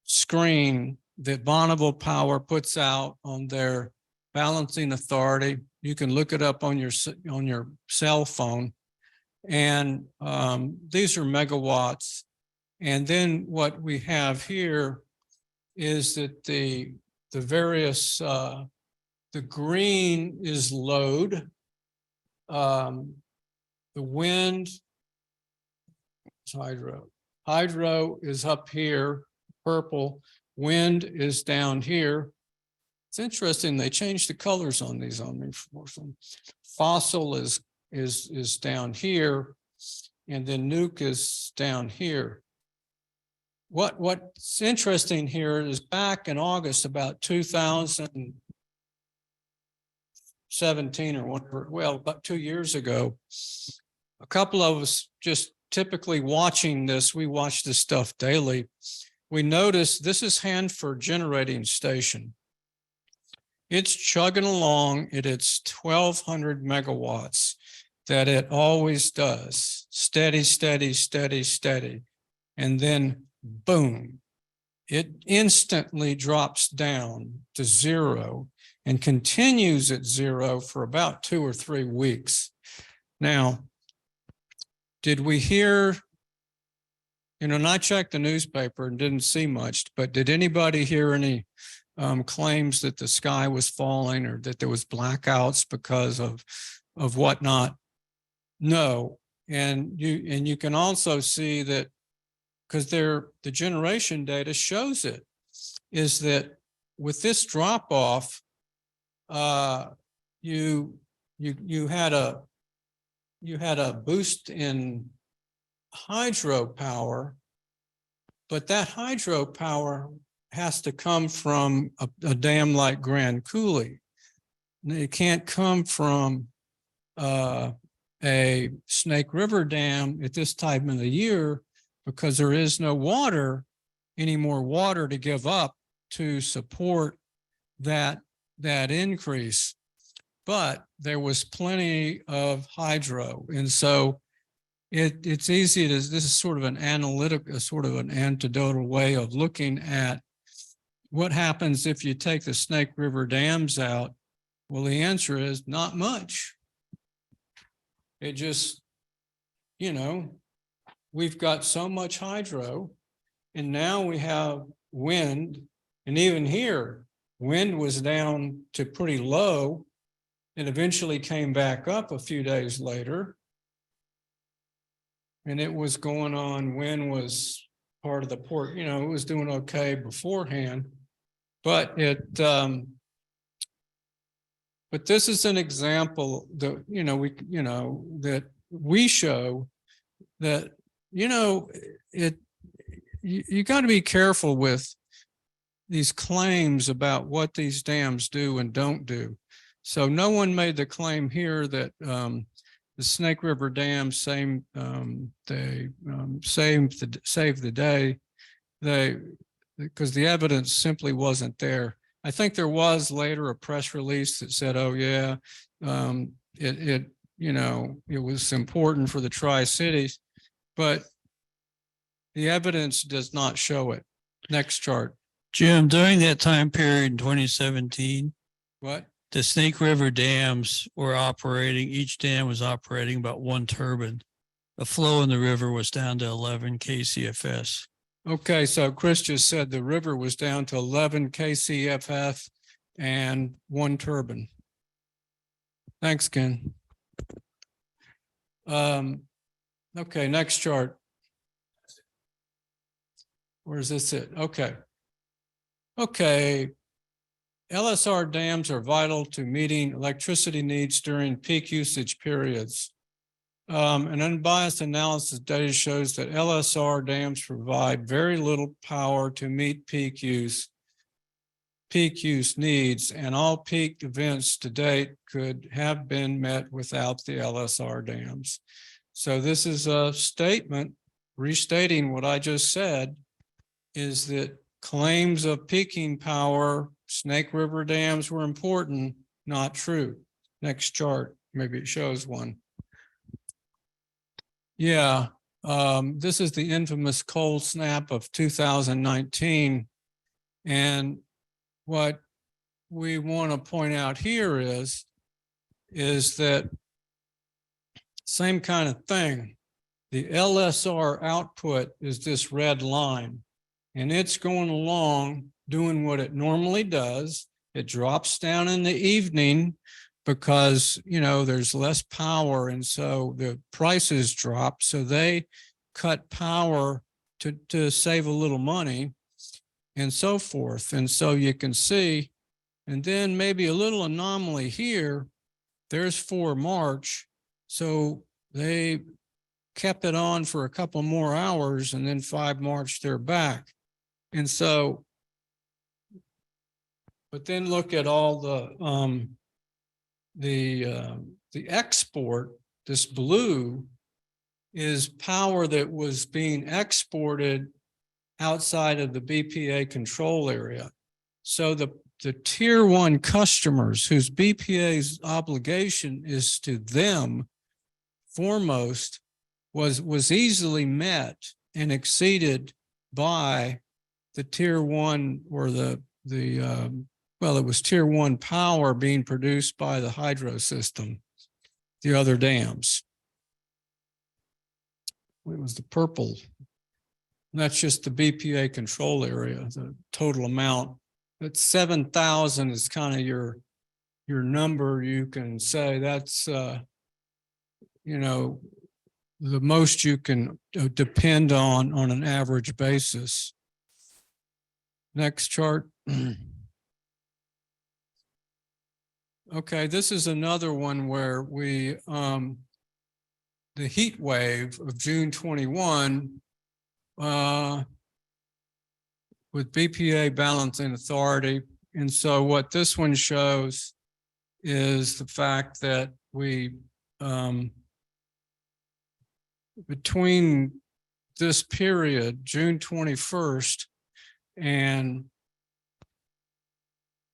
screen that Bonneville Power puts out on their balancing authority. You can look it up on your cell phone. And these are megawatts. And then what we have here is that the various, the green is load. The wind is hydro. Hydro is up here, purple. Wind is down here. It's interesting, they changed the colors on these on me. Fossil is down here, and then nuke is down here. What's interesting here is back in August, about 2017 or whatever, well, about 2 years ago, a couple of us just typically watching this, we watch this stuff daily. We noticed this is Hanford Generating Station. It's chugging along at its 1,200 megawatts that it always does. Steady, steady, steady, steady. And then boom, it instantly drops down to 0 and continues at 0 for about 2 or 3 weeks. Now, did we hear, and I checked the newspaper and didn't see much, but did anybody hear any claims that the sky was falling or that there was blackouts because of whatnot? No. And you can also see that, because the generation data shows it, is that with this drop off, you had a boost in hydropower, but that hydropower has to come from a dam like Grand Coulee. It can't come from a Snake River Dam at this time of the year, because there is no water, any more water to give up to support that increase. But there was plenty of hydro. And so it's easy to, this is sort of an analytic, sort of an anecdotal way of looking at what happens if you take the Snake River dams out. Well, the answer is not much. It just, we've got so much hydro, and now we have wind. And even here, wind was down to pretty low and eventually came back up a few days later. And it was going on, wind was part of the port, it was doing okay beforehand. But but this is an example that, that we show that, you got to be careful with these claims about what these dams do and don't do. So no one made the claim here that the Snake River Dam saved the day. Because the evidence simply wasn't there. I think there was later a press release that said, "Oh yeah, it was important for the Tri-Cities," but the evidence does not show it. Next chart. Jim, during that time period in 2017, What? the Snake River dams were operating, each dam was operating about 1 turbine. The flow in the river was down to 11 kCFS. Okay, so Chris just said the river was down to 11 kCFF and 1 turbine. Thanks, Ken. Okay, next chart. Where's this it? Okay. Okay. LSR dams are vital to meeting electricity needs during peak usage periods. An unbiased analysis data shows that LSR dams provide very little power to meet peak use needs, and all peak events to date could have been met without the LSR dams. So this is a statement restating what I just said, is that claims of peaking power, Snake River dams were important, not true. Next chart. maybe it shows one. Yeah, this is the infamous cold snap of 2019. And what we want to point out here is that same kind of thing. The LSR output is this red line, and it's going along doing what it normally does. It drops down in the evening because, you know, there's less power, and so the prices drop. So they cut power to save a little money and so forth. And so you can see, and then maybe a little anomaly here, there's 4 March. So they kept it on for a couple more hours, and then 5 March, they're back. And so, but then look at all the export. This blue is power that was being exported outside of the BPA control area. So the tier 1 customers whose BPA's obligation is to them foremost was easily met and exceeded by the tier 1 or well, it was tier 1 power being produced by the hydro system, the other dams. It was the purple. That's just the BPA control area, the total amount. That 7,000 is kind of your number. You can say that's, you know, the most you can depend on an average basis. Next chart. Okay, this is another one where we, the heat wave of June 21, with BPA balancing authority. And so what this one shows is the fact that we, between this period, June 21st and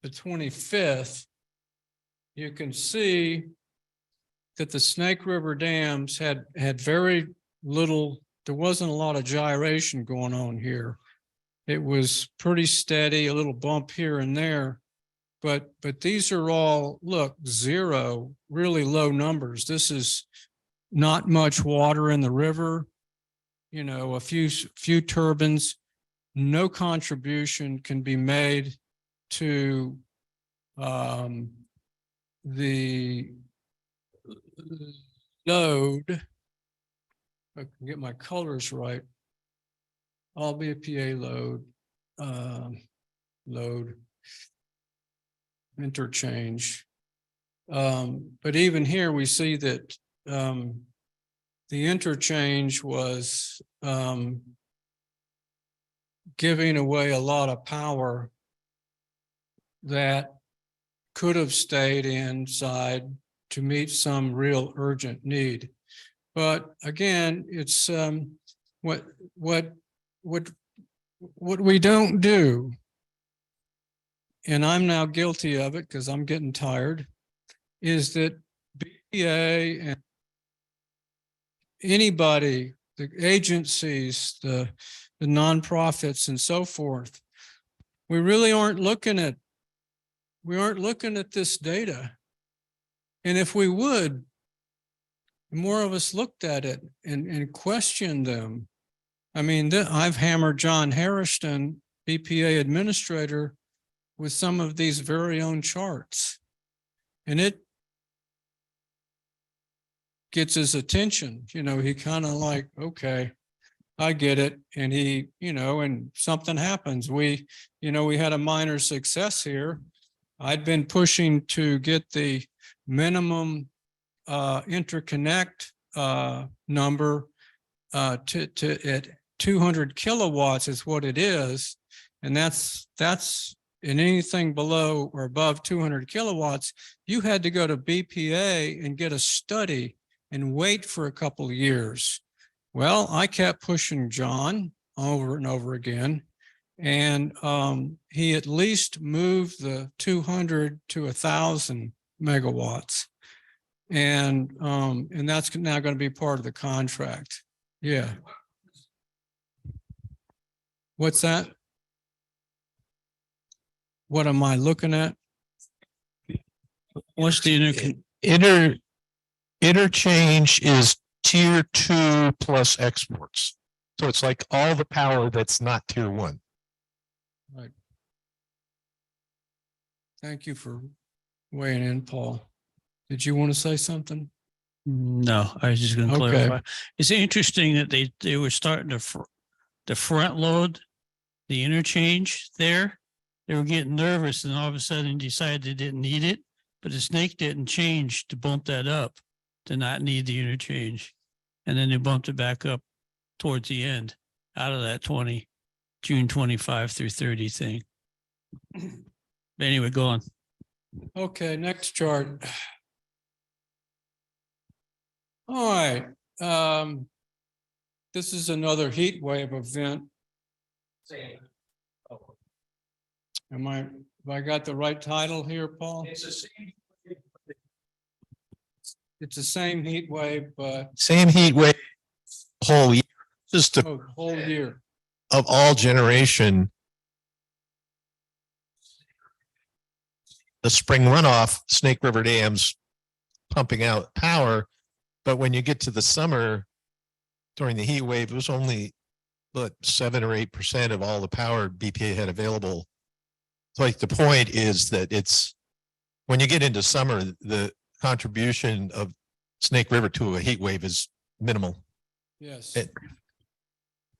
the 25th, you can see that the Snake River dams had very little, there wasn't a lot of gyration going on here. It was pretty steady, a little bump here and there, but these are all, look, 0, really low numbers. This is not much water in the river, you know, a few turbines. No contribution can be made to the load. If I can get my colors right. All BPA load interchange. But even here we see that the interchange was giving away a lot of power that could have stayed inside to meet some real urgent need. But again, it's what we don't do, and I'm now guilty of it because I'm getting tired, is that BPA and anybody, the agencies, the nonprofits and so forth, we really aren't looking at this data. And if we would, more of us looked at it and questioned them. I mean, I've hammered John Harrison, BPA administrator, with some of these very own charts. And it gets his attention. You know, he kind of like, okay, I get it. And he, you know, and something happens. We had a minor success here. I'd been pushing to get the minimum interconnect number to at 200 kilowatts is what it is. And that's in anything below or above 200 kilowatts, you had to go to BPA and get a study and wait for a couple of years. Well, I kept pushing John over and over again. And he at least moved the 200 to 1,000 megawatts. And that's now going to be part of the contract. Yeah. What's that? What am I looking at? What's the Interchange is tier 2 plus exports. So it's like all the power that's not tier 1. Right. Thank you for weighing in, Paul. Did you want to say something? No, I was just going to Okay. clarify. It's interesting that they were starting to front load the interchange there. They were getting nervous and all of a sudden decided they didn't need it, but the snake didn't change to bump that up to not need the interchange. And then they bumped it back up towards the end out of that June 25 through 30 thing. But anyway, go on. Okay, next chart. All right. This is another heat wave event. Have I got the right title here, Paul? It's the same heat wave, but Same heat wave whole year. Just the whole year. of all generation. The spring runoff, Snake River dams pumping out power. But when you get to the summer during the heat wave, it was only 7 or 8% of all the power BPA had available. So like the point is that it's when you get into summer, the contribution of Snake River to a heat wave is minimal. Yes.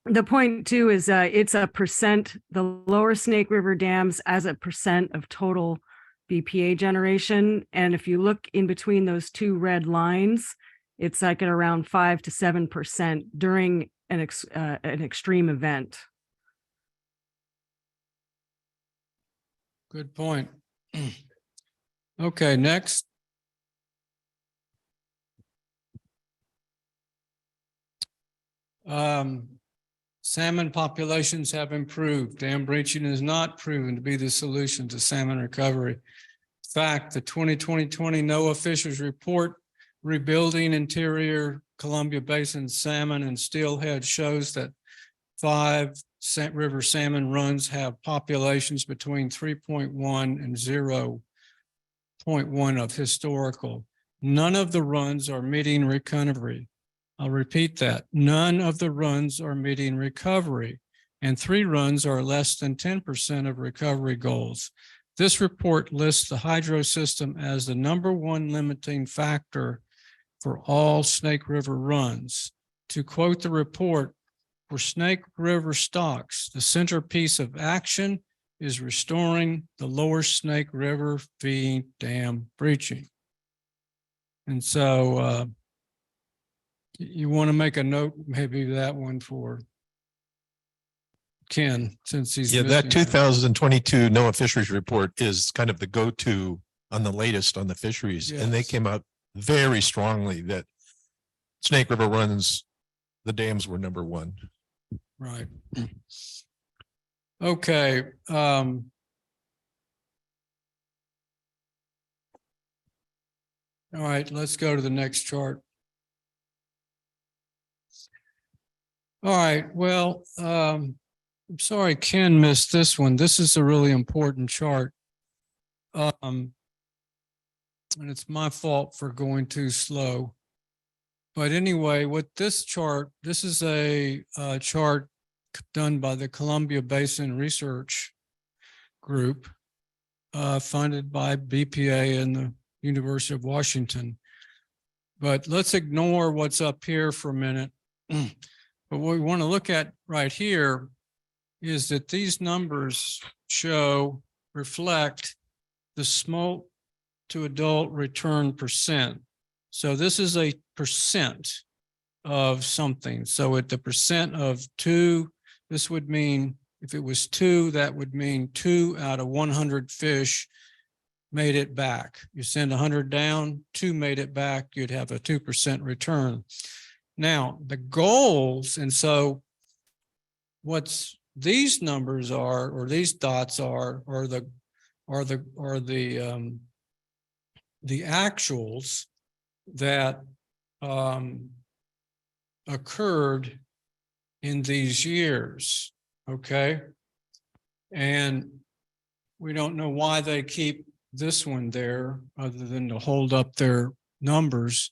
The point too is it's a percent, the lower Snake River dams as a percent of total BPA generation. And if you look in between those two red lines, it's like at around 5 to 7% during an extreme event. Good point. Okay, next. Salmon populations have improved. Dam breaching is not proven to be the solution to salmon recovery. In fact, the 2020 NOAA Fisheries Report rebuilding interior Columbia Basin salmon and steelhead shows that 5 river salmon runs have populations between 3.1 and 0.1 of historical. None of the runs are meeting recovery. I'll repeat that. None of the runs are meeting recovery, and 3 runs are less than 10% of recovery goals. This report lists the hydro system as the #1 limiting factor for all Snake River runs. To quote the report, for Snake River stocks, the centerpiece of action is restoring the lower Snake River feeding dam breaching. And so you want to make a note, maybe that one for Ken, since he's that missing 2022 NOAA Fisheries Report is kind of the go-to on the latest on the fisheries. And they Yes. came out very strongly that Snake River runs, the dams were #1. Right. Okay. All right, let's go to the next chart. All right, well, I'm sorry Ken missed this one. This is a really important chart. And it's my fault for going too slow. But anyway, with this chart, this is a chart done by the Columbia Basin Research Group, funded by BPA and the University of Washington. But let's ignore what's up here for a minute. But what we want to look at right here is that these numbers reflect the smolt to adult return percent. So this is a percent of something. So at the percent of 2, this would mean if it was 2, that would mean 2 out of 100 fish made it back. You send 100 down, 2 made it back, you'd have a 2% return. Now the goals, and so what's these numbers are, or these dots are the actuals, that occurred in these years, okay? And we don't know why they keep this one there other than to hold up their numbers.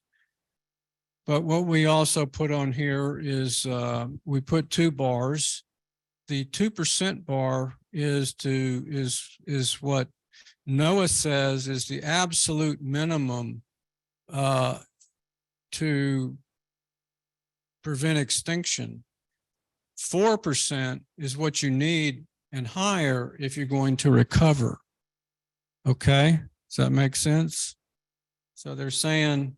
But what we also put on here is we put 2 bars. The 2% bar is what NOAA says is the absolute minimum to prevent extinction. 4% is what you need and higher if you're going to recover. Okay, does that make sense? So they're saying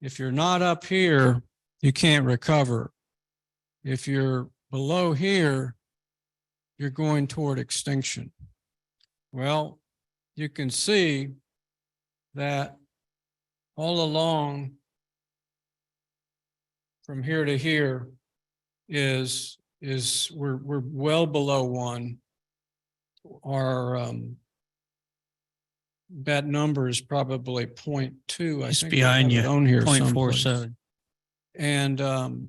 if you're not up here, you can't recover. If you're below here, you're going toward extinction. Well, you can see that all along from here to here is we're well below 1. Our that number is probably 0.2. I It's think behind I have you, it on here 0.47. and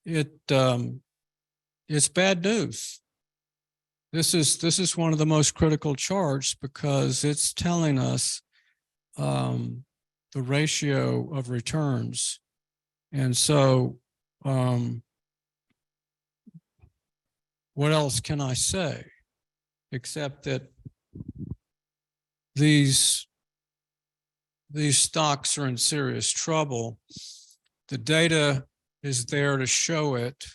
it's bad news. This is one of the most critical charts because it's telling us the ratio of returns. And so what else can I say except that these stocks are in serious trouble. The data is there to show it.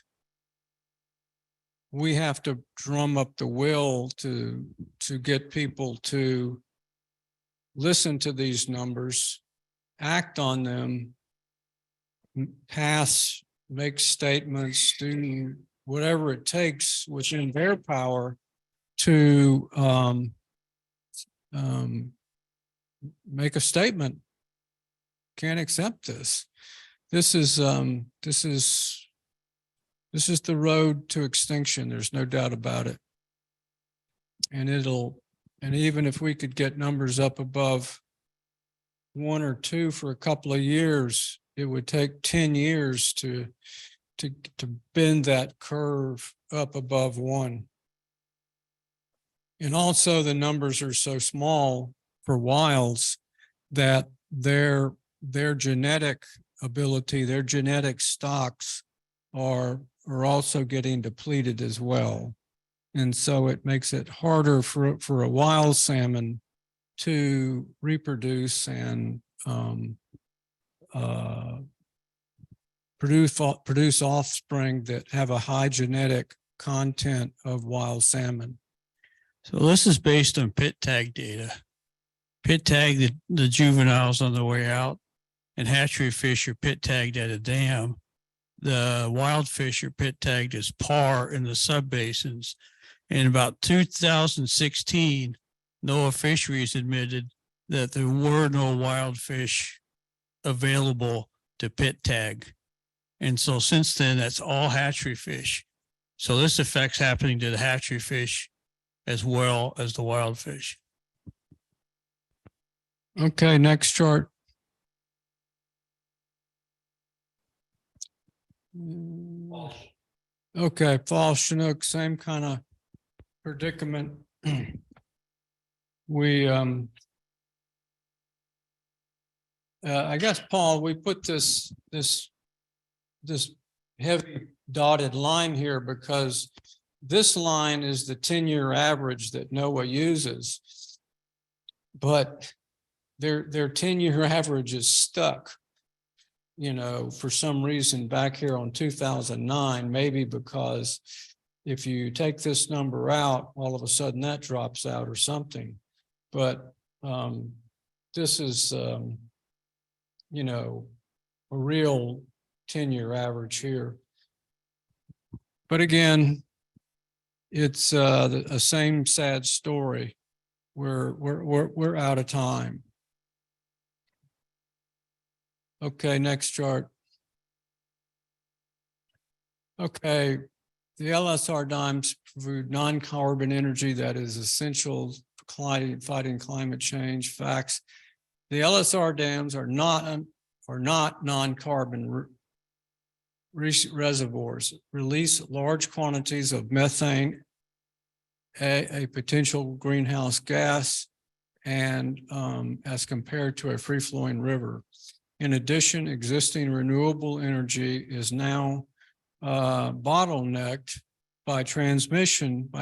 We have to drum up the will to get people to listen to these numbers, act on them, pass, make statements, do whatever it takes within their power to make a statement. Can't accept this. This is the road to extinction. There's no doubt about it. And even if we could get numbers up above 1 or 2 for a couple of years, it would take 10 years to bend that curve up above 1. And also the numbers are so small for wilds that their genetic ability, their genetic stocks are also getting depleted as well. And so it makes it harder for a wild salmon to reproduce and produce offspring that have a high genetic content of wild salmon. So this is based on pit tag data. Pit tag the juveniles on the way out, and hatchery fish are pit tagged at a dam. The wild fish are pit tagged as par in the subbasins. In about 2016, NOAA Fisheries admitted that there were no wild fish available to pit tag. And so since then, that's all hatchery fish. So this affects happening to the hatchery fish as well as the wild fish. Okay, next chart. Okay, fall Chinook, same kind of predicament. We I guess, Paul, we put this heavy dotted line here because this line is the 10-year average that NOAA uses, but their 10-year average is stuck, you know, for some reason back here on 2009, maybe because if you take this number out, all of a sudden that drops out or something. But this is, you know, a real 10-year average here. But again, it's a same sad story. We're out of time. Okay, next chart. Okay, the LSR dimes provide non-carbon energy that is essential for fighting climate change. Facts. The LSR dams are not are not non-carbon reservoirs, release large quantities of methane, a potential greenhouse gas, and as compared to a free-flowing river. In addition, existing renewable energy is now bottlenecked by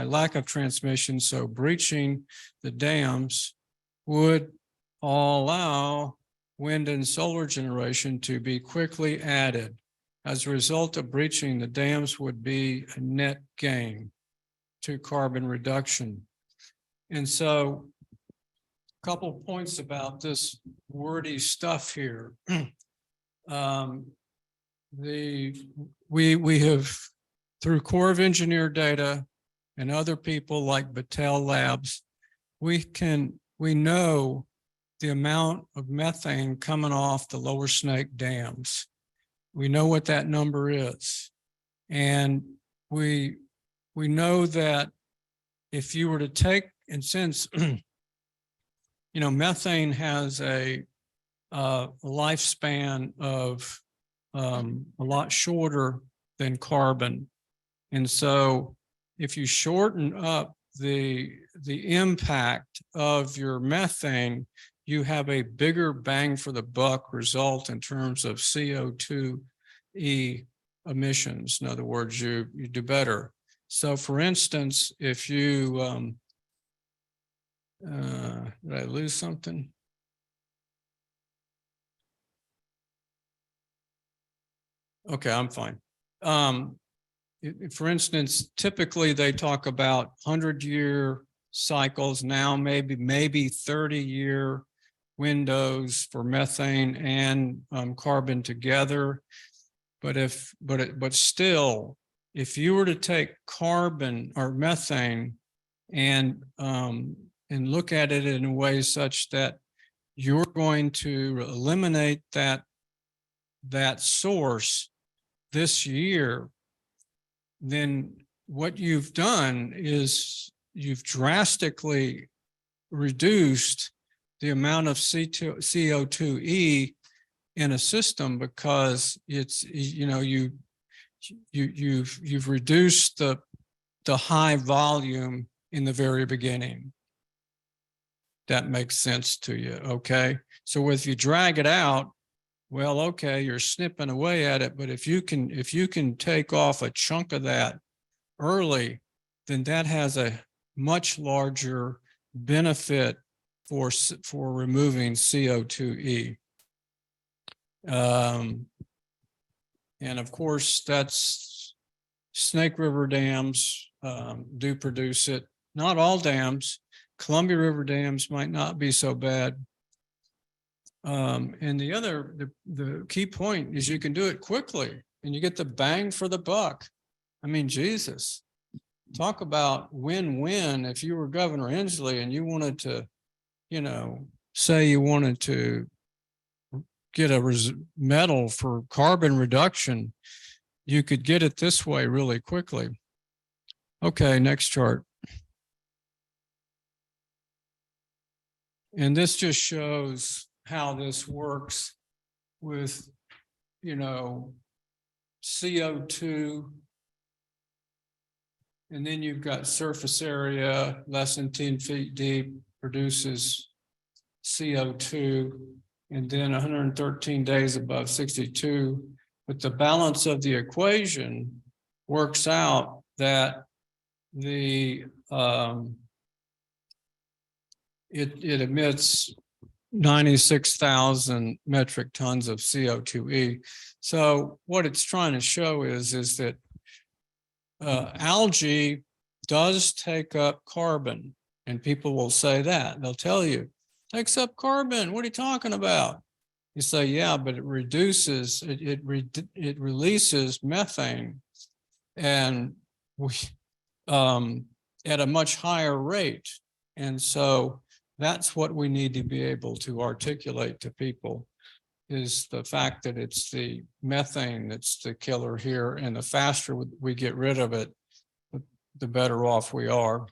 lack of transmission. So breaching the dams would allow wind and solar generation to be quickly added. As a result of breaching, the dams would be a net gain to carbon reduction. And so a couple of points about this wordy stuff here. We have, through Corps of Engineer data and other people like Waddell Labs, we know the amount of methane coming off the Lower Snake dams. We know what that number is. And we know that if you were to take, and since methane has a lifespan of a lot shorter than carbon. And so if you shorten up the impact of your methane, you have a bigger bang for the buck result in terms of CO2e emissions. In other words, you do better. So for instance, if you, did I lose something? Okay, I'm fine. For instance, typically they talk about 100-year cycles, now maybe 30-year windows for methane and carbon together. But still, if you were to take carbon or methane and look at it in a way such that you're going to eliminate that source this year, then what you've done is you've drastically reduced the amount of CO2e in a system, because it's, you've reduced the high volume in the very beginning. That makes sense to you, okay? So if you drag it out, well, okay, you're snipping away at it, but if you can take off a chunk of that early, then that has a much larger benefit for removing CO2e. And of course, that's Snake River dams do produce it. Not all dams. Columbia River dams might not be so bad. And the key point is you can do it quickly and you get the bang for the buck. I mean, Jesus, talk about win-win. If you were Governor Inslee and you wanted to, say you wanted to get a medal for carbon reduction, you could get it this way really quickly. Okay, next chart. And this just shows how this works with, CO2. And then you've got surface area less than 10 feet deep produces CO2, and then 113 days above 62. But the balance of the equation works out that it emits 96,000 metric tons of CO2e. So what it's trying to show is that algae does take up carbon, and people will say that. They'll tell you, takes up carbon. What are you talking about? You say, yeah, but it reduces, it releases methane, and at a much higher rate. And so that's what we need to be able to articulate to people, is the fact that it's the methane that's the killer here. And the faster we get rid of it, the better off we are.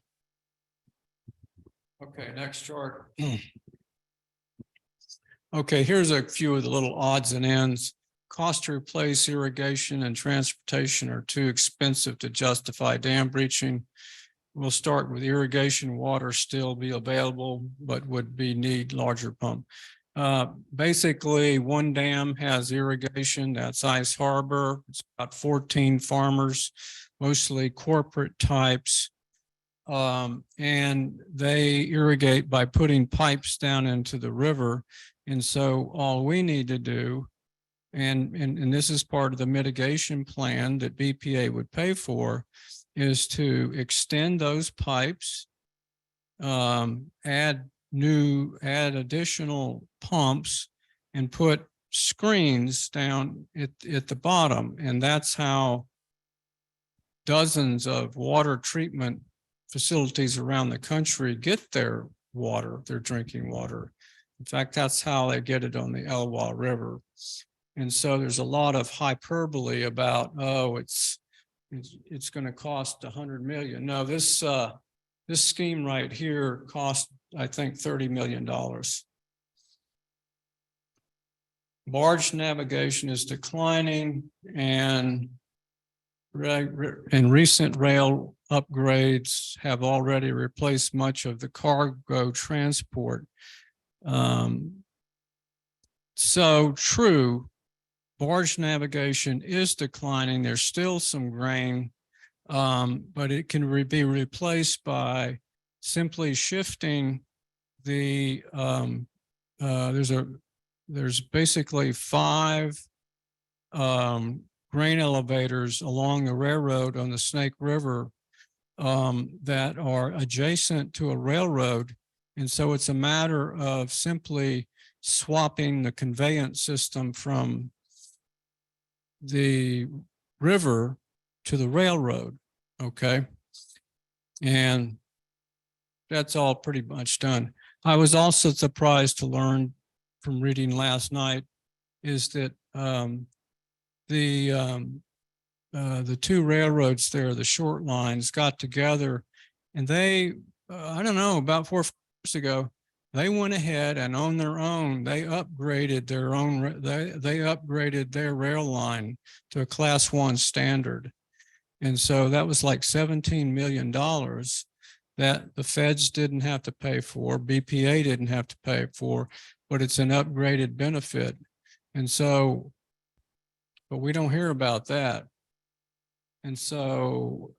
Okay, next chart. Okay, here's a few of the little odds and ends. Cost to replace irrigation and transportation are too expensive to justify dam breaching. We'll start with irrigation water still be available, but would need larger pump. Basically, one dam has irrigation, that's Ice Harbor. It's about 14 farmers, mostly corporate types. And they irrigate by putting pipes down into the river. And so all we need to do, and this is part of the mitigation plan that BPA would pay for, is to extend those pipes, add additional pumps, and put screens down at the bottom. And that's how dozens of water treatment facilities around the country get their water, their drinking water. In fact, that's how they get it on the Elwha River. And so there's a lot of hyperbole about, oh, it's going to cost 100 million. No, this scheme right here cost, I think, $30 million. Barge navigation is declining, and recent rail upgrades have already replaced much of the cargo transport. So true, barge navigation is declining. There's still some grain, but it can be replaced by simply shifting the, there's basically 5 grain elevators along the railroad on the Snake River that are adjacent to a railroad. And so it's a matter of simply swapping the conveyance system from the river to the railroad, okay? And that's all pretty much done. I was also surprised to learn from reading last night is that the 2 railroads there, the short lines, got together, and they, I don't know, about 4 years ago, they went ahead and on their own, they upgraded their own, they upgraded their rail line to a Class 1 standard. And so that was like $17 million that the feds didn't have to pay for, BPA didn't have to pay for, but it's an upgraded benefit. And so, but we don't hear about that. And so,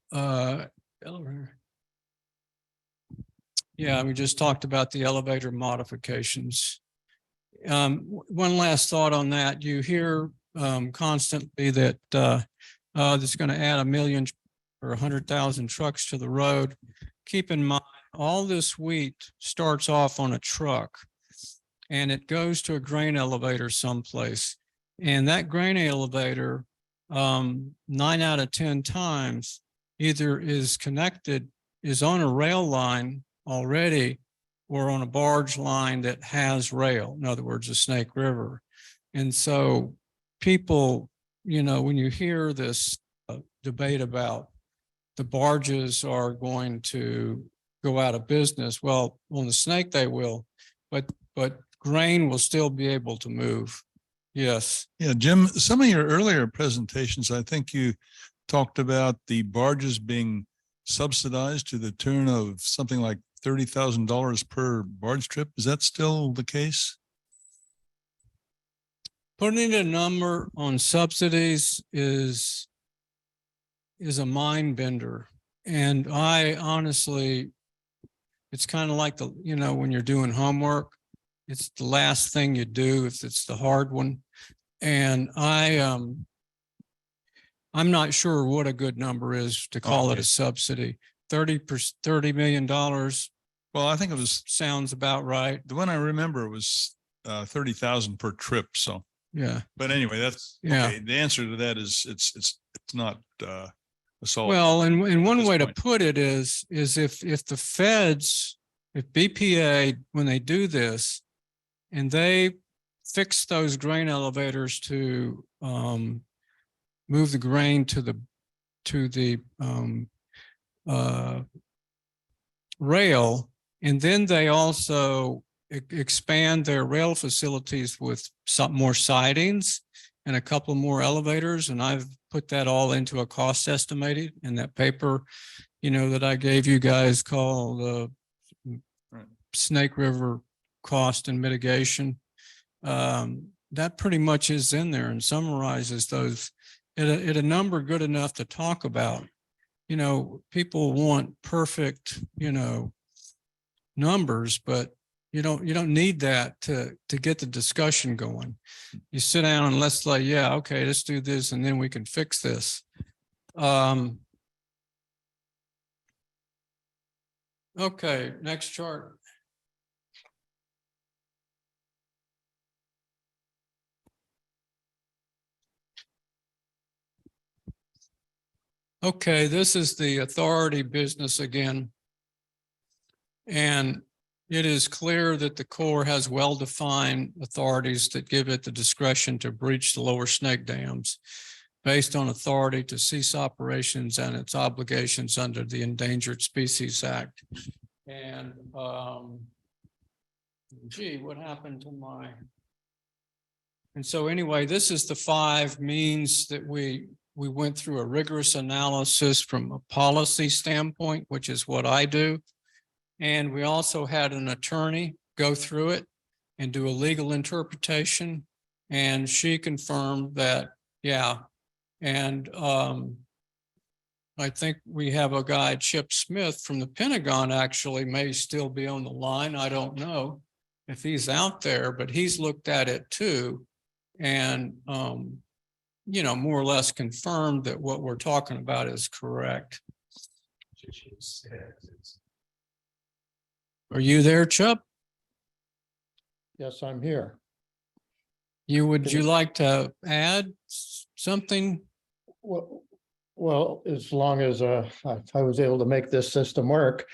yeah, we just talked about the elevator modifications. One last thought on that. You hear constantly that it's going to add 1 million or 100,000 trucks to the road. Keep in mind, all this wheat starts off on a truck and it goes to a grain elevator someplace. And that grain elevator, 9 out of 10 times, either is on a rail line already or on a barge line that has rail, in other words, the Snake River. And so people, you know, when you hear this debate about the barges are going to go out of business, well, on the Snake they will, but grain will still be able to move. Yes. Yeah, Jim, some of your earlier presentations, I think you talked about the barges being subsidized to the tune of something like $30,000 per barge trip. Is that still the case? Putting a number on subsidies is a mind bender. And I honestly, it's kind of like when you're doing homework, it's the last thing you do if it's the hard one. And I'm not sure what a good number is to call it a subsidy. $30 million. Well, I think it was, sounds about right. the one I remember was 30,000 per trip. So, yeah. But anyway, that's, okay. The answer to that is it's not a solid. Well, and one way to put it is if the feds, if BPA, when they do this and they fix those grain elevators to move the grain to the rail, and then they also expand their rail facilities with some more sidings and a couple more elevators. And I've put that all into a cost estimated in that paper, that I gave you guys called the Snake River Cost and Mitigation. That pretty much is in there and summarizes those at a number good enough to talk about. People want perfect, numbers, but you don't need that to get the discussion going. You sit down and let's like, yeah, okay, let's do this and then we can fix this. Okay, next chart. Okay, this is the authority business again. And it is clear that the Corps has well-defined authorities that give it the discretion to breach the lower snake dams based on authority to cease operations and its obligations under the Endangered Species Act. And gee, what happened to my? And so anyway, this is the 5 means that we went through a rigorous analysis from a policy standpoint, which is what I do. And we also had an attorney go through it and do a legal interpretation. And she confirmed that, yeah. And I think we have a guy, Chip Smith from the Pentagon, actually may still be on the line. I don't know if he's out there, but he's looked at it too. And more or less confirmed that what we're talking about is correct. Are you there, Chuck? Yes, I'm here. Would you like to add something? Well, as long as I was able to make this system work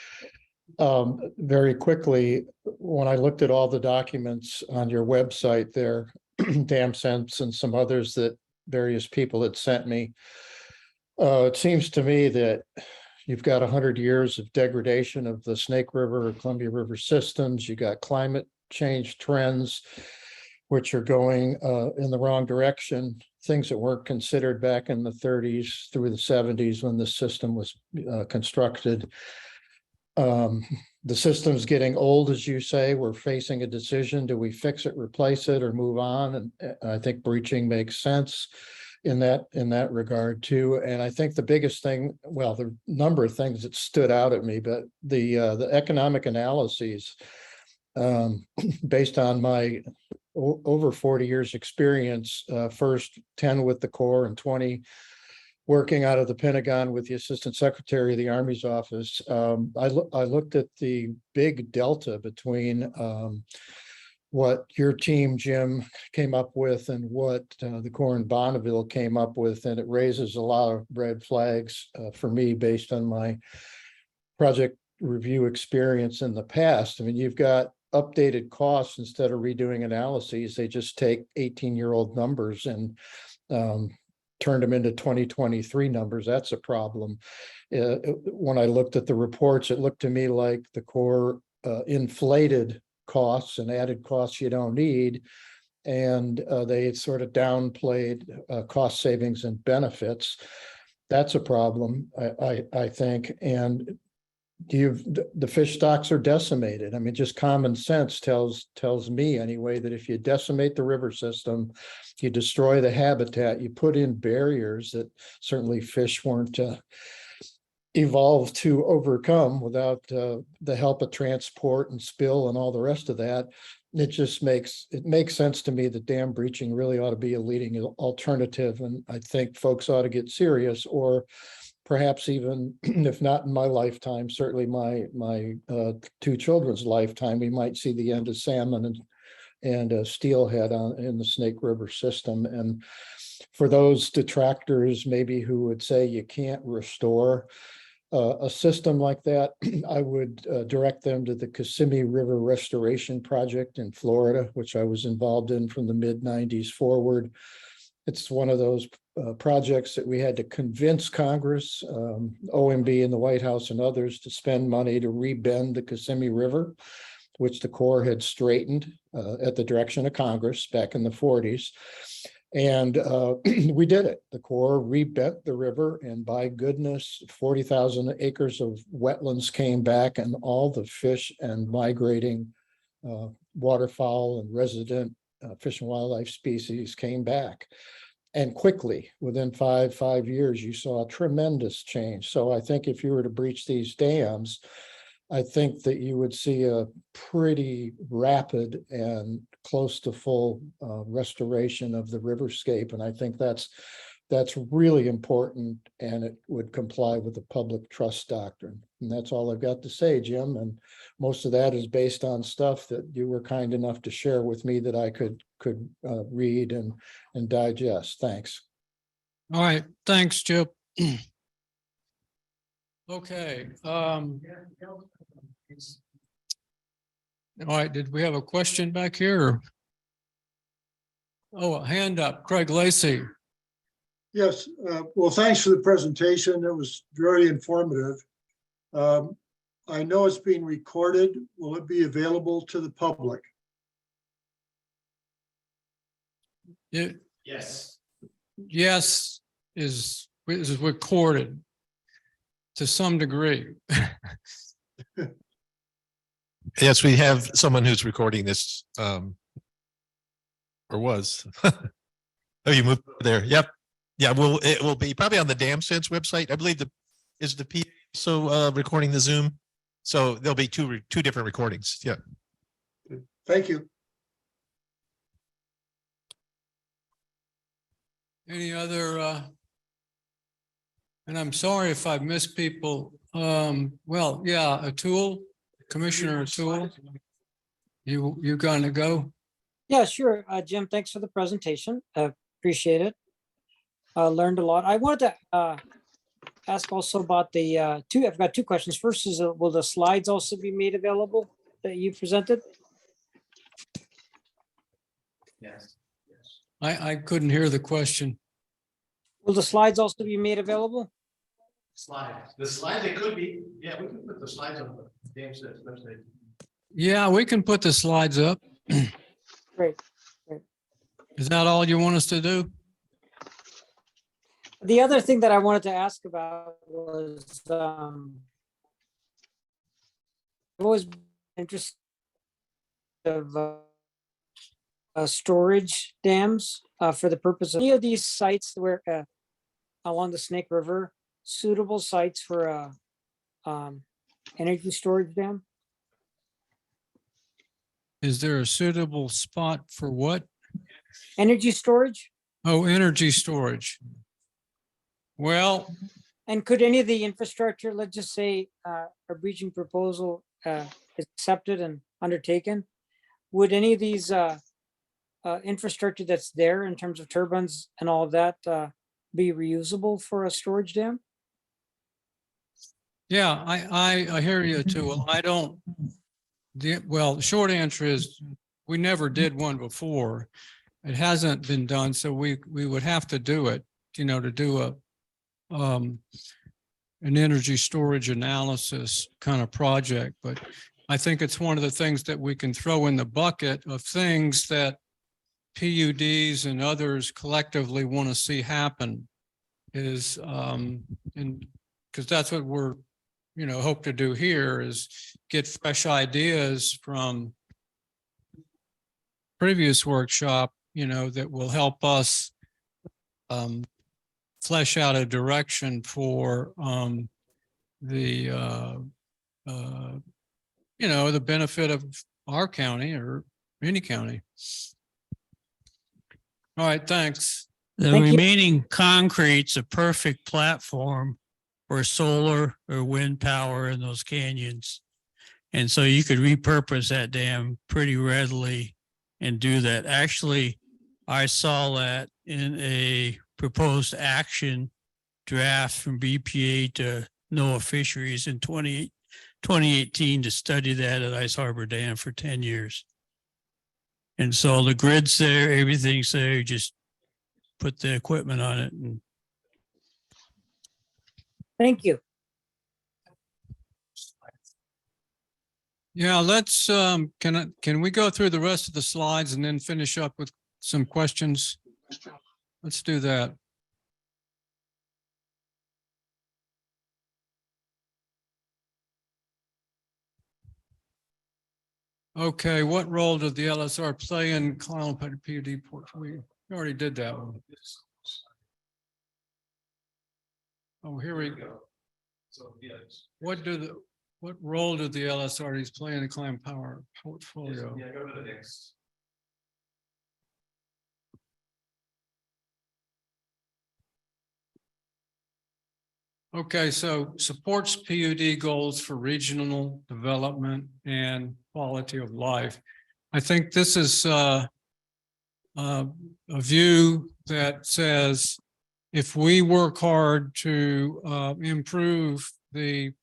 very quickly, when I looked at all the documents on your website there, Dam Sense and some others that various people had sent me, it seems to me that you've got 100 years of degradation of the Snake River or Columbia River systems. You got climate change trends, which are going in the wrong direction. Things that weren't considered back in the 30s through the 70s when the system was constructed. The system's getting old, as you say. We're facing a decision. Do we fix it, replace it, or move on? And I think breaching makes sense in that regard too. And I think the biggest thing, well, the number of things that stood out at me, but the economic analyses based on my over 40 years experience, first 10 with the Corps and 20 working out of the Pentagon with the Assistant Secretary of the Army's office. I looked at the big delta between what your team, Jim, came up with and what the Corps in Bonneville came up with, and it raises a lot of red flags for me based on my project review experience in the past. I mean, you've got updated costs instead of redoing analyses. They just take 18-year-old numbers and turned them into 2023 numbers. That's a problem. When I looked at the reports, it looked to me like the Corps inflated costs and added costs you don't need. And they sort of downplayed cost savings and benefits. That's a problem, I think. And the fish stocks are decimated. I mean, just common sense tells me anyway that if you decimate the river system, you destroy the habitat, you put in barriers that certainly fish weren't evolved to overcome without the help of transport and spill and all the rest of that. It makes sense to me that dam breaching really ought to be a leading alternative, and I think folks ought to get serious, or perhaps even, if not in my lifetime, certainly my 2 children's lifetime, we might see the end of salmon and steelhead in the Snake River system. And for those detractors maybe who would say you can't restore a system like that, I would direct them to the Kissimmee River Restoration Project in Florida, which I was involved in from the mid-90s forward. It's one of those projects that we had to convince Congress, OMB and the White House and others to spend money to rebend the Kissimmee River, which the Corps had straightened at the direction of Congress back in the 40s. And we did it. The Corps rebent the river, and by goodness, 40,000 acres of wetlands came back, and all the fish and migrating waterfowl and resident fish and wildlife species came back. And quickly, within five years, you saw a tremendous change. So I think if you were to breach these dams, I think that you would see a pretty rapid and close to full restoration of the riverscape. And I think that's really important, and it would comply with the public trust doctrine. And that's all I've got to say, Jim. And most of that is based on stuff that you were kind enough to share with me that I could read and digest. Thanks. All right, thanks, Chip. Okay. All right, did we have a question back here? Oh, a hand up, Craig Lacy. Yes, well, thanks for the presentation. It was very informative. I know it's being recorded. Will it be available to the public? Yes. Yes, is recorded to some degree. Yes, we have someone who's recording this, or was. Oh, you moved there. Yep. Yeah, well, it will be probably on the Dam Sense website. I believe is the P also recording the Zoom. So there'll be two different recordings. Yeah. Thank you. Any other, and I'm sorry if I've missed people. Well, yeah, Commissioner O'Toole, you gonna go? Yeah, sure. Jim, thanks for the presentation. Appreciate it. Learned a lot. I wanted to ask also about the I've got two questions. First is, will the slides also be made available that you presented? Yes. I couldn't hear the question. Will the slides also be made available? Slides. The slides, it could be. Yeah, we can put the slides on the Dam Sense website. Yeah, we can put the slides up. Great. Is that all you want us to do? The other thing that I wanted to ask about was, I've always been interested of storage dams for the purpose of any of these sites where along the Snake River, suitable sites for a energy storage dam. Is there a suitable spot for what? Energy storage. Oh, energy storage. Well, and could any of the infrastructure, let's just say a breaching proposal is accepted and undertaken, would any of these infrastructure that's there in terms of turbines and all of that be reusable for a storage dam? yeah, I hear you too. I don't, well, the short answer is we never did one before. It hasn't been done, so we would have to do it, to do an energy storage analysis kind of project. But I think it's one of the things that we can throw in the bucket of things that PUDs and others collectively want to see happen is, and because that's what we're, hope to do here is get fresh ideas from previous workshop, that will help us flesh out a direction for the benefit of our county or any county. All right, thanks. The remaining concrete's a perfect platform for solar or wind power in those canyons. And so you could repurpose that dam pretty readily and do that. Actually, I saw that in a proposed action draft from BPA to NOAA Fisheries in 2018 to study that at Ice Harbor Dam for 10 years. And so the grid's there, everything's there, just put the equipment on it. And thank you. Yeah, let's, can we go through the rest of the slides and then finish up with some questions? Let's do that. Okay, what role did the LSR play in Clallam PUD portfolio? We already did that one. Oh, here we go. So, yes. What role did the LSRDs play in the Clallam Power portfolio? Yeah, go to the next. Okay, so supports PUD goals for regional development and quality of life. I think this is a view that says if we work hard to help improve the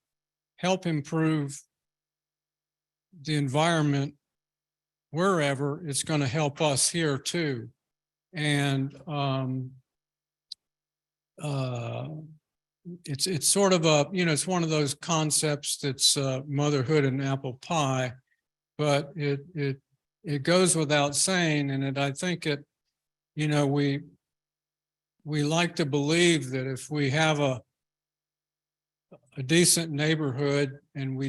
environment wherever, it's going to help us here too. And it's sort of a, it's one of those concepts that's motherhood and apple pie, but it goes without saying. And I think we like to believe that if we have a decent neighborhood and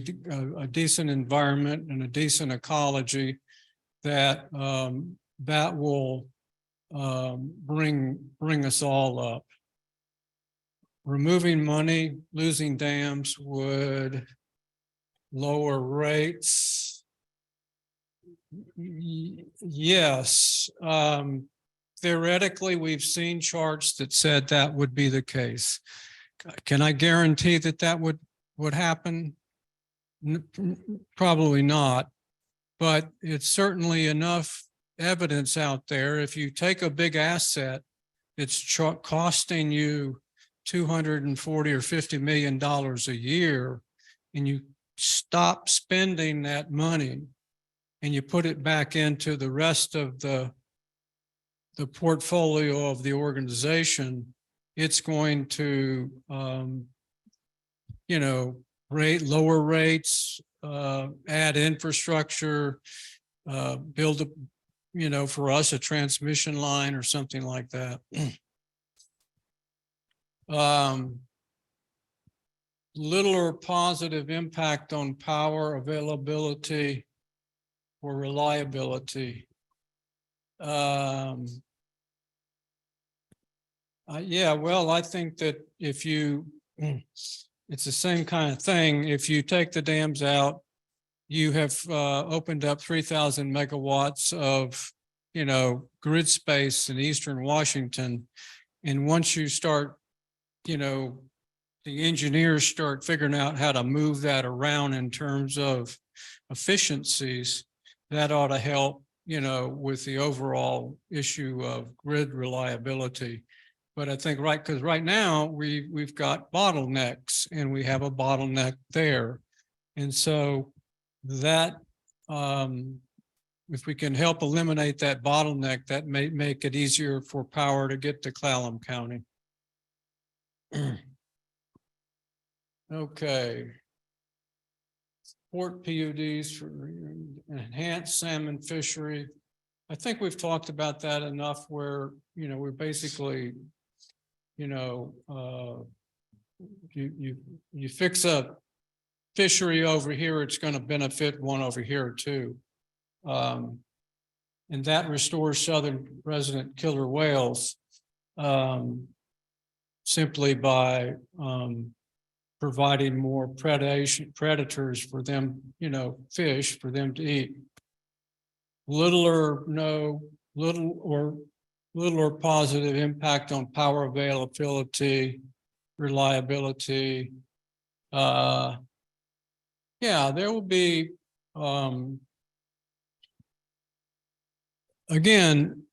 a decent environment and a decent ecology, that that will bring us all up. Removing money, losing dams would lower rates. Yes. Theoretically, we've seen charts that said that would be the case. Can I guarantee that that would happen? Probably not, but it's certainly enough evidence out there. If you take a big asset, it's costing you $240 or $50 million a year, and you stop spending that money and you put it back into the rest of the portfolio of the organization, it's going to, lower rates, add infrastructure, build for us, a transmission line or something like that. Little or positive impact on power availability or reliability. Yeah, well, I think that it's the same kind of thing. If you take the dams out, you have opened up 3,000 megawatts of, grid space in Eastern Washington. And once you start, the engineers start figuring out how to move that around in terms of efficiencies, that ought to help, with the overall issue of grid reliability. But I think because right now we've got bottlenecks, and we have a bottleneck there. And so that if we can help eliminate that bottleneck, that may make it easier for power to get to Clallam County. Okay. Support PUDs for enhanced salmon fishery. I think we've talked about that enough where, we're basically, you fix a fishery over here, it's going to benefit one over here too. And that restores southern resident killer whales simply by providing more predators for them, fish for them to eat. Little or positive impact on power availability, reliability. Yeah, there will be, again,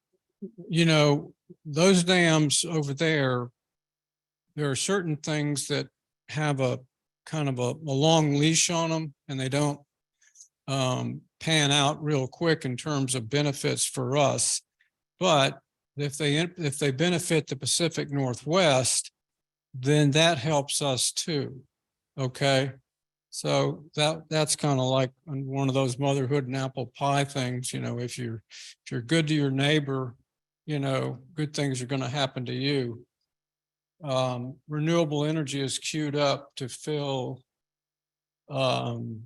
those dams over there are certain things that have a kind of a long leash on them, and they don't pan out real quick in terms of benefits for us. But if they benefit the Pacific Northwest, then that helps us too. Okay. So that's kind of like one of those motherhood and apple pie things, if you're good to your neighbor, good things are going to happen to you. Renewable energy is queued up to fill the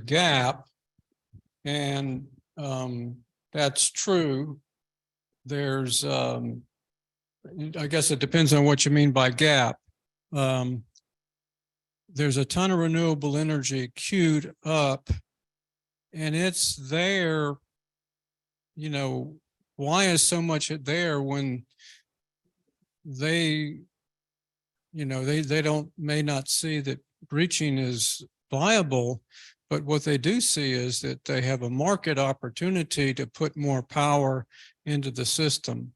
gap. And that's true. There's, I guess it depends on what you mean by gap. There's a ton of renewable energy queued up and it's there. Why is so much there when they may not see that breaching is viable, but what they do see is that they have a market opportunity to put more power into the system.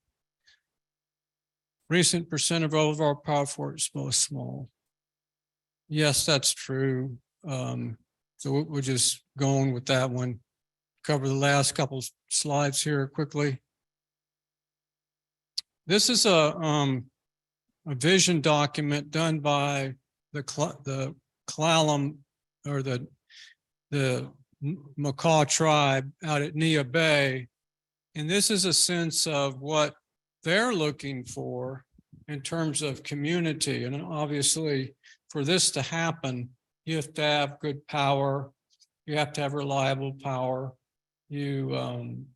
Recent percent of all of our power for is most small. Yes, that's true. So we're just going with that one. Cover the last couple slides here quickly. This is a vision document done by the Clallam or the Macaw tribe out at Nia Bay. And this is a sense of what they're looking for in terms of community. And obviously for this to happen, you have to have good power. You have to have reliable power. You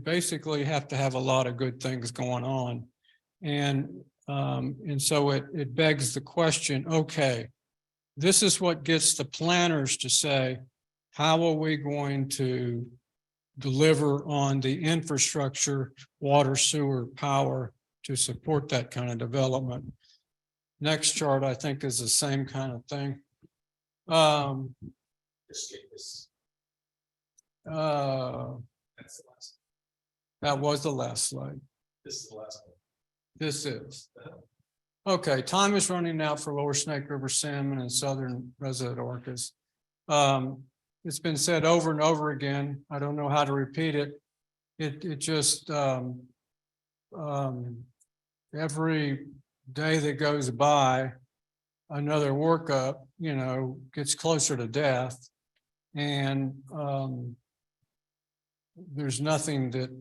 basically have to have a lot of good things going on. And so it begs the question, okay, this is what gets the planners to say, how are we going to deliver on the infrastructure, water, sewer, power to support that kind of development? Next chart, I think, is the same kind of thing. That's the last. That was the last slide. This is the last one. This is. Okay, time is running out for Lower Snake River salmon and southern resident orcas. It's been said over and over again. I don't know how to repeat it. It just every day that goes by, another workup, gets closer to death. And there's nothing that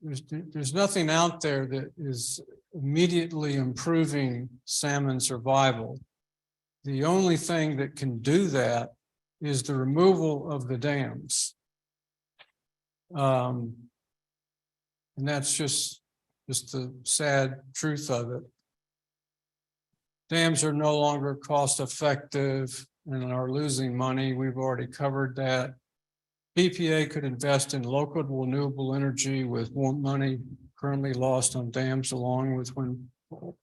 there's nothing out there that is immediately improving salmon survival. The only thing that can do that is the removal of the dams. And that's just the sad truth of it. Dams are no longer cost effective and are losing money. We've already covered that. BPA could invest in local renewable energy with more money currently lost on dams along with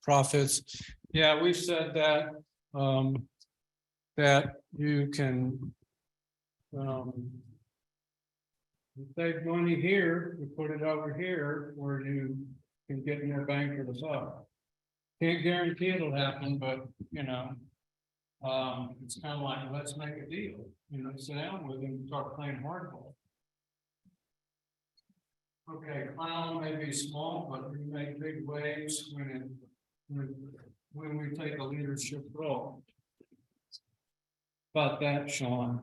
profits. Yeah, we've said that, that you can save money here, you put it over here where you can get more bang for the buck. Can't guarantee it'll happen, but it's kind of like, let's make a deal, sit down with them and start playing hardball. Okay, clown may be small, but we make big waves when we take a leadership role. About that, Sean.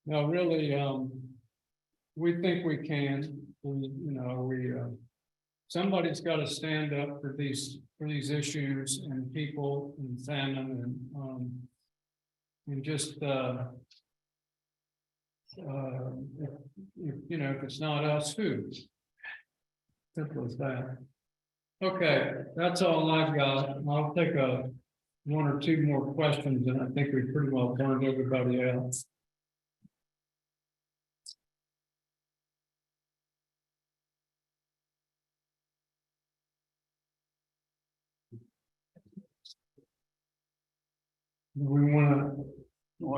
No, really, we think we can. Somebody's got to stand up for these issues and people and salmon and just if it's not us, who? Simple as that. Okay, that's all I've got. I'll take one or two more questions, and I think we pretty well covered everybody else. We want to. Go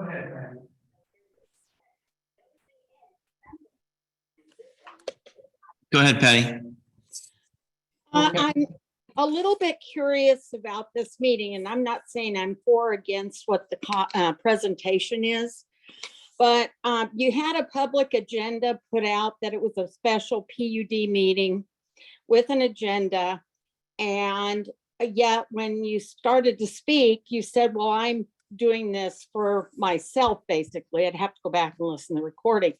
ahead, Brad. Go ahead, Patty. Okay. a little bit curious about this meeting, and I'm not saying I'm for or against what the presentation is, but you had a public agenda put out that it was a special PUD meeting with an agenda. And yet when you started to speak, you said, well, I'm doing this for myself, basically. I'd have to go back and listen to the recording.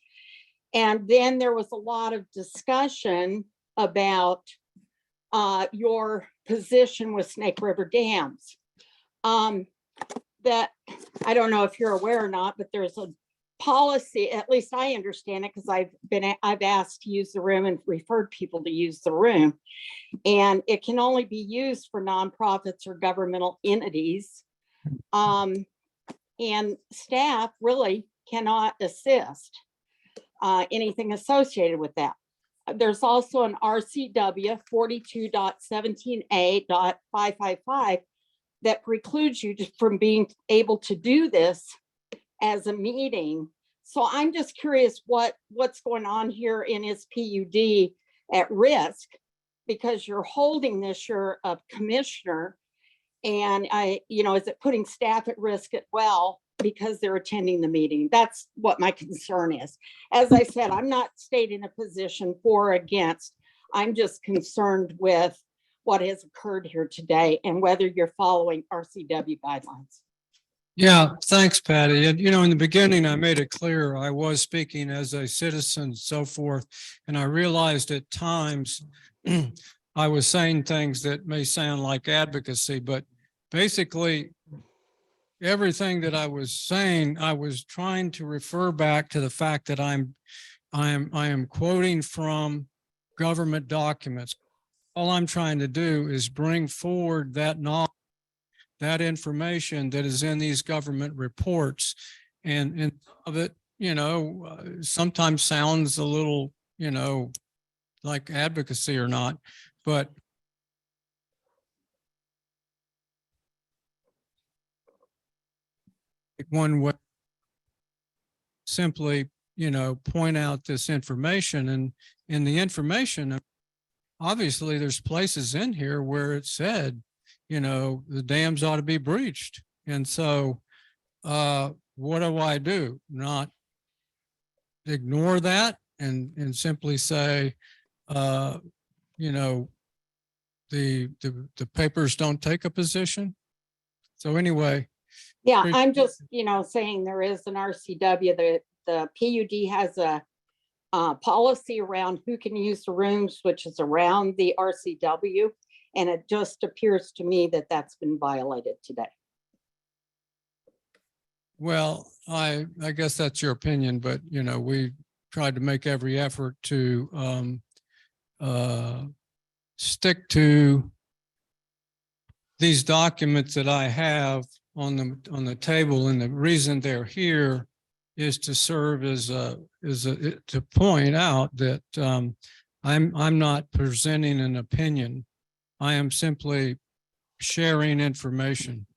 And then there was a lot of discussion about your position with Snake River Dams. That I don't know if you're aware or not, but there's a policy, at least I understand it, because I've asked to use the room and referred people to use the room. And it can only be used for nonprofits or governmental entities. And staff really cannot assist anything associated with that. There's also an RCW 42.17a.555 that precludes you from being able to do this as a meeting. So I'm just curious what's going on here in his PUD at risk, because you're holding this, you're a commissioner, and is it putting staff at risk as well because they're attending the meeting? That's what my concern is. As I said, I'm not stating a position for or against. I'm just concerned with what has occurred here today and whether you're following RCW guidelines. Yeah, thanks, Patty. And, in the beginning, I made it clear I was speaking as a citizen and so forth. And I realized at times I was saying things that may sound like advocacy, but basically everything that I was saying, I was trying to refer back to the fact that I am quoting from government documents. All I'm trying to do is bring forward that knowledge, that information that is in these government reports, and of it, sometimes sounds a little, like advocacy or not, but one would simply, point out this information, and in the information, obviously there's places in here where it said, the dams ought to be breached. And so what do? Not ignore that and simply say, the papers don't take a position. So anyway. Yeah, I'm just, saying there is an RCW, the PUD has a policy around who can use the rooms, which is around the RCW. And it just appears to me that that's been violated today. Well, I guess that's your opinion, but, we tried to make every effort to stick to these documents that I have on the table, and the reason they're here is to serve as to point out that I'm not presenting an opinion. I am simply sharing information.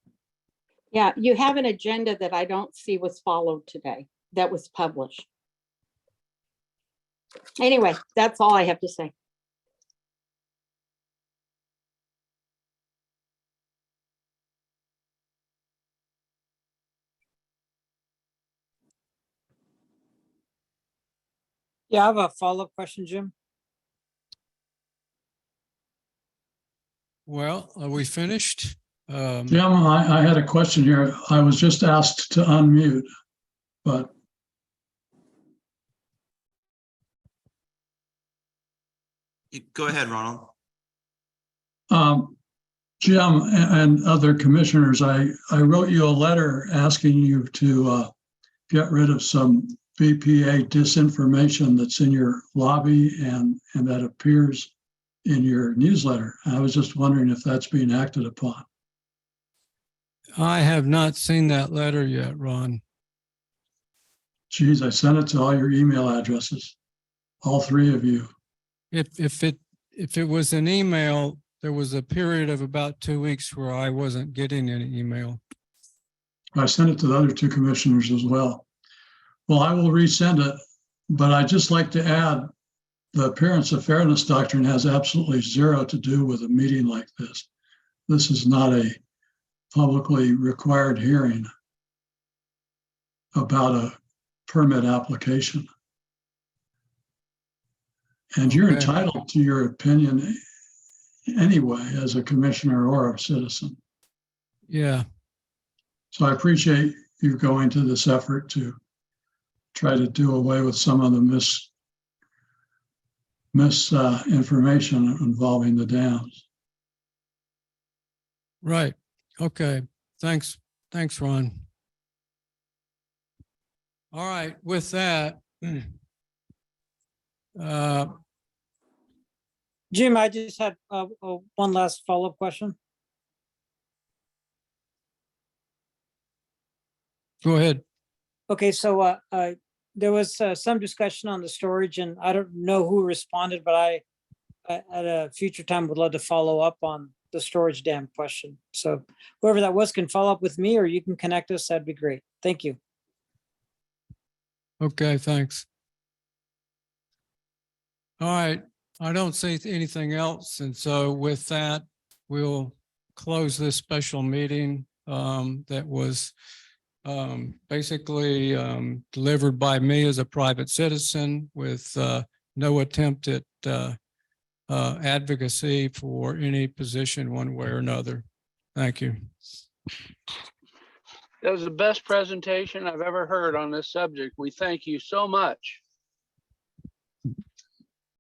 Yeah, you have an agenda that I don't see was followed today, that was published. Anyway, that's all I have to say. Yeah, I have a follow-up question, Jim. Well, are we finished? Jim, I had a question here. I was just asked to unmute, but. Go ahead, Ronald. Jim and other commissioners, I wrote you a letter asking you to get rid of some BPA disinformation that's in your lobby and that appears in your newsletter. I was just wondering if that's being acted upon. I have not seen that letter yet, Ron. Geez, I sent it to all your email addresses, all three of you. If it was an email, there was a period of about 2 weeks where I wasn't getting any email. I sent it to the other two commissioners as well. Well, I will resend it, but I'd just like to add the appearance of fairness doctrine has absolutely zero to do with a meeting like this. This is not a publicly required hearing about a permit application. And you're Okay. entitled to your opinion anyway, as a commissioner or a citizen. Yeah. So I appreciate you going to this effort to try to do away with some of the misinformation involving the dams. Right. Okay. Thanks. Thanks, Ron. All right. With that, Jim, I just had one last follow-up question. go ahead. Okay, so there was some discussion on the storage, and I don't know who responded, but I at a future time would love to follow up on the storage dam question. So whoever that was can follow up with me, or you can connect us. That'd be great. Thank you. Okay, thanks. All right, I don't see anything else. And so with that, we'll close this special meeting that was basically delivered by me as a private citizen with no attempt at advocacy for any position one way or another. Thank you. That was the best presentation I've ever heard on this subject. We thank you so much.